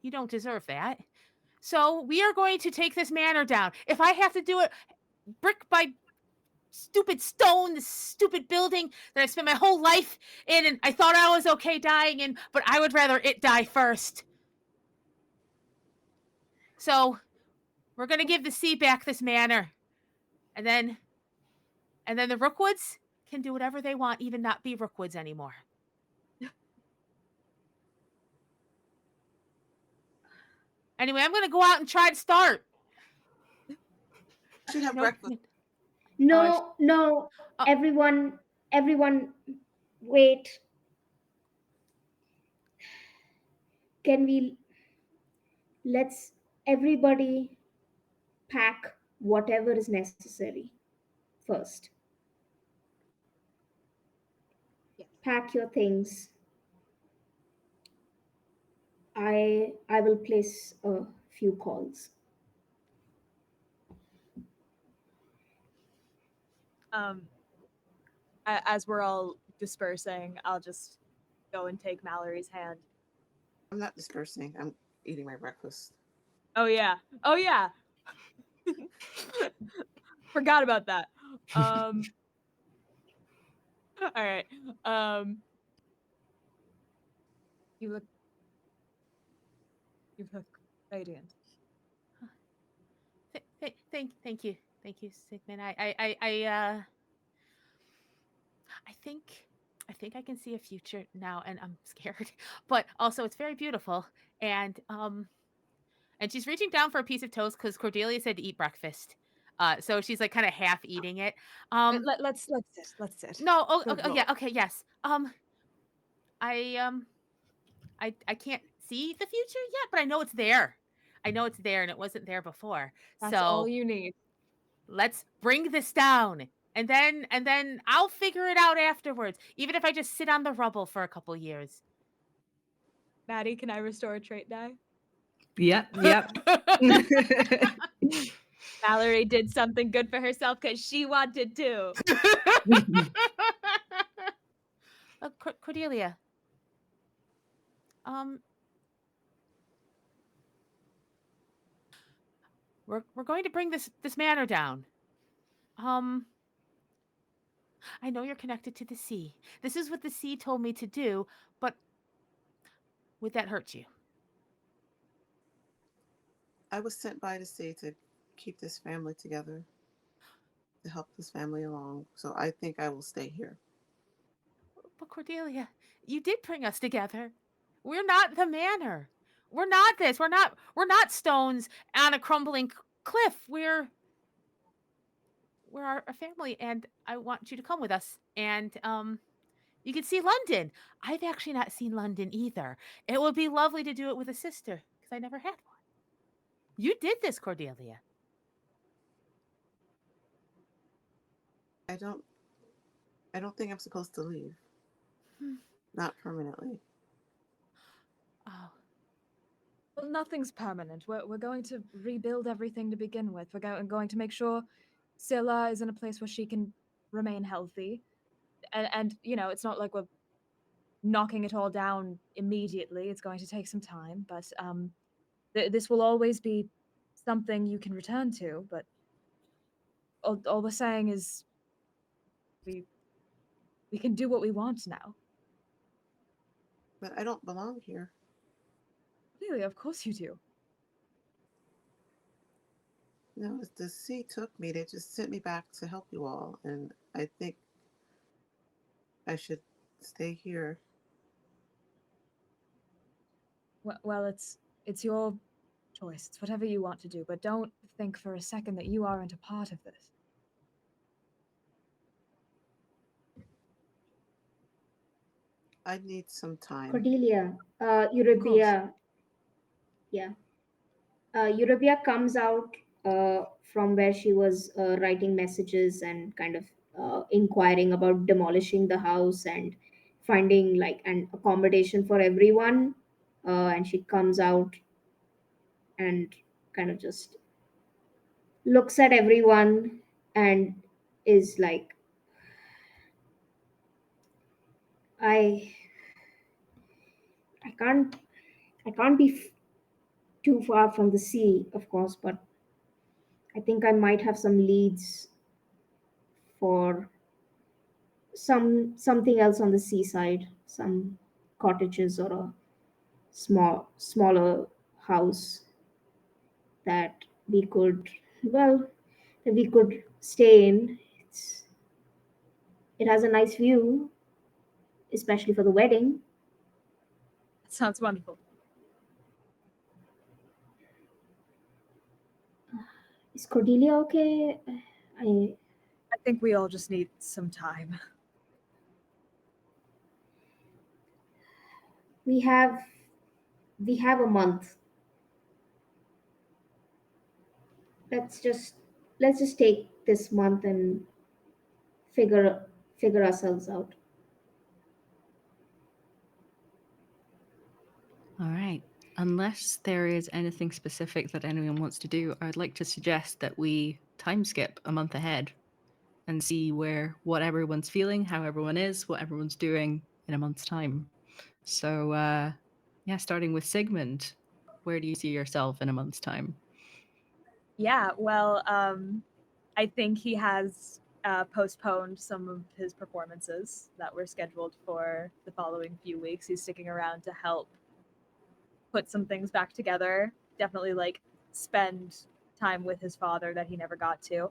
you don't deserve that. So we are going to take this manor down. If I have to do it brick by stupid stone, this stupid building that I spent my whole life in, and I thought I was okay dying in, but I would rather it die first. So we're gonna give the sea back this manor, and then the Rookwoods can do whatever they want, even not be Rookwoods anymore. Anyway, I'm gonna go out and try to start. Should have No, breakfast. No, no. uh, Everyone, wait. Can we, let's everybody pack whatever is necessary first. Yes. Pack your things. I will place a few calls. As we're all dispersing, I'll just go and take Mallory's hand. I'm not dispersing. I'm eating my breakfast. Oh yeah. Oh yeah. Forgot about that. All right. You look radiant. thank you, Sigmund. I think I can see a future now, and I'm scared, but also it's very beautiful. And And she's reaching down for a piece of toast because Cordelia said to eat breakfast. So she's like kind of half eating it. Let's sit. Let's sit. No, Good yeah, lord. okay, yes. I I can't see the future yet, but I know it's there. I know it's there, and it wasn't there before. That's all So you need. let's bring this down, and then I'll figure it out afterwards. Even if I just sit on the rubble for a couple years. Maddie, can I restore a trait die? Yep. Mallory did something good for herself because she wanted to. Cordelia. We're going to bring this manor down. I know you're connected to the sea. This is what the sea told me to do, but would that hurt you? I was sent by the sea to keep this family together, to help this family along. So I think I will stay here. But Cordelia, you did bring us together. We're not the manor. We're not this. We're not stones on a crumbling cliff. We're a family, and I want you to come with us. And you can see London. I've actually not seen London either. It would be lovely to do it with a sister because I never had one. You did this, Cordelia. I don't think I'm supposed to leave. Not permanently. Oh. Well, nothing's permanent. We're going to rebuild everything to begin with. We're going to make sure Scylla is in a place where she can remain healthy. And you know, it's not like we're knocking it all down immediately. It's going to take some time, but this will always be something you can return to. But all we're saying is we can do what we want now. But I don't belong here. Really, of course you do. No, the sea took me. They just sent me back to help you all, and I think I should stay here. Well, it's your choice. It's whatever you want to do, but don't think for a second that you aren't a part of this. I need some time. Cordelia, Of course. Eurobia, yeah. Eurobia comes out from where she was writing messages and kind of inquiring about demolishing the house and finding like an accommodation for everyone. And she comes out and kind of just looks at everyone and is like, I I can't be too far from the sea, of course, but I think I might have some leads for something else on the seaside, some cottages or a smaller house that we could well that we could stay in. It has a nice view, especially for the wedding. That sounds wonderful. Is Cordelia okay? I think we all just need some time. We have a month. Let's just take this month and figure ourselves out. All right. Unless there is anything specific that anyone wants to do, I'd like to suggest that we time skip a month ahead and see what everyone's feeling, how everyone is, what everyone's doing in a month's time. So, yeah, starting with Sigmund, where do you see yourself in a month's time? Yeah, well, I think he has postponed some of his performances that were scheduled for the following few weeks. He's sticking around to help put some things back together. Definitely like spend time with his father that he never got to.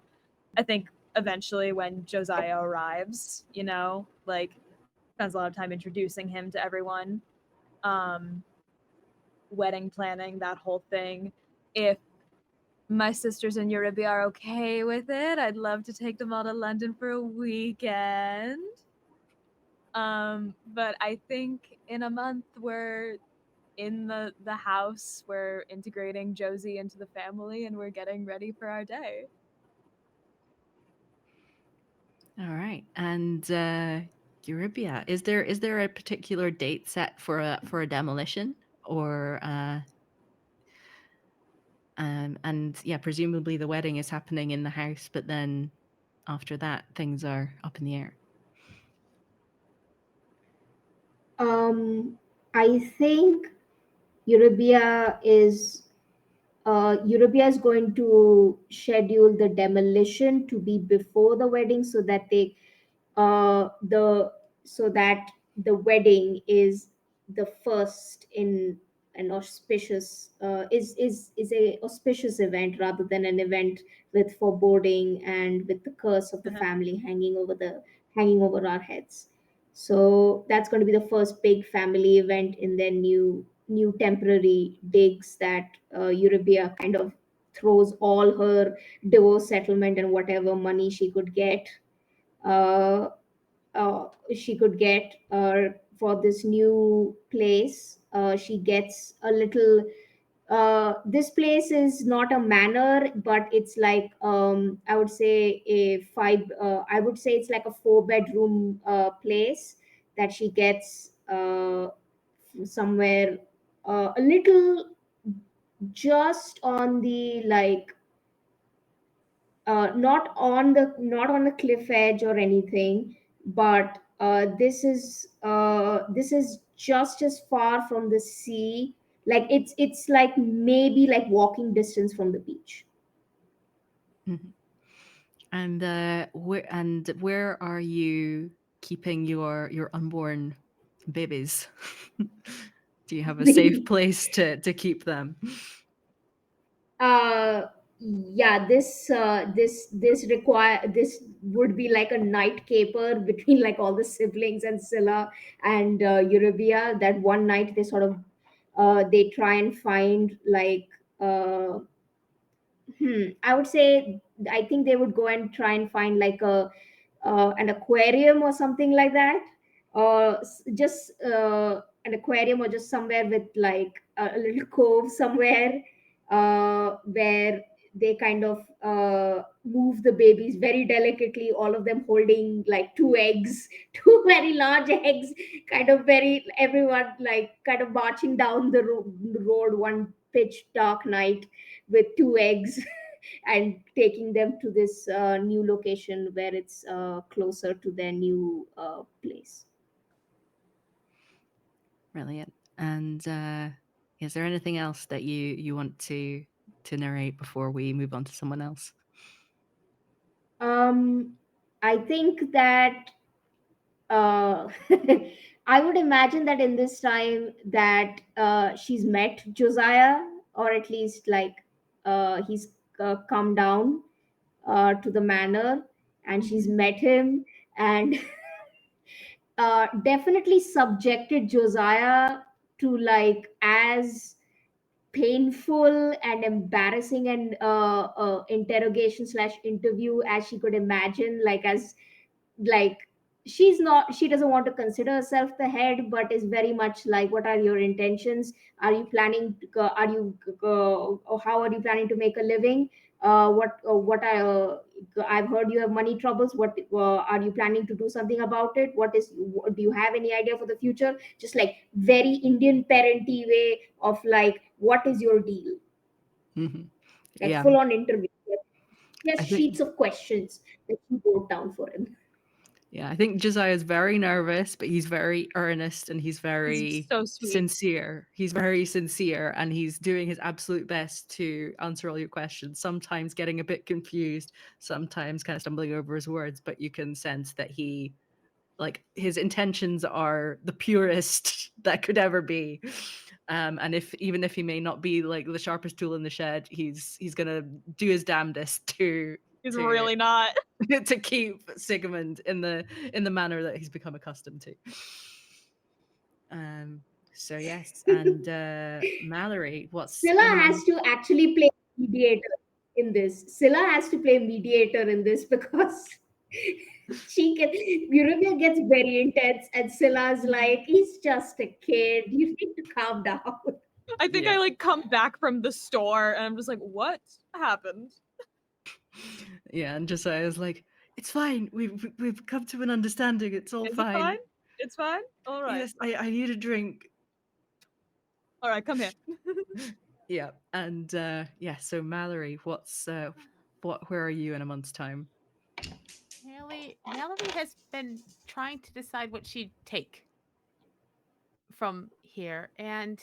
I think eventually when Josiah arrives, you know, like spends a lot of time introducing him to everyone. Wedding planning, that whole thing. if my sisters in Euribia are okay with it, I'd love to take them all to London for a weekend. But I think in a month we're in the house, we're integrating Josie into the family, and we're getting ready for our day. All right. And Euribia, is there a particular date set for a demolition, or and yeah, presumably the wedding is happening in the house, but then after that things are up in the air. I think Euribia is Euribia is going to schedule the demolition to be before the wedding, so that the so that the wedding is the first in an auspicious is a auspicious event, rather than an event with foreboding and with the curse of the family hanging over our heads. So that's going to be the first big family event in their new temporary digs that Euribia kind of throws all her divorce settlement and whatever money uh, she could get for this new place. She gets a little. This place is not a manor, but it's like I would say a five. I would say it's like a 4-bedroom place that she gets somewhere a little just on the like not on the cliff edge or anything, but this is just as far from the sea, like it's like maybe like walking distance from the beach. Mhm. And where are you keeping your unborn babies? Do you have a safe place to keep them? Yeah, this would be like a night caper between like all the siblings and Scylla and Eurybia. That one night they sort of they try and find like I would say I think they would go and try and find like a an aquarium or something like that, or just an aquarium, or just somewhere with like a little cove somewhere where they kind of move the babies very delicately, all of them holding like two eggs, two very large eggs, kind of very everyone like kind of marching down the road one pitch dark night with two eggs and taking them to this new location where it's closer to their new place. Brilliant. And is there anything else that you want to narrate before we move on to someone else? I think that I would imagine that in this time that she's met Josiah, or at least like he's come down to the manor, and she's met him, and definitely subjected Josiah to like as painful and embarrassing and interrogation slash interview as she could imagine, like as like she doesn't want to consider herself the head, but is very much like, what are your intentions? Are you planning to, are you or how are you planning to make a living? What I've heard you have money troubles. What are you planning to do something about it? Do you have any idea for the future? Just like very Indian parenty way of like, what is your deal? Mm-hmm. Like Yeah, full on interview. Yes, I think sheets of questions that she wrote down for him. I think Josiah is very nervous, but he's very earnest and he's He's very so sweet. sincere. He's very sincere and he's doing his absolute best to answer all your questions, sometimes getting a bit confused, sometimes kind of stumbling over his words, but you can sense that he like his intentions are the purest that could ever be. And even if he may not be like the sharpest tool in the shed, he's gonna do his damnedest He's to really not. to keep Sigmund in the manner that he's become accustomed to. So yes, and Mallory, what's Scylla in a has to actually play mediator in this. Scylla has to play mediator in this because she can. Eureka gets very intense, and Scylla's like, "He's just a kid. You need to calm down." I think Yeah. I like come back from the store and I'm just like, what happened? Yeah, and Josiah is like, it's fine. We've come to an understanding. It's all Is it fine. fine? It's fine? All right. Yes, I need a drink. All right, come here. Yeah, and yeah. So Mallory, where are you in a month's time? Mallory has been trying to decide what she'd take from here, and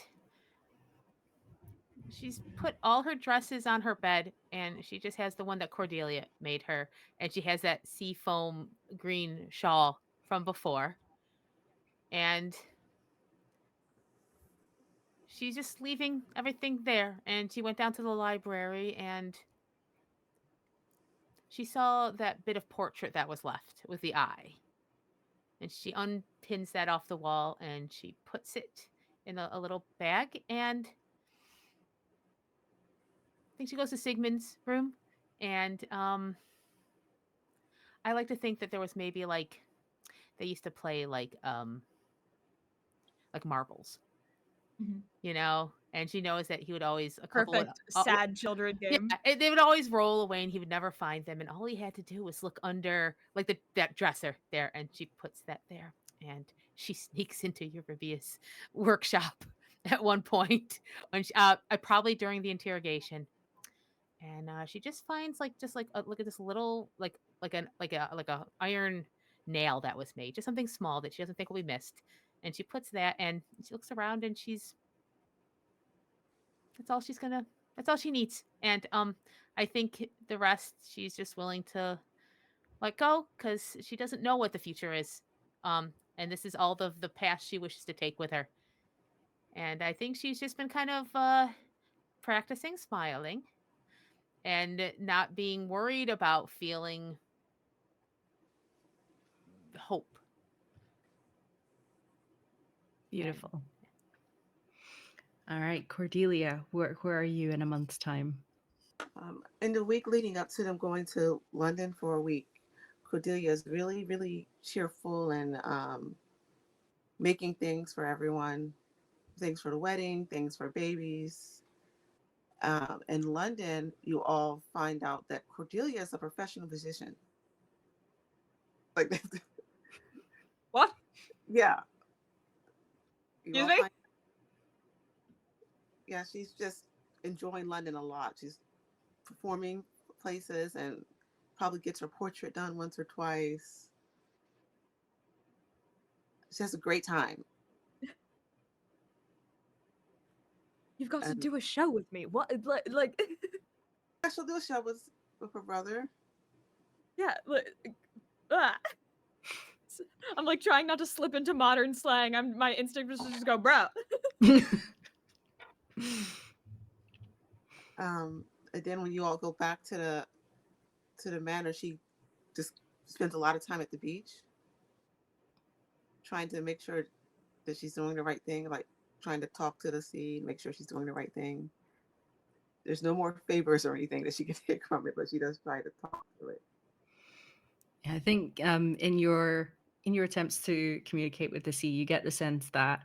she's put all her dresses on her bed, and she just has the one that Cordelia made her, and she has that sea foam green shawl from before, and she's just leaving everything there. And she went down to the library, and she saw that bit of portrait that was left with the eye, and she unpins that off the wall, and she puts it in a little bag, and I think she goes to Sigmund's room, and I like to think that there was maybe like they used to play like marbles, Mhm. you know, and she knows that he would always a couple of Perfect sad children yeah, game. they would always roll away, and he would never find them, and all he had to do was look under like that dresser there, and she puts that there, and she sneaks into Euribia's workshop at one point when probably during the interrogation, and she just finds like look at this little like a iron nail that was made, just something small that she doesn't think will be missed, and she puts that, and she looks around, and that's all she's gonna that's all she needs, and I think the rest she's just willing to let go because she doesn't know what the future is, and this is all the past she wishes to take with her, and I think she's just been kind of practicing smiling and not being worried about feeling hope. Beautiful. All right, Cordelia, where are you in a month's time? In the week leading up to them going to London for a week, Cordelia is really, really cheerful and making things for everyone, things for the wedding, things for babies. In London, you all find out that Cordelia is a professional musician. Like, What? yeah, you Excuse all me? find. Yeah, she's just enjoying London a lot. She's performing places and probably gets her portrait done once or twice. She has a great time. You've got to And do a show with me. What? Like she'll do a show with her brother. yeah. Ah. I'm like trying not to slip into modern slang. My instinct was to just go, bro. And then when you all go back to the manor, she just spends a lot of time at the beach, trying to make sure that she's doing the right thing, like trying to talk to the sea, make sure she's doing the right thing. There's no more favors or anything that she can take from it, but she does try to talk to it. I think in your attempts to communicate with the sea, you get the sense that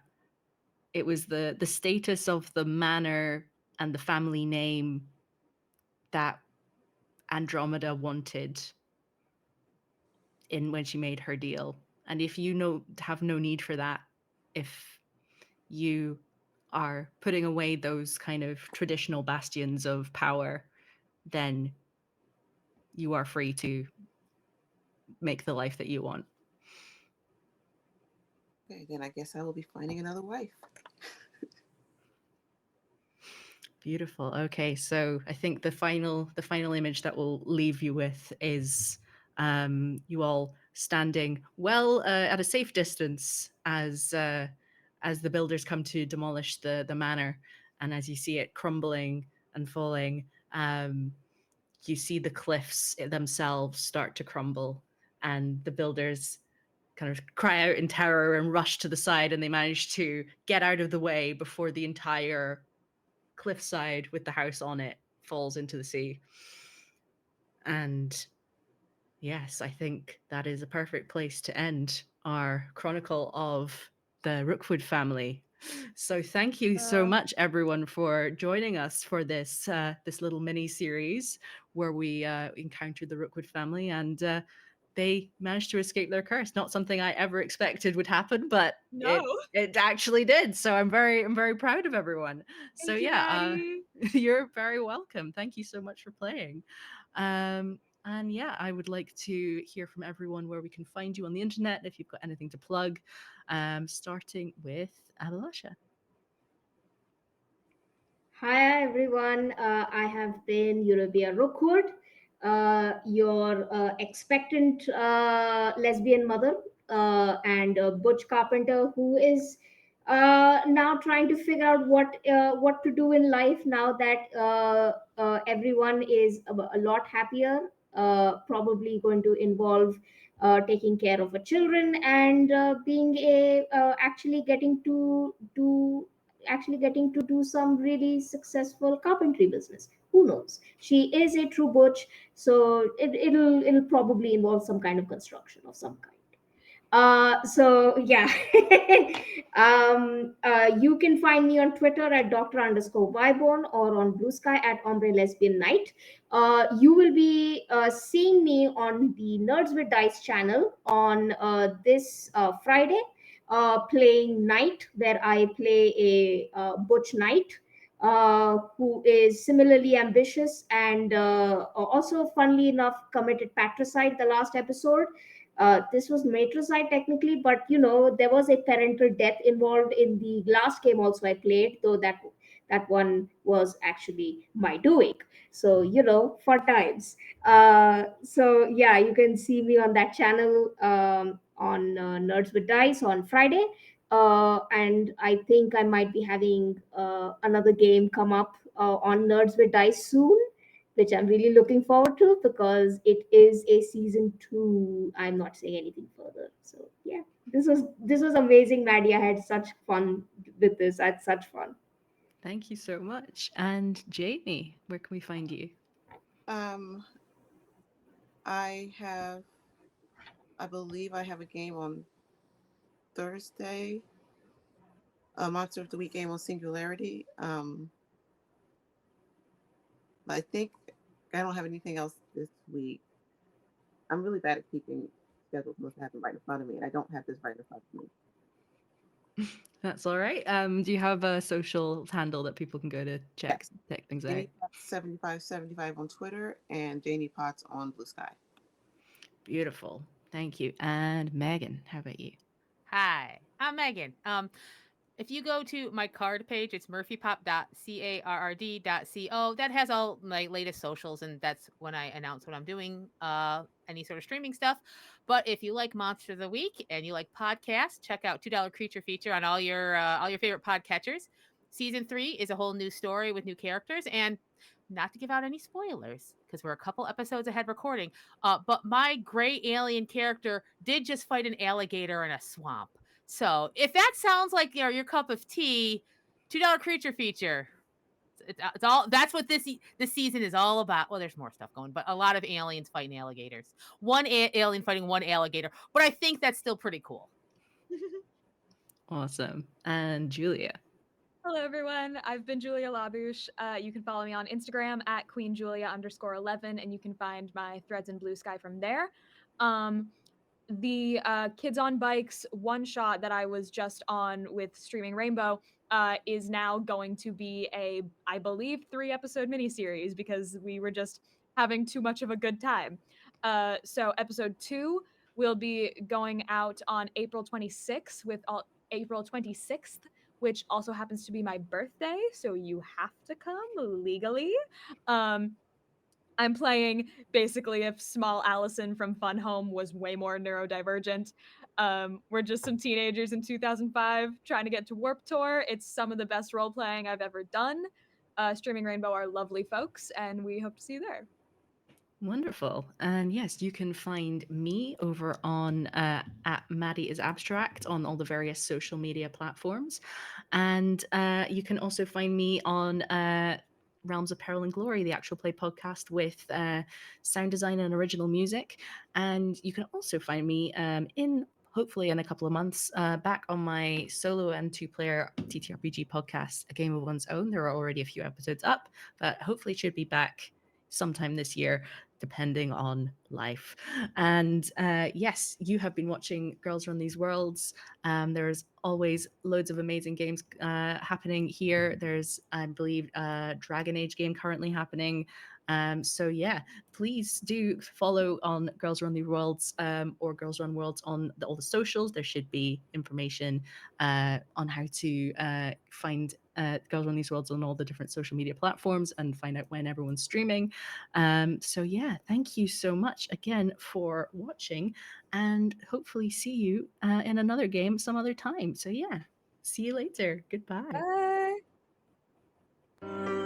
it was the status of the manor and the family name that Andromeda wanted in when she made her deal. And if you have no need for that, if you are putting away those kind of traditional bastions of power, then you are free to make the life that you want. Okay, then I guess I will be finding another wife. Beautiful. Okay, so I think the final image that we'll leave you with is you all standing well at a safe distance as the builders come to demolish the manor, and as you see it crumbling and falling, you see the cliffs themselves start to crumble, and the builders kind of cry out in terror and rush to the side, and they manage to get out of the way before the entire cliffside with the house on it falls into the sea. And yes, I think that is a perfect place to end our chronicle of the Rookwood family. So thank you so much, everyone, for joining us for this this little mini series where we encountered the Rookwood family, and they managed to escape their curse. Not something I ever expected would happen, but No. it actually did. So I'm very proud of everyone. So Thank you, yeah, Maddie. you're very welcome. Thank you so much for playing. And yeah, I would like to hear from everyone where we can find you on the internet if you've got anything to plug, starting with Abalasha. Hi everyone, I have been Eurobia Rookwood, your expectant lesbian mother and butch carpenter who is now trying to figure out what to do in life now that everyone is a lot happier. Probably going to involve taking care of her children and being a actually getting to do some really successful carpentry business. Who knows? She is a true butch, so it'll probably involve some kind of construction of some kind. So yeah. You can find me on Twitter at Dr_Vibon or on Blue Sky at Ombre Lesbian Night. You will be seeing me on the Nerds with Dice channel on this Friday, playing Knight, where I play a butch knight who is similarly ambitious and also, funnily enough, committed patricide the last episode. This was matricide technically, but there was a parental death involved in the last game also I played, though that one was actually my doing. So fun times. So yeah, you can see me on that channel on Nerds with Dice on Friday. And I think I might be having another game come up on Nerds with Dice soon, which I'm really looking forward to because it is a season 2. I'm not saying anything further. So yeah, this was amazing, Maddie. I had such fun with this. I had such fun. Thank you so much. And Jamie, where can we find you? I believe I have a game on Thursday, a Monster of the Week game on Singularity. I think I don't have anything else this week. I'm really bad at keeping schedules. Must happen right in front of me, and I don't have this right in front of me. That's all right. Do you have a social handle that people can go to check things out? Janie Potts 7575 on Twitter and Janie Potts on Blue Sky. Beautiful. Thank you. And Megan, how about you? Hi, I'm Megan. If you go to my card page, it's murphypop.carrd.co. That has all my latest socials, and that's when I announce what I'm doing, any sort of streaming stuff. But if you like Monster of the Week and you like podcasts, check out $2 Creature Feature on all your favorite podcatchers. Season 3 is a whole new story with new characters, and not to give out any spoilers because we're a couple episodes ahead recording. But my gray alien character did just fight an alligator in a swamp. So if that sounds like your cup of tea, $2 Creature Feature. It's all that's what this season is all about. Well, there's more stuff going, but a lot of aliens fighting alligators. One alien fighting one alligator, but I think that's still pretty cool. Awesome. And Julia. Hello, everyone. I've been Julia Labouche. You can follow me on Instagram at queenjulia_11, and you can find my threads in Blue Sky from there. The Kids on Bikes one shot that I was just on with Streaming Rainbow is now going to be a, I believe, 3-episode miniseries because we were just having too much of a good time. So episode 2 will be going out on April 26th April 26th, which also happens to be my birthday, so you have to come legally. I'm playing basically if small Allison from Fun Home was way more neurodivergent. We're just some teenagers in 2005 trying to get to Warp Tour. It's some of the best role playing I've ever done. Streaming Rainbow are lovely folks, and we hope to see you there. Wonderful. And yes, you can find me over on at Maddie is Abstract on all the various social media platforms. And you can also find me on Realms of Peril and Glory, the actual play podcast with sound design and original music. And you can also find me in hopefully in a couple of months back on my solo and two-player TTRPG podcast, A Game of One's Own. There are already a few episodes up, but hopefully it should be back sometime this year, depending on life. And yes, you have been watching Girls Run These Worlds. There's always loads of amazing games happening here. There's, I believe, a Dragon Age game currently happening. So yeah, please do follow on Girls Run the Worlds or Girls Run Worlds on all the socials. There should be information on how to find Girls Run These Worlds on all the different social media platforms and find out when everyone's streaming. So yeah, thank you so much again for watching, and hopefully see you in another game some other time. So yeah, see you later. Goodbye. Bye.